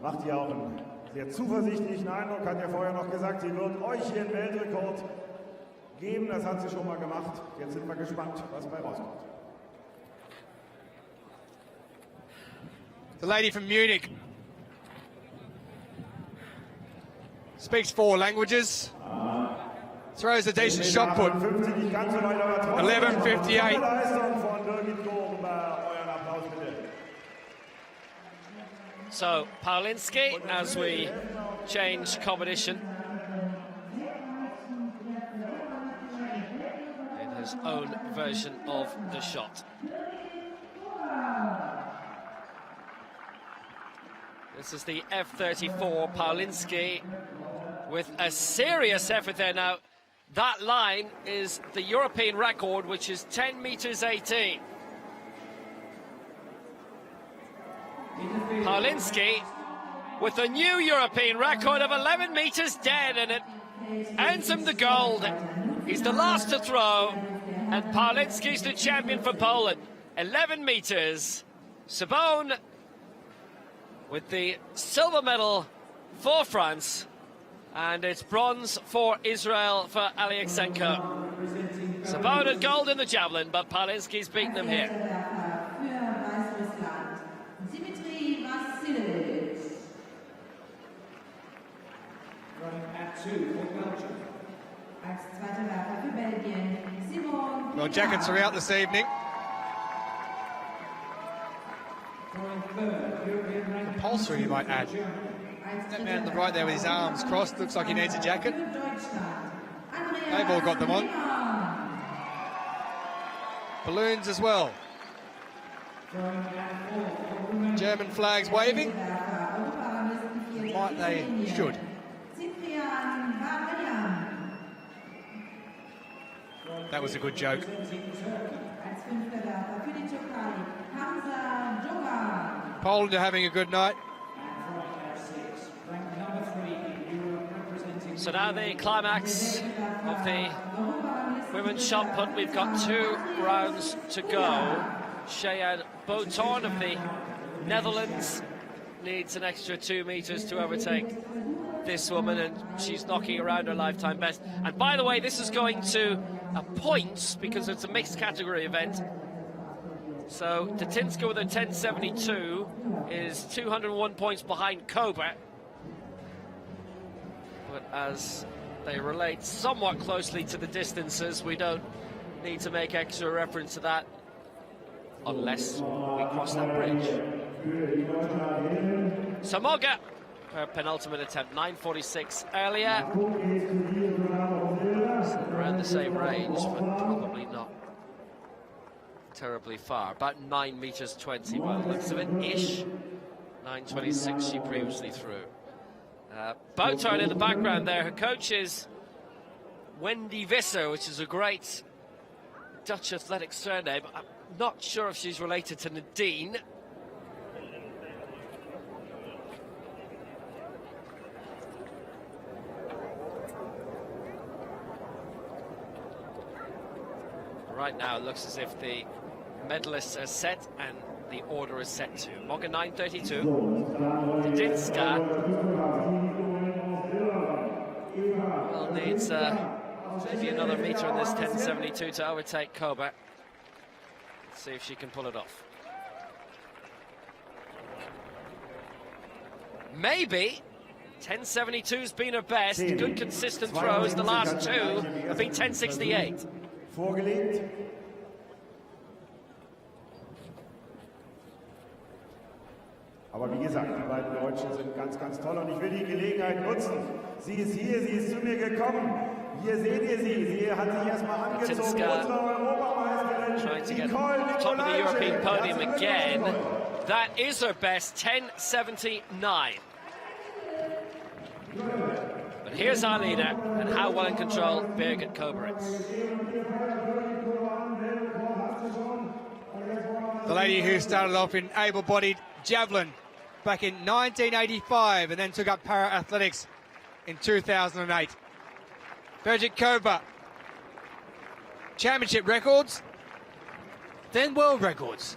G: Macht ja auch einen sehr zuversichtlichen Eindruck. Hat ja vorher noch gesagt, sie wird euch hier einen Weltrekord geben. Das hat sie schon mal gemacht. Jetzt sind wir gespannt, was bei rauskommt.
A: The lady from Munich speaks 4 languages. Throws a decent shot put. 11:58.
B: So, Paulinski, as we change competition, in his own version of the shot. This is the F-34, Paulinski, with a serious effort there. Now, that line is the European record, which is 10 meters 18. Paulinski with a new European record of 11 meters 10, and it earns him the gold. He's the last to throw, and Paulinski's the champion for Poland. 11 meters. Sabone with the silver medal for France, and it's bronze for Israel for Alexenko. Sabone had gold in the javelin, but Paulinski's beaten him here.
A: Well, jackets are out this evening. Compulsory, you might add. That man on the right there with his arms crossed looks like he needs a jacket. They've all got them on. Balloons as well. German flags waving. Might they should. That was a good joke. Poland are having a good night.
B: So now the climax of the women's shot put. We've got 2 rounds to go. Cheyenne Botorn of the Netherlands needs an extra 2 meters to overtake this woman, and she's knocking around her lifetime best. And by the way, this is going to points because it's a mixed category event. So Tatinska with a 10.72 is 201 points behind Kober. But as they relate somewhat closely to the distances, we don't need to make extra reference to that unless we cross that bridge. Samoga, her penultimate attempt, 9.46 earlier. Around the same range, but probably not terribly far. About 9 meters 20 by the looks of it, ish. 9.26 she previously threw. Boutern in the background there. Her coach is Wendy Visser, which is a great Dutch athletic surname. I'm not sure if she's related to Nadine. Right now, it looks as if the medalists are set and the order is set too. Moga 9.32. Dinska will need maybe another meter in this 10.72 to overtake Kober. Let's see if she can pull it off. Maybe. 10.72's been her best. Good consistent throws. The last 2 have been 10.68.
G: Vorgelegt. Aber wie gesagt, die beiden Deutschen sind ganz, ganz toll und ich will die Gelegenheit nutzen. Sie ist hier, sie ist zu mir gekommen. Hier seht ihr sie. Sie hat sich erstmal angezogen. Unsere Europameisterin
B: trying to get top of the European podium again. That is her best, 10.79. But here's our leader, and how well in control Birgit Kober is.
A: The lady who started off in able-bodied javelin back in 1985 and then took up para-athletics in 2008. Birgit Kober championship records, then world records.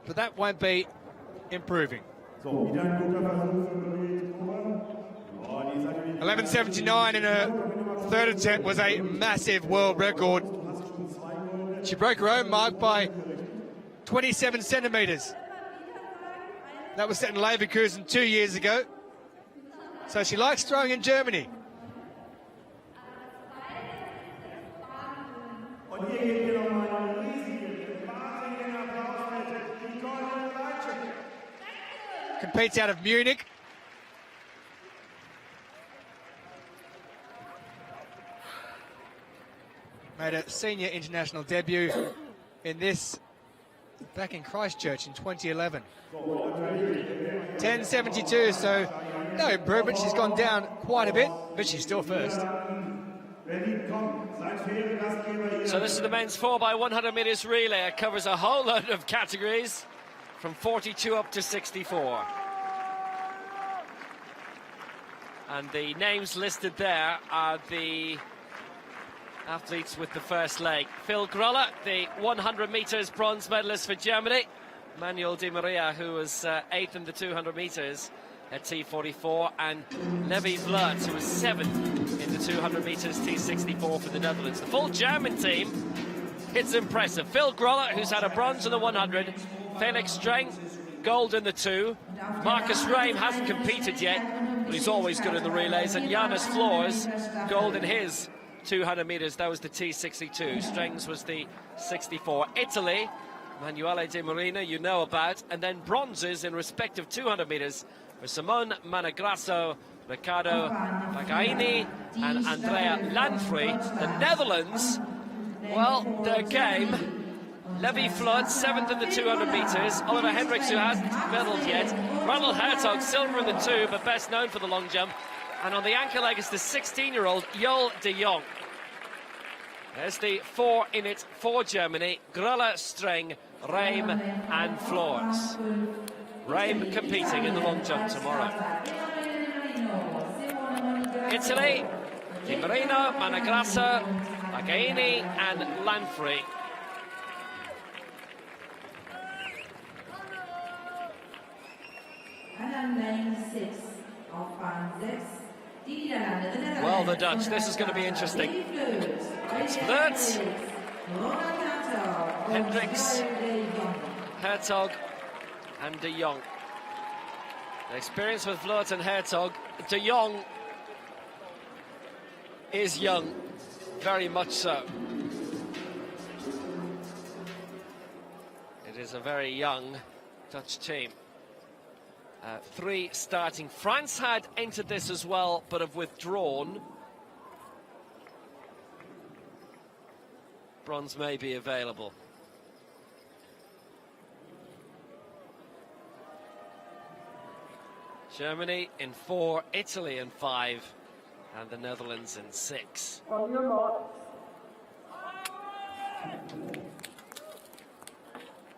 A: But that won't be improving.
G: So, wieder ein guter Versuch für Birgit Kober. Oh, die ist natürlich
A: 11:79 in her third attempt was a massive world record. She broke her own mark by 27 centimetres. That was set in Leverkusen 2 years ago. So she likes throwing in Germany.
G: Und hier geht hier nochmal einen riesigen, wahnsinnigen Applaus mit die goldene Leitchen.
A: Competes out of Munich. Made a senior international debut in this back in Christchurch in 2011. 10:72, so no improvement. She's gone down quite a bit, but she's still first.
B: So this is the men's 4x100 metres relay. It covers a whole load of categories from 42 up to 64. And the names listed there are the athletes with the first leg. Phil Groller, the 100 metres bronze medalist for Germany. Manuel Di Maria, who was 8th in the 200 metres at T44. And Levi Vlert, who was 7th in the 200 metres T64 for the Netherlands. The full German team, it's impressive. Phil Groller, who's had a bronze in the 100. Felix Streng, gold in the 2. Marcus Reim hasn't competed yet, but he's always good in the relays. And Janis Flores, gold in his 200 metres, that was the T62. Strengs was the 64. Italy, Emanuele De Marina, you know about, and then bronzes in respective 200 metres for Simone Managrasso, Riccardo Pagaini, and Andrea Lanfrey. The Netherlands, well, their game. Levi Flood, 7th in the 200 metres. Oliver Hendricks, who hasn't medalled yet. Ronald Hertog, silver in the 2, but best known for the long jump. And on the anchor leg is the 16-year-old Jol de Jong. There's the 4 in it for Germany. Gruller, Streng, Reim and Flores. Reim competing in the long jump tomorrow. Italy, Di Marino, Managrasso, Pagaini and Lanfrey. Well, the Dutch, this is going to be interesting. It's Vlert, Hendricks, Hertog and de Jong. The experience with Vlert and Hertog. De Jong is young, very much so. It is a very young Dutch team. 3 starting. France had entered this as well, but have withdrawn. Bronze may be available. Germany in 4, Italy in 5, and the Netherlands in 6.
E: On your mark.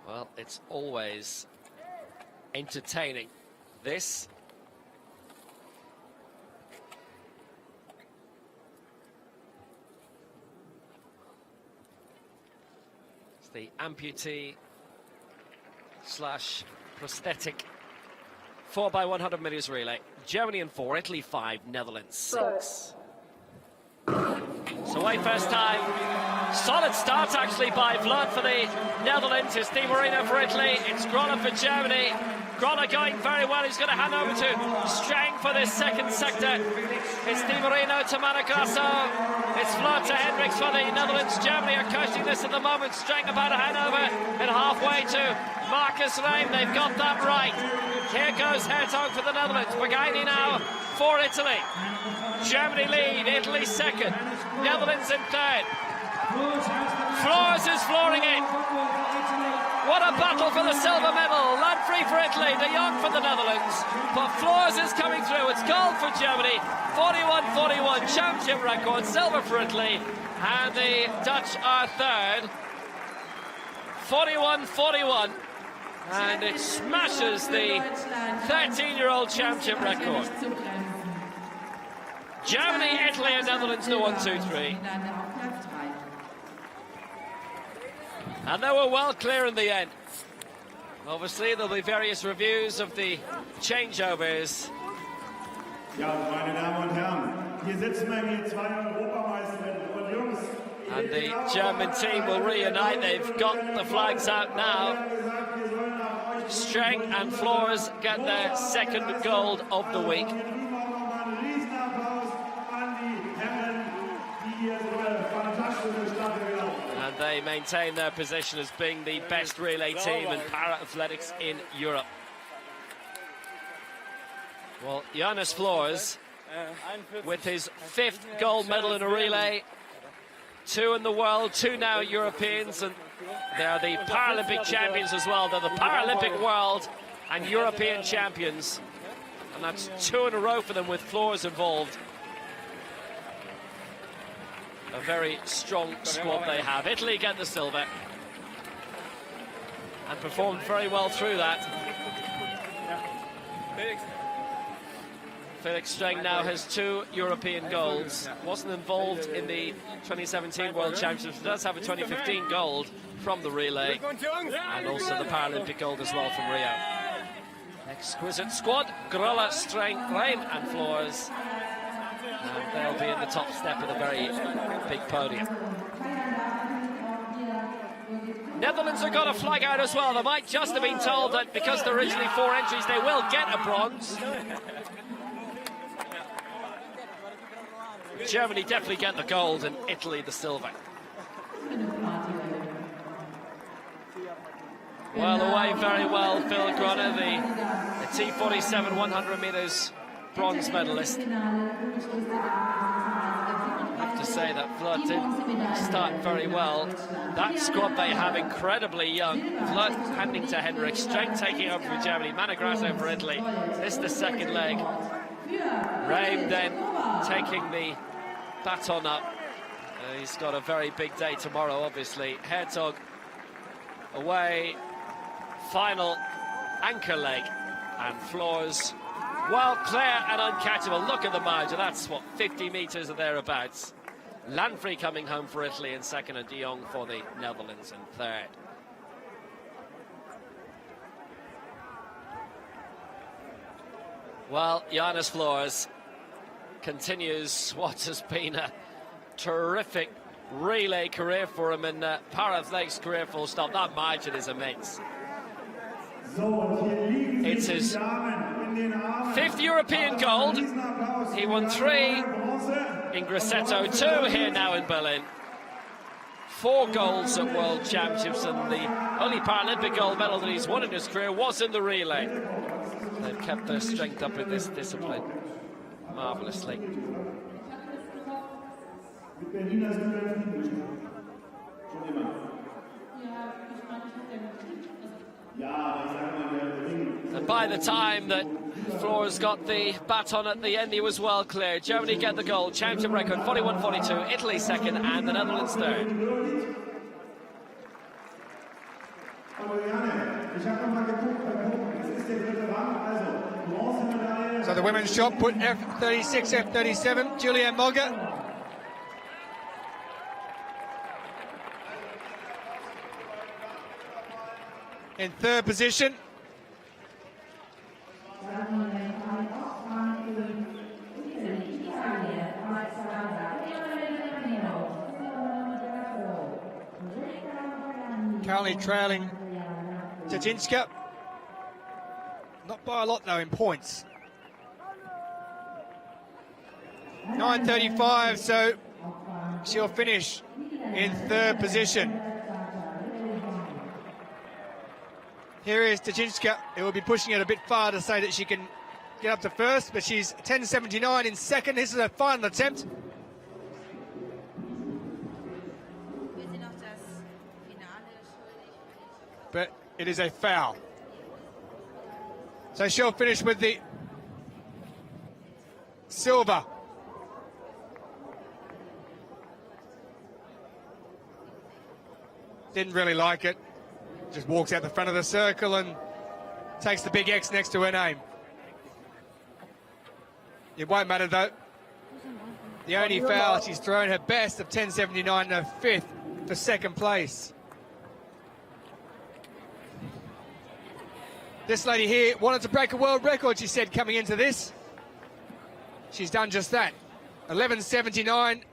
B: Well, it's always entertaining. This is the amputee / prosthetic 4x100 metres relay. Germany in 4, Italy 5, Netherlands 6. So away first time. Solid start actually by Vlert for the Netherlands. It's Di Marino for Italy. It's Groller for Germany. Groller going very well. He's going to hand over to Streng for this second sector. It's Di Marino to Managrasso. It's Vlert to Hendricks for the Netherlands. Germany are coaching this at the moment. Streng about to hand over and halfway to Marcus Reim. They've got that right. Here goes Hertog for the Netherlands. Pagaini now for Italy. Germany lead, Italy second. Netherlands in third. Flores is flooring it. What a battle for the silver medal. Lanfrey for Italy, de Jong for the Netherlands. But Flores is coming through. It's gold for Germany. 41-41, championship record. Silver for Italy. And the Dutch are third. 41-41. And it smashes the 13-year-old championship record. Germany, Italy and Netherlands the 1, 2, 3. And they were well clear in the end. Obviously, there'll be various reviews of the changeovers.
G: Ja, meine Damen und Herren, hier sitzen wir hier zwei Europameisterinnen und Jungs.
B: And the German team will reunite. They've got the flags out now. Streng and Flores get their second gold of the week. And they maintain their position as being the best relay team in para-athletics in Europe. Well, Jonas Flores, with his 5th gold medal in a relay, 2 in the world, 2 now Europeans, and they're the Paralympic champions as well. They're the Paralympic world and European champions, and that's 2 in a row for them with Flores involved. A very strong squad they have. Italy get the silver and performed very well through that. Felix Streng now has 2 European golds. Wasn't involved in the 2017 World Championships. Does have a 2015 gold from the relay and also the Paralympic gold as well from Rio. Exquisite squad. Grolla, Streng, Reim and Flores. And they'll be in the top step of the very big podium. Netherlands have got a flag out as well. They might just have been told that because there are originally 4 entries, they will get a bronze. Germany definitely get the gold and Italy the silver. Well away very well, Phil Groner, the T47 100 metres bronze medalist. I have to say that Flood did start very well. That squad they have incredibly young. Flood handing to Henrik, Streng taking over for Germany, Managrasso for Italy. This is the second leg. Reim then taking the baton up. He's got a very big day tomorrow, obviously. Hertog away, final anchor leg, and Flores well clear and uncatchable. Look at the margin, that's what, 50 metres or thereabouts. Lanfrey coming home for Italy in second, and de Jong for the Netherlands in third. Well, Jonas Flores continues what has been a terrific relay career for him and para-athletics career full stop. That margin is immense. It's his 5th European gold. He won 3 in Grosseto, 2 here now in Berlin. 4 golds at World Championships, and the only Paralympic gold medal that he's won in his career was in the relay. They've kept their strength up in this discipline marvellously. And by the time that Flores got the baton at the end, he was well clear. Germany get the gold, championship record 41-42, Italy second and the Netherlands third.
A: So the women's shot put F36, F37, Julianne Mogger. In third position. Currently trailing Tajinska. Not by a lot though in points. 9:35, so she'll finish in third position. Here is Tajinska, who will be pushing it a bit far to say that she can get up to first, but she's 10:79 in second. This is her final attempt. But it is a foul. So she'll finish with the silver. Didn't really like it. Just walks out the front of the circle and takes the big X next to her name. It won't matter though. The only foul she's thrown, her best of 10.79, her 5th for 2nd place. This lady here wanted to break a world record, she said, coming into this. She's done just that. 11.79.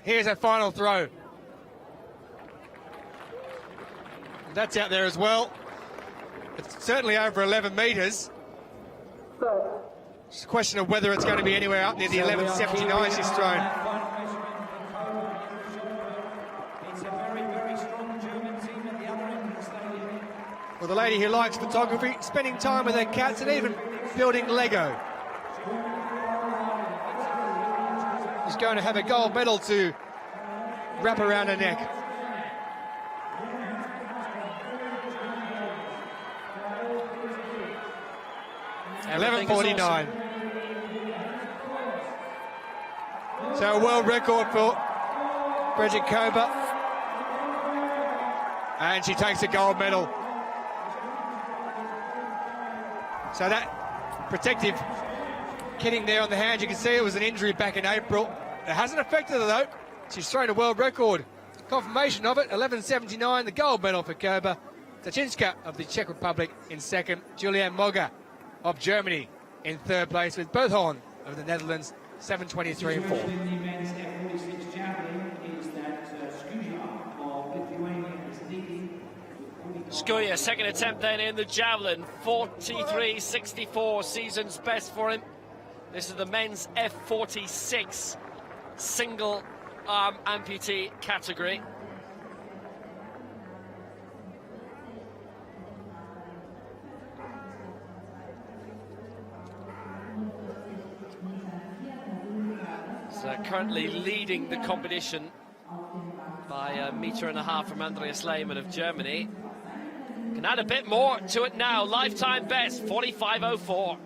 A: Here's her final throw. That's out there as well. It's certainly over 11 metres. It's a question of whether it's going to be anywhere up near the 11.79 she's thrown.
C: It's a very, very strong German team at the other end of the stadium.
A: Well, the lady who likes photography, spending time with her cats and even building Lego. She's going to have a gold medal to wrap around her neck. $11.49. So a world record for Bridget Kober. And she takes a gold medal. So that protective kitting there on the hand, you can see it was an injury back in April. It hasn't affected her though. She's thrown a world record. Confirmation of it, 11.79, the gold medal for Kober. Tachinska of the Czech Republic in 2nd. Julianne Moga of Germany in 3rd place, with Berthorn of the Netherlands 7.23 and 4.
C: In the men's F46 javelin is that Skuja of Lithuania is leading.
B: Skuja, 2nd attempt then in the javelin, 43.64, season's best for him. This is the men's F46 single arm amputee category. So currently leading the competition by a metre and a half from Andreas Layman of Germany. Can add a bit more to it now. Lifetime best, 45.04.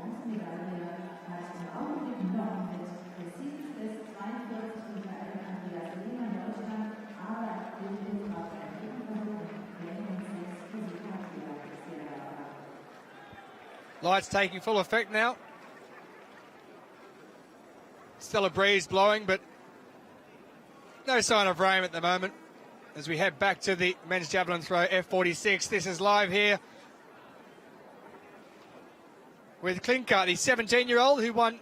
A: Lights taking full effect now. Still a breeze blowing, but no sign of rain at the moment. As we head back to the men's javelin throw, F46. This is live here with Klinker, the 17-year-old who won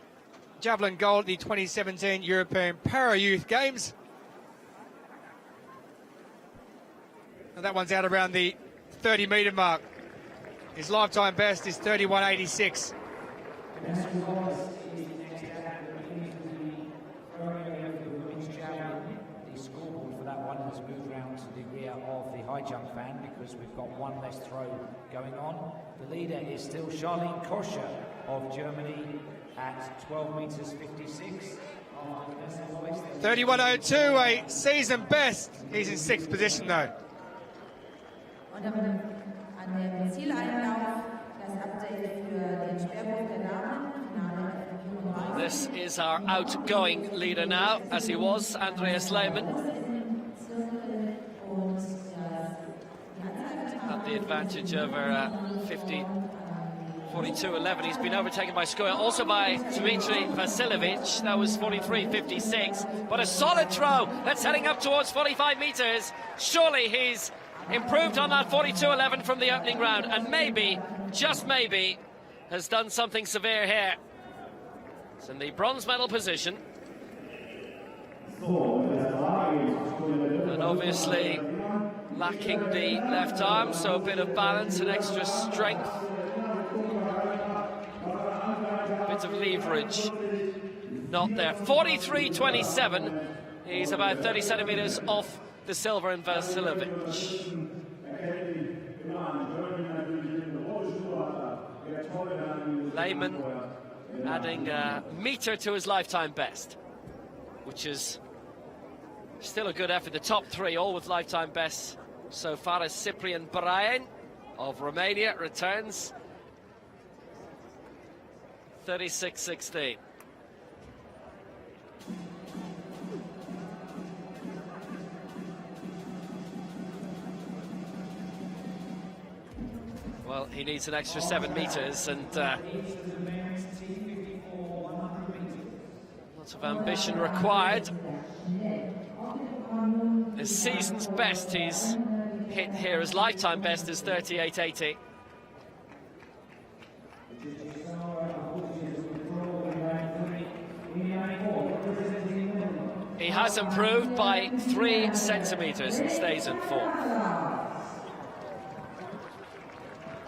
A: javelin gold at the 2017 European Para-Youth Games. And that one's out around the 30-metre mark. His lifetime best is 31.86.
C: The scoreboard for that one has moved round to the rear of the high jump fan because we've got one less throw going on. The leader is still Charlene Koscher of Germany at 12 metres 56.
A: 31.02, a season best. He's in 6th position though.
D: Und an dem Zieleinlauf das Update für den Schwerpunkt der Damen.
B: This is our outgoing leader now, as he was, Andreas Layman. Had the advantage over 42.11. He's been overtaken by Skuja, also by Dmitry Vasilevich. That was 43.56. But a solid throw. That's heading up towards 45 metres. Surely he's improved on that 42.11 from the opening round, and maybe, just maybe, has done something severe here. It's in the bronze medal position. And obviously lacking the left arm, so a bit of balance and extra strength. Bit of leverage. Not there. 43.27. He's about 30 centimetres off the silver in Vasilevich. Layman adding a metre to his lifetime best, which is still a good effort. The top three, all with lifetime bests so far, as Cyprian Brain of Romania returns 36.16. Well, he needs an extra 7 metres, and not of ambition required. The season's best he's hit here, his lifetime best is 38.80. He has improved by 3 centimetres and stays in fourth.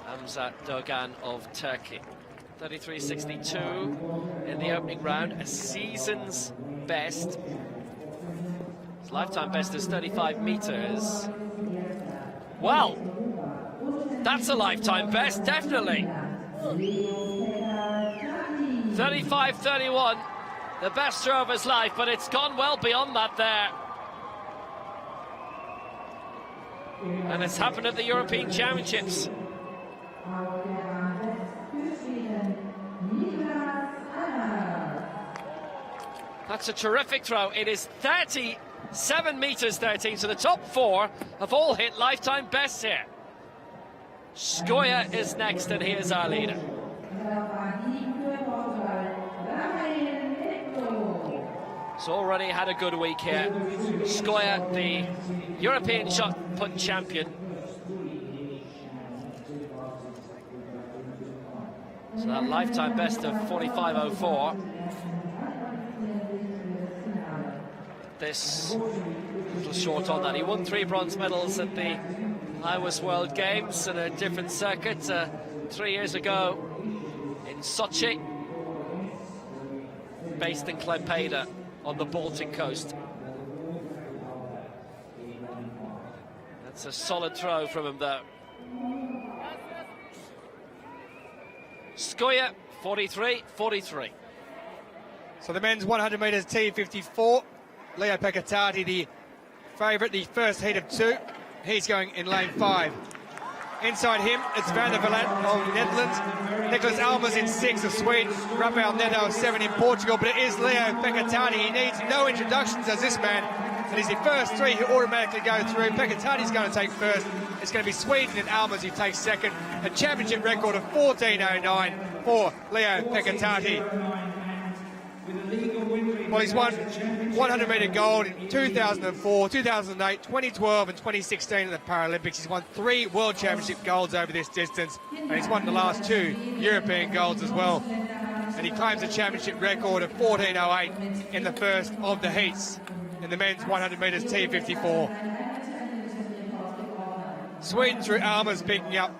B: Hamza Dogan of Turkey. 33.62 in the opening round, a season's best. His lifetime best is 35 meters. Well, that's a lifetime best, definitely. 35.31, the best throw of his life, but it's gone well beyond that there. And it's happened at the European Championships. That's a terrific throw. It is 37 meters 13, so the top 4 have all hit lifetime bests here. Skoya is next, and he is our leader. He's already had a good week here. Skoya, the European shot put champion. So that lifetime best of 45.04. This a little short on that. He won 3 bronze medals at the Iowa World Games in a different circuit 3 years ago in Sochi, based in Klaipeda on the Baltic coast. That's a solid throw from him though. Skoya 43.43.
A: So the men's 100 metres T54. Leo Peccatati, the favourite, the first heat of 2. He's going in lane 5. Inside him, it's Van der Valant of Netherlands. Nicholas Almers in 6 of Sweden. Rafael Neto of 7 in Portugal. But it is Leo Peccatati. He needs no introductions as this man. And he's the first 3 who automatically go through. Peccatati's going to take first. It's going to be Sweden and Almers who takes second. A championship record of 14.09 for Leo Peccatati. Well, he's won 100 metre gold in 2004, 2008, 2012 and 2016 at the Paralympics. He's won 3 World Championship golds over this distance, and he's won the last 2 European golds as well. And he claims a championship record of 14.08 in the first of the heats in the men's 100 metres T54. Sweden through Almers picking up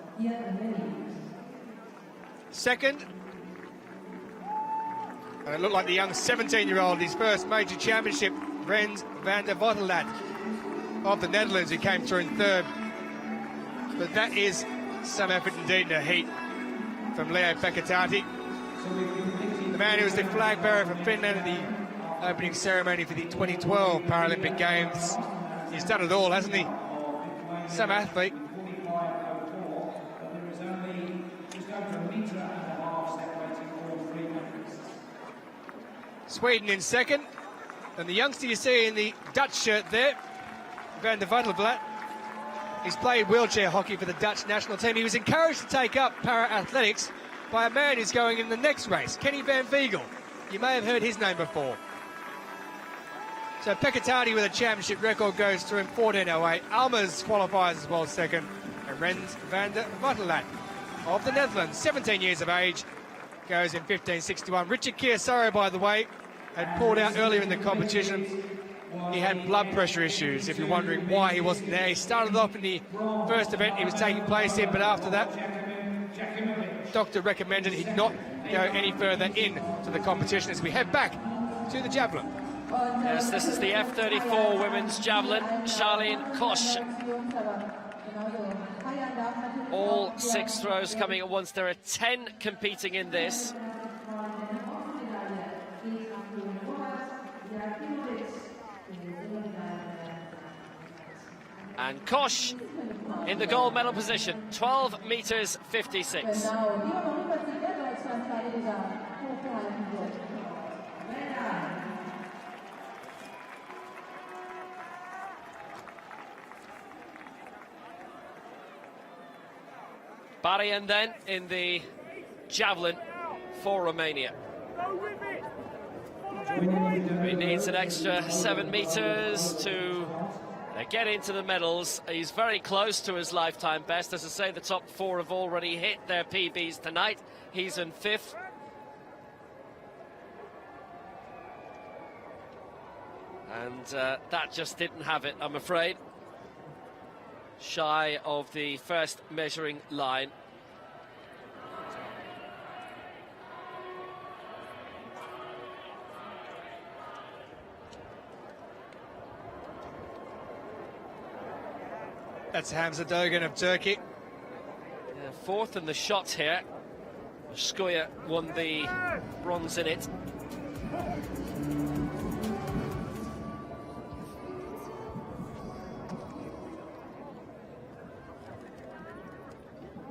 A: second. And it looked like the young 17-year-old, his first major championship, Rens van der Vottelat of the Netherlands, who came through in third. But that is some effort indeed in a heat from Leo Peccatati. The man who was the flag bearer for Finland at the opening ceremony for the 2012 Paralympic Games. He's done it all, hasn't he? Some athlete. Sweden in second, and the youngster you see in the Dutch shirt there, Van der Vottelat, he's played wheelchair hockey for the Dutch national team. He was encouraged to take up para-athletics by a man who's going in the next race, Kenny Van Veegel. You may have heard his name before. So Peccatati with a championship record goes through in 14.08. Almers qualifies as well second, and Rens van der Vottelat of the Netherlands, 17 years of age, goes in 15.61. Richard Chiasaro, by the way, had pulled out earlier in the competition. He had blood pressure issues, if you're wondering why he wasn't there. He started off in the first event he was taking place in, but after that, doctor recommended he not go any further into the competition as we head back to the javelin.
B: Yes, this is the F34 women's javelin. Charlene Koch. All 6 throws coming at once. There are 10 competing in this. And Koch in the gold medal position, 12 meters 56. Barian then in the javelin for Romania. He needs an extra 7 meters to get into the medals. He's very close to his lifetime best. As I say, the top 4 have already hit their PBs tonight. He's in 5th. And that just didn't have it, I'm afraid. Shy of the first measuring line.
A: That's Hamza Dogan of Turkey.
B: Yeah, 4th in the shots here. Skoya won the bronze in it.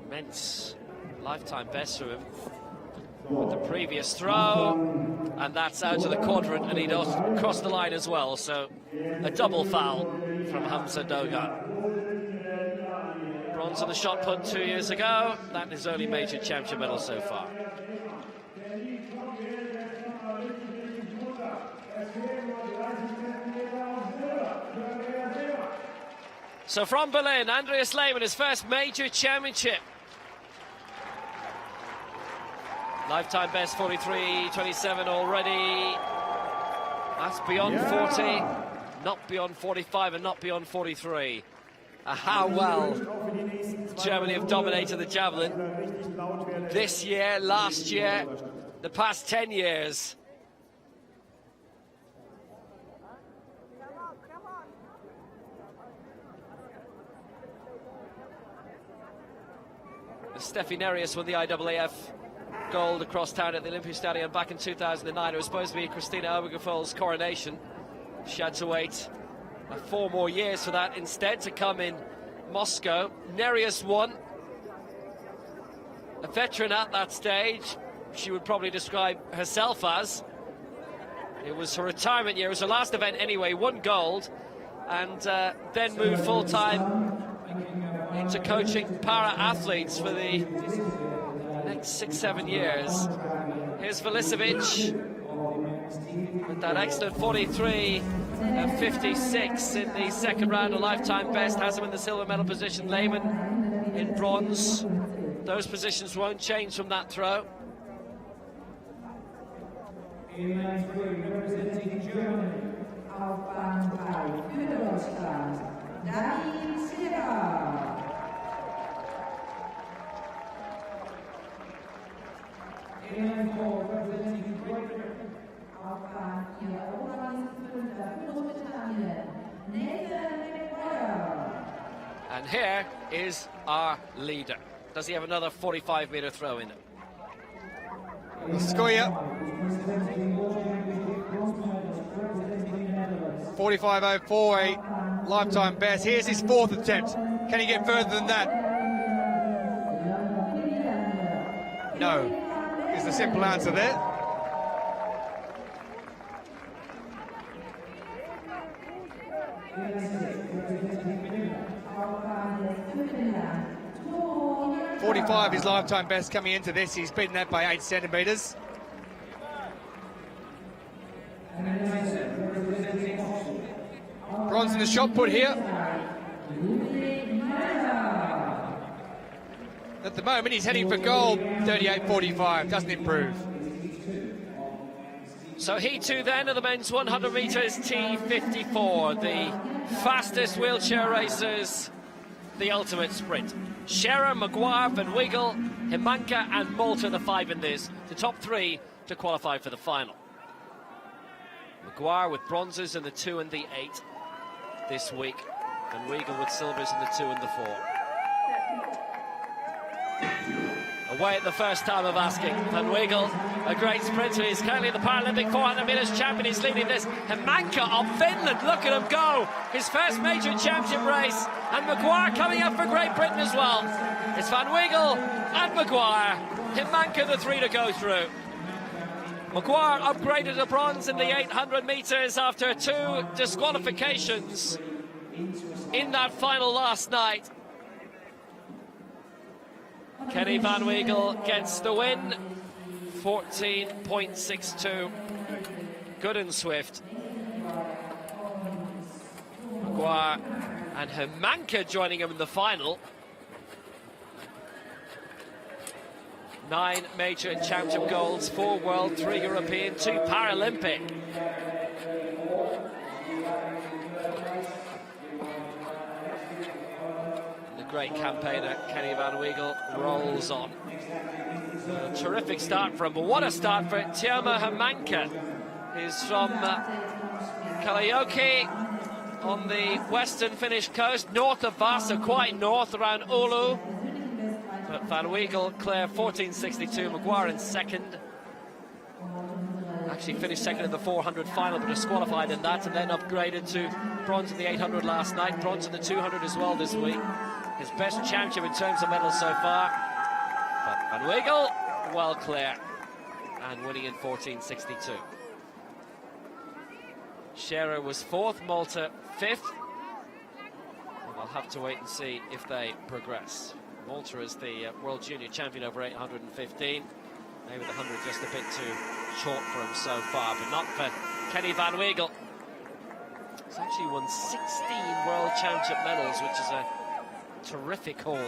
B: Immense lifetime best for him with the previous throw, and that's out of the quadrant, and he does cross the line as well. So a double foul from Hamza Dogan. Bronze on the shot put 2 years ago. That is only major championship medal so far. So from Berlin, Andreas Layman, his first major championship. Lifetime best 43.27 already. That's beyond 40, not beyond 45, and not beyond 43. How well Germany have dominated the javelin this year, last year, the past 10 years. Stefan Arias won the IAAF gold across town at the Olympic Stadium back in 2009. It was supposed to be Christina Obergefell's coronation. She had to wait 4 more years for that instead to come in Moscow. Nereus won. A veteran at that stage, she would probably describe herself as. It was her retirement year. It was her last event anyway. 1 gold, and then moved full-time into coaching para-athletes for the next 6-7 years. Here's Vilisevic with that excellent 43 and 56 in the second round, a lifetime best, has him in the silver medal position. Layman in bronze. Those positions won't change from that throw.
D: Representing Germany, auf Bahn 3 für Deutschland, Dani Silva. Representing Great Britain, auf Bahn 4 Europameister für Großbritannien, Nathan McGuire.
B: And here is our leader. Does he have another 45-meter throw in him?
A: Skoya. 45.04, a lifetime best. Here's his 4th attempt. Can he get further than that? No, is the simple answer there. .45 his lifetime best coming into this. He's beaten that by 8 centimetres. Bronze in the shot put here. At the moment, he's heading for gold. 38.45, doesn't improve.
B: So he too then of the men's 100 metres T54, the fastest wheelchair racers, the ultimate sprint. Scherer, Maguire, Van Wiegel, Hermanka and Malta, the 5 in this, the top 3 to qualify for the final. Maguire with bronzes in the 2 and the 8 this week, and Wiegel with silvers in the 2 and the 4. Away at the first time of asking. Van Wiegel, a great sprinter. He's currently the Paralympic 400 metres champion. He's leading this. Hermanka of Finland, look at him go. His first major championship race. And Maguire coming up for Great Britain as well. It's Van Wiegel and Maguire. Hermanka the 3 to go through. Maguire upgraded to bronze in the 800 metres after 2 disqualifications in that final last night. Kenny Van Wiegel gets the win, 14.62. good and swift. Maguire and Hermanka joining him in the final. 9 major championship golds, 4 world, 3 European, 2 Paralympic. The great campaigner Kenny Van Weigel rolls on. A terrific start for him, but what a start for Tiama Hermanka. He's from Kalajoki on the western Finnish coast, north of Vasa, quite north around Oulu. But Van Weigel, Claire, 14.62, Maguire in second. Actually finished second in the 400 final, but disqualified in that, and then upgraded to bronze in the 800 last night, bronze in the 200 as well this week. His best championship in terms of medals so far. But Van Weigel, well clear, and winning in 14.62. Scherer was 4th, Malta 5th. We'll have to wait and see if they progress. Malta is the world junior champion over 815. Maybe the 100 just a bit too short for him so far, but not for Kenny Van Weigel. He's actually won 16 world championship medals, which is a terrific haul.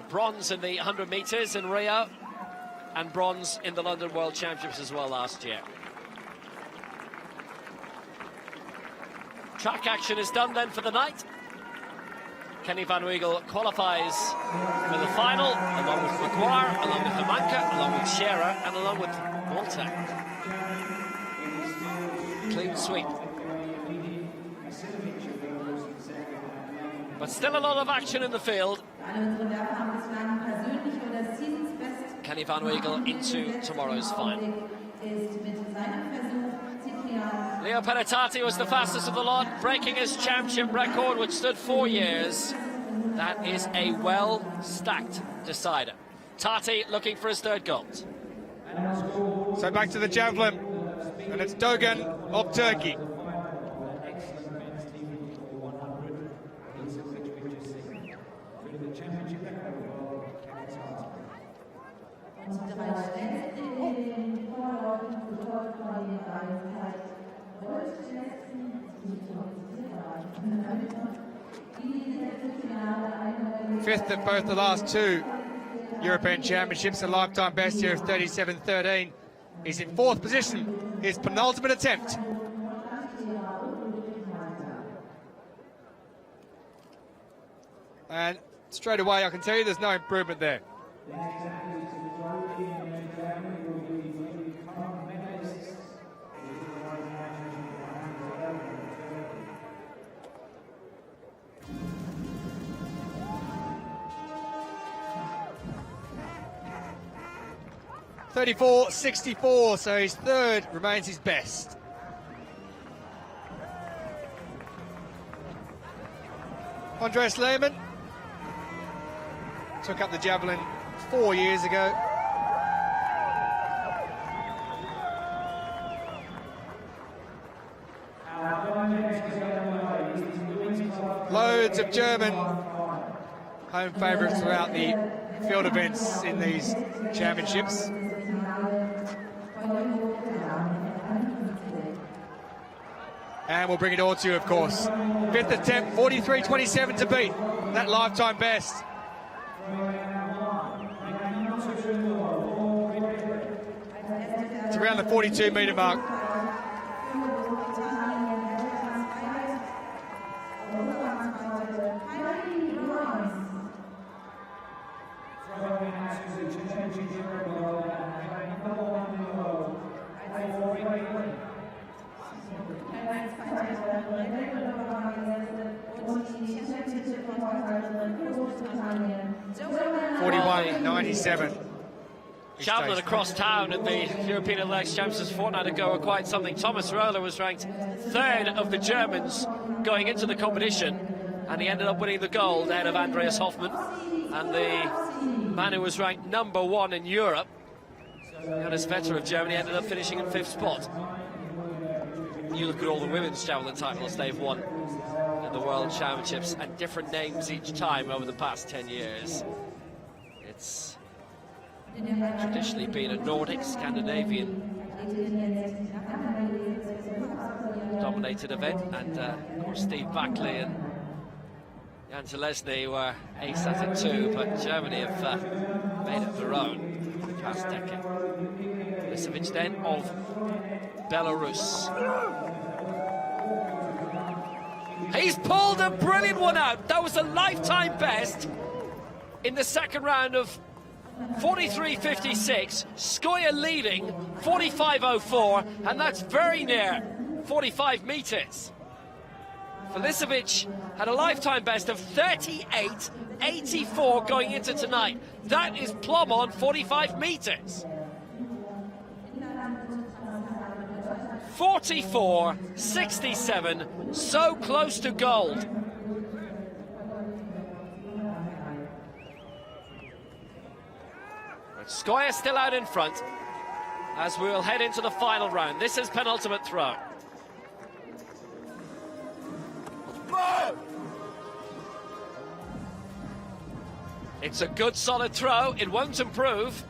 B: Bronze in the 100 meters in Rio, and bronze in the London World Championships as well last year. Track action is done then for the night. Kenny Van Weigel qualifies for the final, along with Maguire, along with Hermanka, along with Scherer, and along with Malta. Clean sweep. But still a lot of action in the field. Kenny Van Weigel into tomorrow's final. Leo Perettati was the fastest of the lot, breaking his championship record, which stood 4 years. That is a well-stacked decider. Tati looking for his 3rd gold.
A: So back to the javelin, and it's Dogan of Turkey. Fifth at both the last 2 European Championships, a lifetime best here of 37.13. He's in 4th position, his penultimate attempt. And straight away I can tell you there's no improvement there. .34.64, so his 3rd remains his best. Andreas Layman took up the javelin 4 years ago. Loads of German home favourites throughout the field events in these championships. And we'll bring it all to you, of course. 5th attempt, 43.27 to beat that lifetime best. It's around the 42-metre mark.
B: Javelin across town at the European Athletics Championships a fortnight ago were quite something. Thomas Rohler was ranked 3rd of the Germans going into the competition, and he ended up winning the gold ahead of Andreas Hoffmann. And the man who was ranked number 1 in Europe, Jonas Vetter of Germany, ended up finishing in 5th spot. You look at all the women's javelin titles they've won in the World Championships, and different names each time over the past 10 years. It's traditionally been a Nordic, Scandinavian dominated event, and of course Steve Backley and Jan Zelezny were ace at it too, but Germany have made it their own for the past decade. Milicevic then of Belarus. He's pulled a brilliant one out. That was a lifetime best in the second round of 43.56. Skoya leading 45.04, and that's very near 45 meters. Milicevic had a lifetime best of 38.84 going into tonight. That is plumb on 45 meters. 44.67, so close to gold. But Skoya still out in front as we will head into the final round. This is penultimate throw. It's a good solid throw, it won't improve.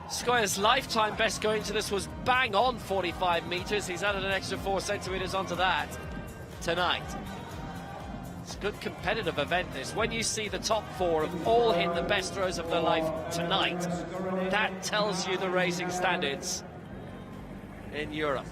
B: Skoya's lifetime best going into this was bang on 45 meters. He's added an extra 4 centimeters onto that tonight. It's a good competitive event, this. When you see the top 4 have all hit the best throws of their life tonight, that tells you the racing standards in Europe.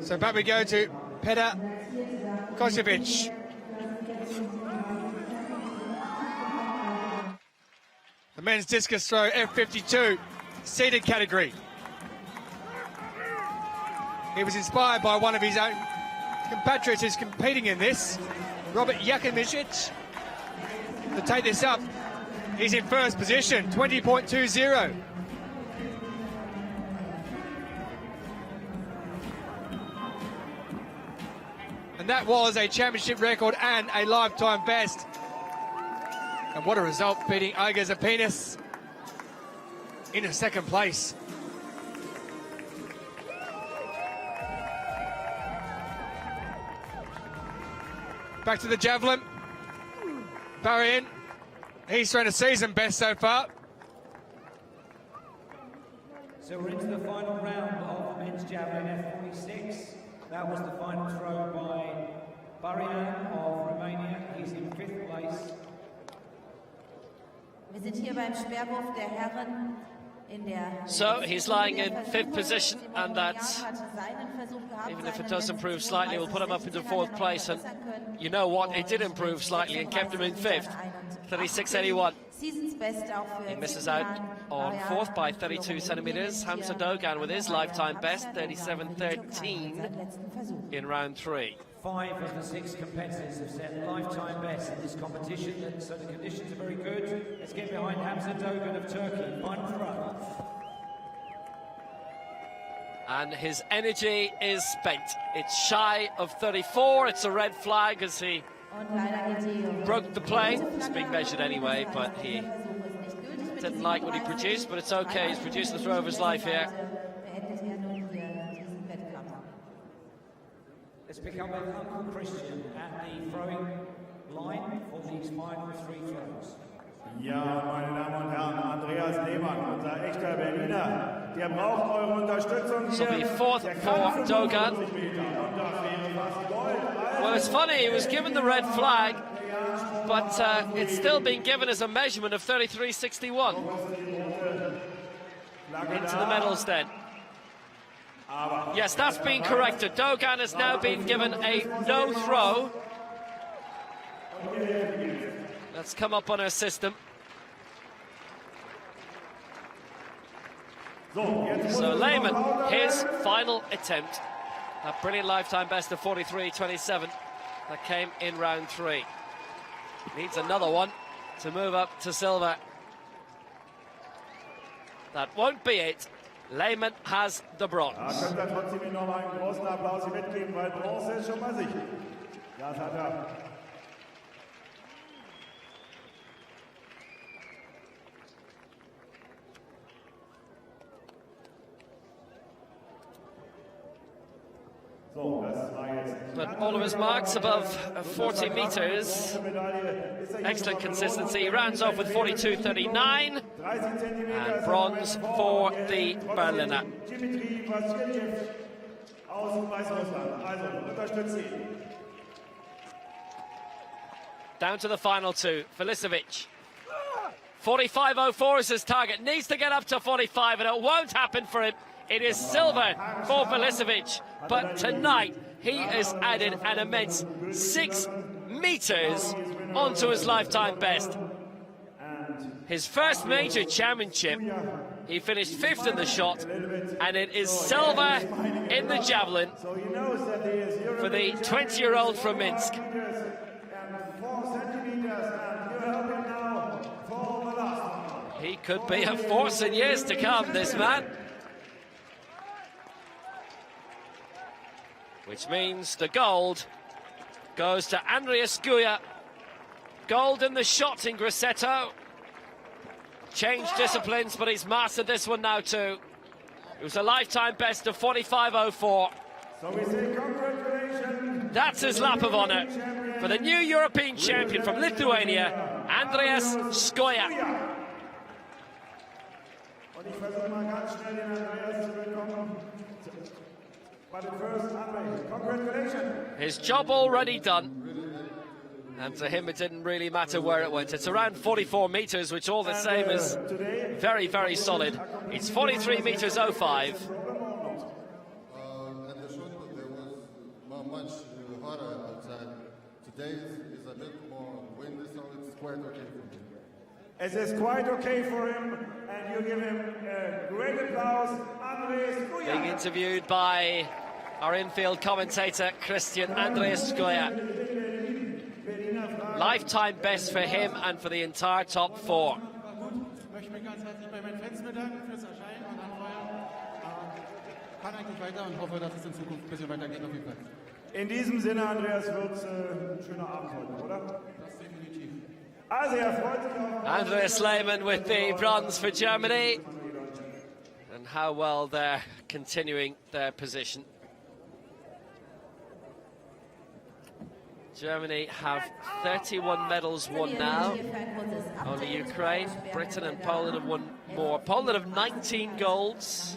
A: So back we go to Petrovsky. The men's discus throw F52, seated category. He was inspired by one of his own compatriots who's competing in this, Robert Jakimicic. To take this up, he's in first position, 20.20. And that was a championship record and a lifetime best. And what a result, beating Iga Zapinas into second place. Back to the javelin. Barry, he's thrown a season best so far.
C: So we're into the final round of the men's javelin F46. That was the final throw by Barian of Romania. He's in 5th place.
D: Wir sind hier beim Speerwurf der Herren in der.
B: So he's lying in 5th position, and that's, even if it does improve slightly, we'll put him up into 4th place. And you know what? It did improve slightly and kept him in 5th, 36.81. He misses out on 4th by 32 centimeters. Hamza Dogan with his lifetime best, 37.13 in round 3.
C: 5 of the 6 competitors have set lifetime best in this competition, so the conditions are very good. Let's get behind Hamza Dogan of Turkey. Final throw.
B: And his energy is spent. It's shy of 34. It's a red flag as he broke the play. It's being measured anyway, but he didn't like what he produced, but it's okay. He's produced the throw of his life here.
C: Let's pick up with Uncle Christian at the throwing line for these final 3 throws.
G: Ja, meine Damen und Herren, Andreas Layman, unser echter Berliner, der braucht eure Unterstützung hier.
B: So be 4th for Dogan. Well, it's funny, he was given the red flag, but it's still being given as a measurement of 33.61. Into the medals then. Yes, that's been corrected. Dogan has now been given a no throw. Let's come up on our system. So Layman, his final attempt. A brilliant lifetime best of 43.27 that came in round 3. Needs another one to move up to silver. That won't be it. Layman has the bronze.
G: Könnt ihr trotzdem ihm nochmal einen großen Applaus hier mitgeben, weil Bronze ist schon mal sicher. Das hat er.
B: But all of his marks above 40 meters. Excellent consistency. He rounds off with 42.39 and bronze for the Berliner. Down to the final two. Filisevic. 45.04 is his target. Needs to get up to 45 and it won't happen for him. It is silver for Filisevic, but tonight he has added an immense 6 meters onto his lifetime best. His first major championship, he finished 5th in the shot, and it is silver in the javelin for the 20-year-old from Minsk. He could be a force in years to come, this man. Which means the gold goes to Andreas Layman. Gold in the shot in Grosseto. Changed disciplines, but he's mastered this one now too. It was a lifetime best of 45.04.
G: So we say congratulations.
B: That's his lap of honour for the new European champion from Lithuania, Andreas Layman.
G: Und ich versuche mal ganz schnell den Andreas zu bekommen. But first, Andreas, congratulations.
B: His job already done. And to him, it didn't really matter where it went. It's around 44 meters, which all the same is very, very solid. It's 43 meters 05.
H: At the shot put, there was much harder outside. Today is a bit more windy, so it's quite okay for me.
G: Es ist quite okay for him, and you give him a great applause, Andreas Layman.
B: Being interviewed by our infield commentator, Christian Andreas Layman. Lifetime best for him and for the entire top four.
I: Ich möchte mich ganz herzlich bei meinen Fans bedanken fürs Erscheinen und Anfeuern. Kann eigentlich weiter und hoffe, dass es in Zukunft ein bisschen weitergeht auf jeden Fall.
G: In diesem Sinne, Andreas, wird es ein schöner Abend heute, oder?
I: Das definitiv.
G: Also, freut sich auf
B: Andreas Layman with the bronze for Germany. And how well they're continuing their position. Germany have 31 medals won now. Only Ukraine, Britain and Poland have won more. Poland have 19 golds,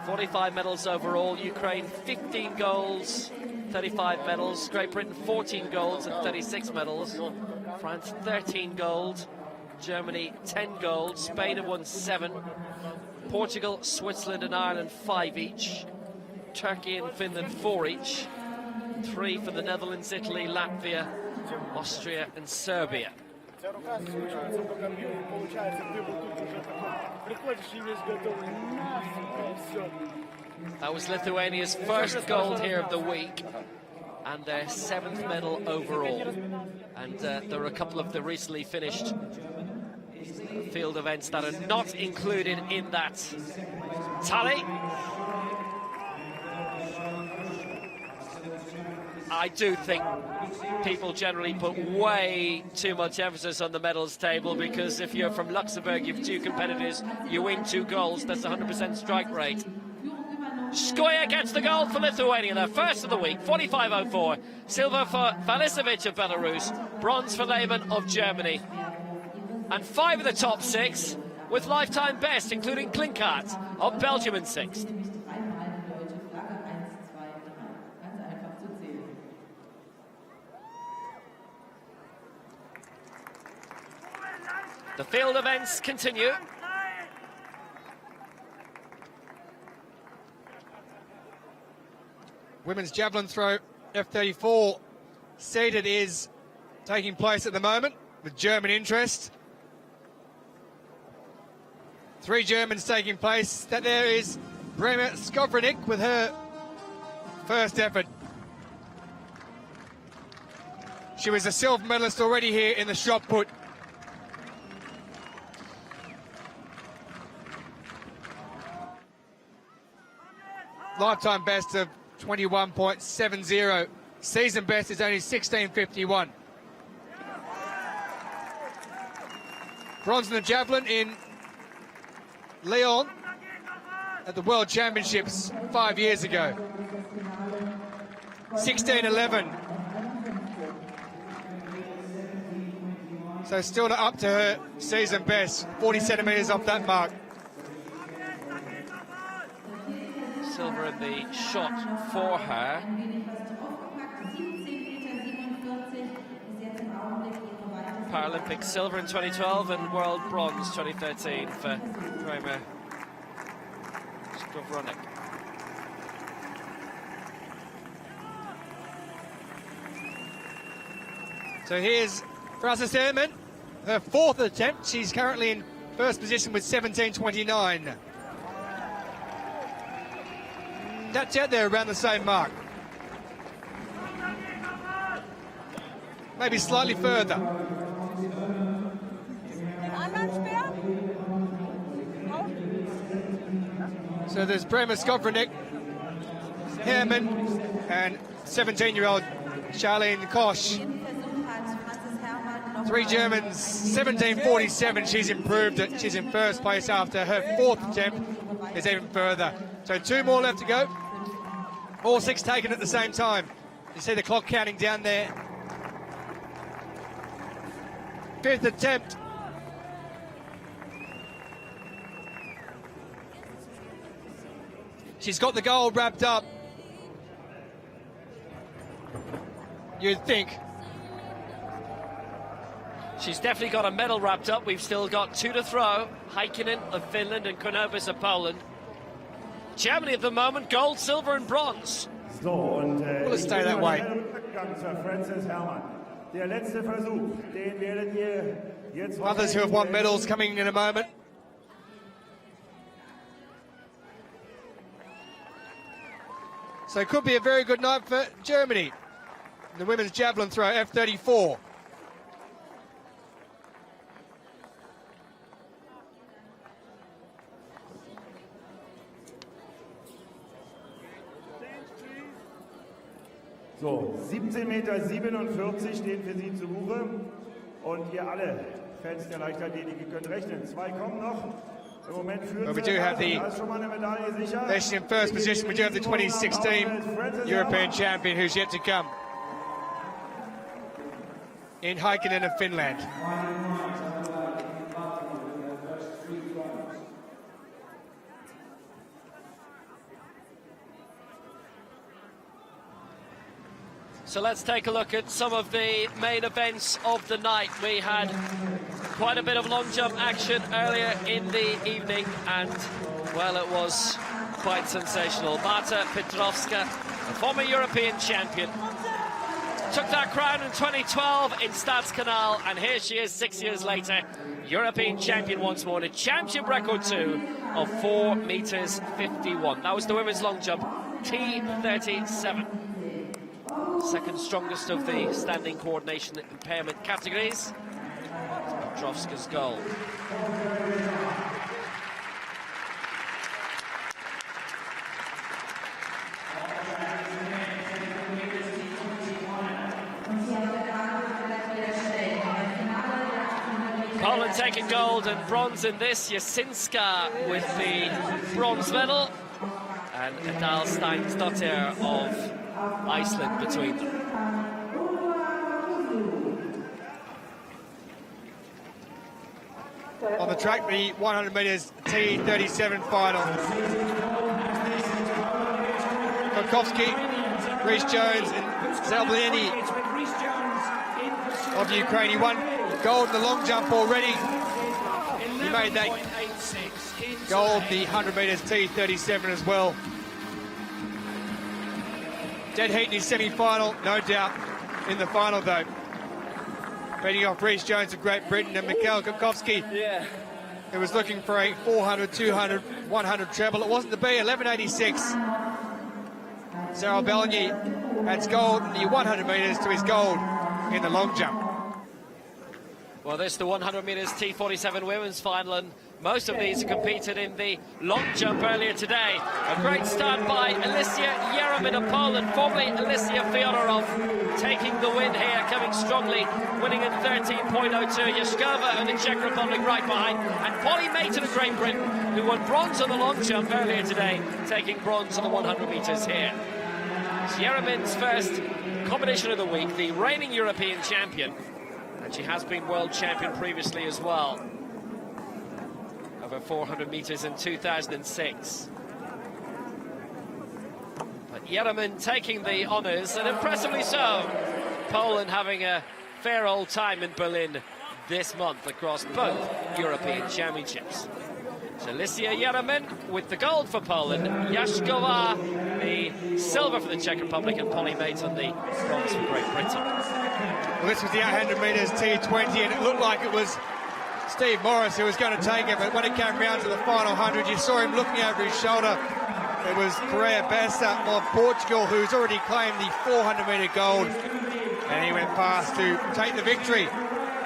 B: 45 medals overall. Ukraine 15 golds, 35 medals. Great Britain 14 golds and 36 medals. France 13 gold. Germany 10 gold. Spain have won 7. Portugal, Switzerland and Ireland 5 each. Turkey and Finland 4 each. 3 for the Netherlands, Italy, Latvia, Austria and Serbia. That was Lithuania's first gold here of the week and their 7th medal overall. And there are a couple of the recently finished field events that are not included in that tally. I do think people generally put way too much emphasis on the medals table, because if you're from Luxembourg, you have 2 competitors, you win 2 goals, that's 100% strike rate. Layman gets the gold for Lithuania, their first of the week, 45.04. Silver for Filisevic of Belarus, bronze for Layman of Germany. And 5 of the top 6 with lifetime best, including Klinkart of Belgium in 6th. The field events continue.
A: Women's javelin throw F34 seated is taking place at the moment with German interest. 3 Germans taking place. That there is Brema Skovranik with her first effort. She was a silver medalist already here in the shot put. lifetime best of 21.70. Season best is only 16.51. Bronze in the javelin in Lyon at the World Championships 5 years ago. 16.11. So still not up to her season best. 40 centimetres off that mark.
B: Silver in the shot for her. Paralympic silver in 2012 and world bronze 2013 for Prima Skowronek.
A: So here's Frances Herman, her fourth attempt. She's currently in first position with 17.29. That's out there around the same mark. Maybe slightly further. So there's Prima Skowronek, Herman, and 17-year-old Charlene Koch. 3 Germans, 17.47. She's improved it. She's in first place after her fourth attempt. Is even further. So 2 more left to go. All 6 taken at the same time. You see the clock counting down there. 5th attempt. She's got the gold wrapped up. You'd think.
B: She's definitely got a medal wrapped up. We've still got 2 to throw. Heikkinen of Finland and Konovis of Poland. Germany at the moment, gold, silver and bronze.
G: So, und
A: Will it stay that way?
G: Frances Herman. Der letzte Versuch, den werdet ihr jetzt
A: Others who have won medals coming in a moment. So it could be a very good night for Germany. The women's javelin throw, F34.
G: So, 17,47 Meter stehen für sie zu Buche. Und ihr alle Fans der Leichtathletik, ihr könnt rechnen. 2 kommen noch. Im Moment führen
A: We do have the nation in first position. We do have the 2016 European champion who's yet to come in Heikkinen of Finland.
B: So let's take a look at some of the main events of the night. We had quite a bit of long jump action earlier in the evening, and well, it was quite sensational. Marta Petrovska, a former European champion, took that crown in 2012 in Stadskanal, and here she is 6 years later, European champion once more, and a championship record too of 4 meters 51. That was the women's long jump, T47. Second strongest of the standing coordination impairment categories. Petrovska's goal. Poland taking gold and bronze in this. Jasinska with the bronze medal, and Adal Steinsdottir of Iceland between them.
A: On the track, the 100 metres T37 final. Kokowski, Rhys Jones and Javelin of Ukraine. He won gold in the long jump already. He made that gold, the 100 metres T37 as well. Dead heat in his semi-final, no doubt, in the final though. Beating off Rhys Jones of Great Britain and Mikhail Kokowski, who was looking for a 400, 200, 100 treble. It wasn't to be, 11.86. Sarah Belgny adds gold in the 100 metres to his gold in the long jump.
B: Well, this is the 100 metres T47 women's final, and Most of these are competed in the long jump earlier today. A great start by Alicia Herman of Poland, formerly Alicia Fyodorov, taking the win here, coming strongly, winning in 13.02. Yashkova of the Czech Republic right behind, and Polly Mayton of Great Britain, who won bronze on the long jump earlier today, taking bronze on the 100 metres here. Herman's first competition of the week, the reigning European champion, and she has been world champion previously as well. Over 400 metres in 2006. But Herman taking the honours, and impressively so. Poland having a fair old time in Berlin this month across both European Championships. So Alicia Herman with the gold for Poland, Yashkova the silver for the Czech Republic, and Polly Mayton the bronze for Great Britain.
A: Well, this was the 800 metres T20, and it looked like it was Steve Morris who was going to take it, but when it came round to the final 100, you saw him looking over his shoulder. It was Correa Bessa of Portugal who's already claimed the 400-metre gold, and he went past to take the victory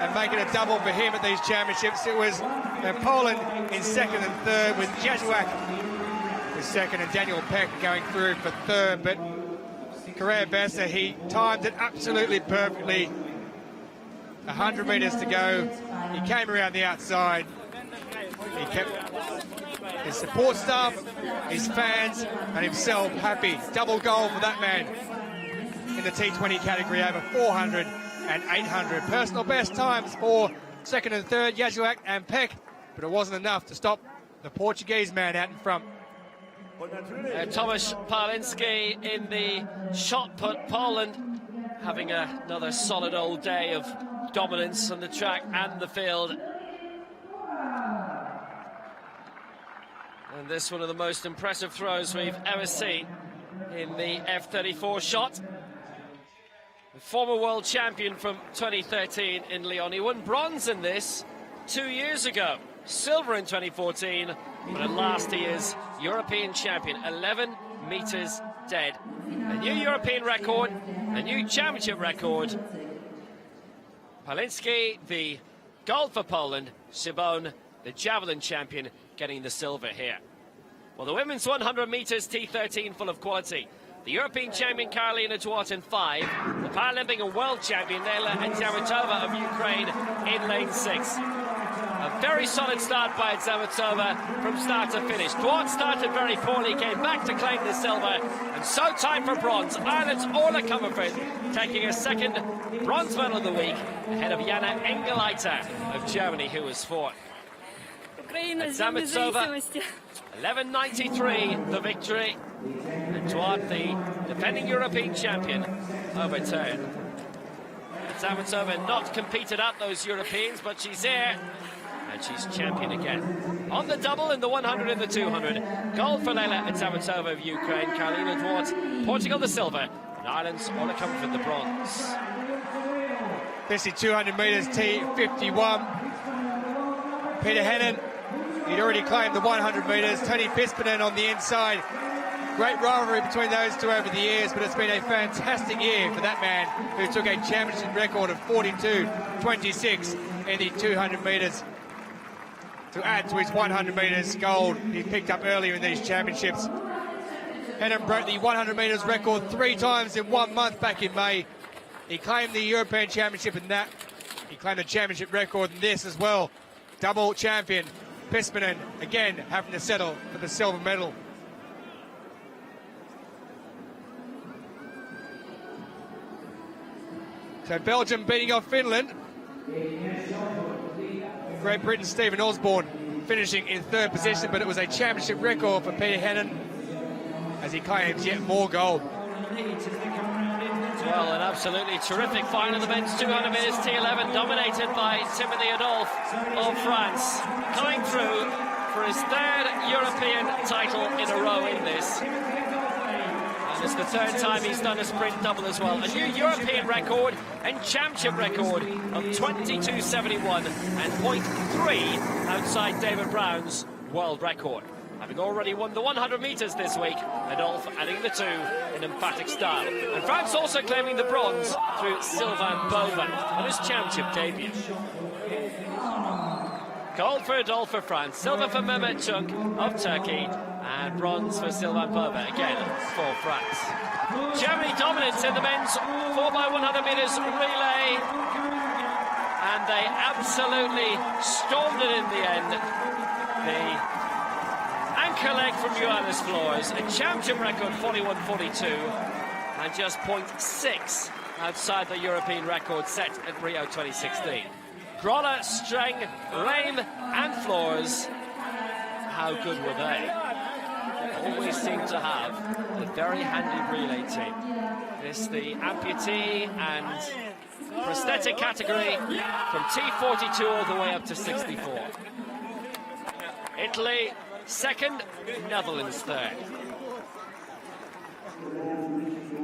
A: and make it a double for him at these championships. It was Poland in second and third, with Javelin was second and Daniel Peck going through for third, but Correa Bessa, he timed it absolutely perfectly. 100 metres to go, he came around the outside, he kept his support staff, his fans and himself happy. Double goal for that man in the T20 category, over 400 and 800. Personal best times for second and third, Javelin and Peck, but it wasn't enough to stop the Portuguese man out in front.
B: Tomasz Paralympic in the shot put. Poland having another solid old day of dominance on the track and the field. And this one of the most impressive throws we've ever seen in the F-34 shot. The former world champion from 2013 in Lyon. He won bronze in this 2 years ago, silver in 2014, but at last he is European champion. 11 metres dead. A new European record, a new championship record. Paralympic, the gold for Poland. Szybon, the javelin champion, getting the silver here. Well, the women's 100 metres T13 full of quality. The European champion Karolina Dwart in 5. The Paralympic and world champion Nela Zamitova of Ukraine in lane 6. A very solid start by Zamitova from start to finish. Dwart started very poorly, came back to claim the silver, and so time for bronze. Ireland's Orla Comerford taking a second bronze medal of the week ahead of Jana Engelreiter of Germany, who was fourth. Zamitova, 11.93 the victory, and Dwart, the defending European champion, overturned. Zamitova not competed at those Europeans, but she's here, and she's champion again. On the double in the 100 and the 200, gold for Lela Zamitova of Ukraine, Karolina Dwart, Portugal the silver, and Ireland's Orla Comerford the bronze.
A: This is 200 metres T51. Peter Hennen, he'd already claimed the 100 metres. Tony Pispinen on the inside. Great rivalry between those two over the years, but it's been a fantastic year for that man who took a championship record of 42.26 in the 200 metres to add to his 100 metres gold he picked up earlier in these championships. Hennen broke the 100 metres record 3 times in 1 month back in May. He claimed the European Championship in that. He claimed the championship record in this as well. Double champion Pispinen again having to settle for the silver medal. So Belgium beating off Finland. Great Britain Stephen Osborne finishing in 3rd position, but it was a championship record for Peter Hennen as he claims yet more gold.
B: Well, an absolutely terrific final. The men's 200 metres T11 dominated by Timothy Adolphe of France, coming through for his 3rd European title in a row in this. And it's the 3rd time he's done a sprint double as well. A new European record and championship record of 22.71 and 0.3 outside David Brown's world record. Having already won the 100 metres this week, Adolphe adding the 2 in emphatic style. And France also claiming the bronze through Sylvain Bova on his championship debut. Gold for Adolf for France, silver for Mehmet Çunk of Turkey, and bronze for Sylvain Purba, again for France. Germany dominance in the men's 4x100 meters relay, and they absolutely stormed it in the end. The anchor leg from Johannes Flores, a championship record 41.42, and just 0.6 outside the European record set at Rio 2016. Groller, Streng, Reim and Flores, how good were they? Always seem to have a very handy relay team. This the amputee and prosthetic category from T42 all the way up to 64. Italy second, Netherlands third.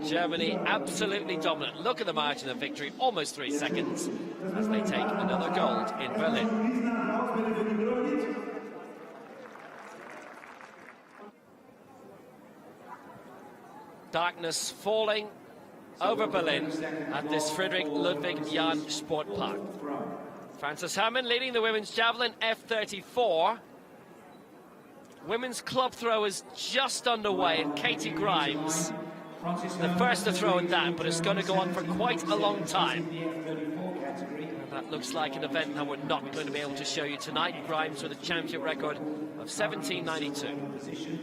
B: Germany absolutely dominant. Look at the margin of victory, almost 3 seconds, as they take another gold in Berlin. Darkness falling over Berlin at this Friedrich Ludwig Jahn Sport Park. Frances Herman leading the women's javelin F34. Women's club throw is just underway, and Katie Grimes, the first to throw in that, but it's going to go on for quite a long time. And that looks like an event that we're not going to be able to show you tonight. Grimes with a championship record of 17.92.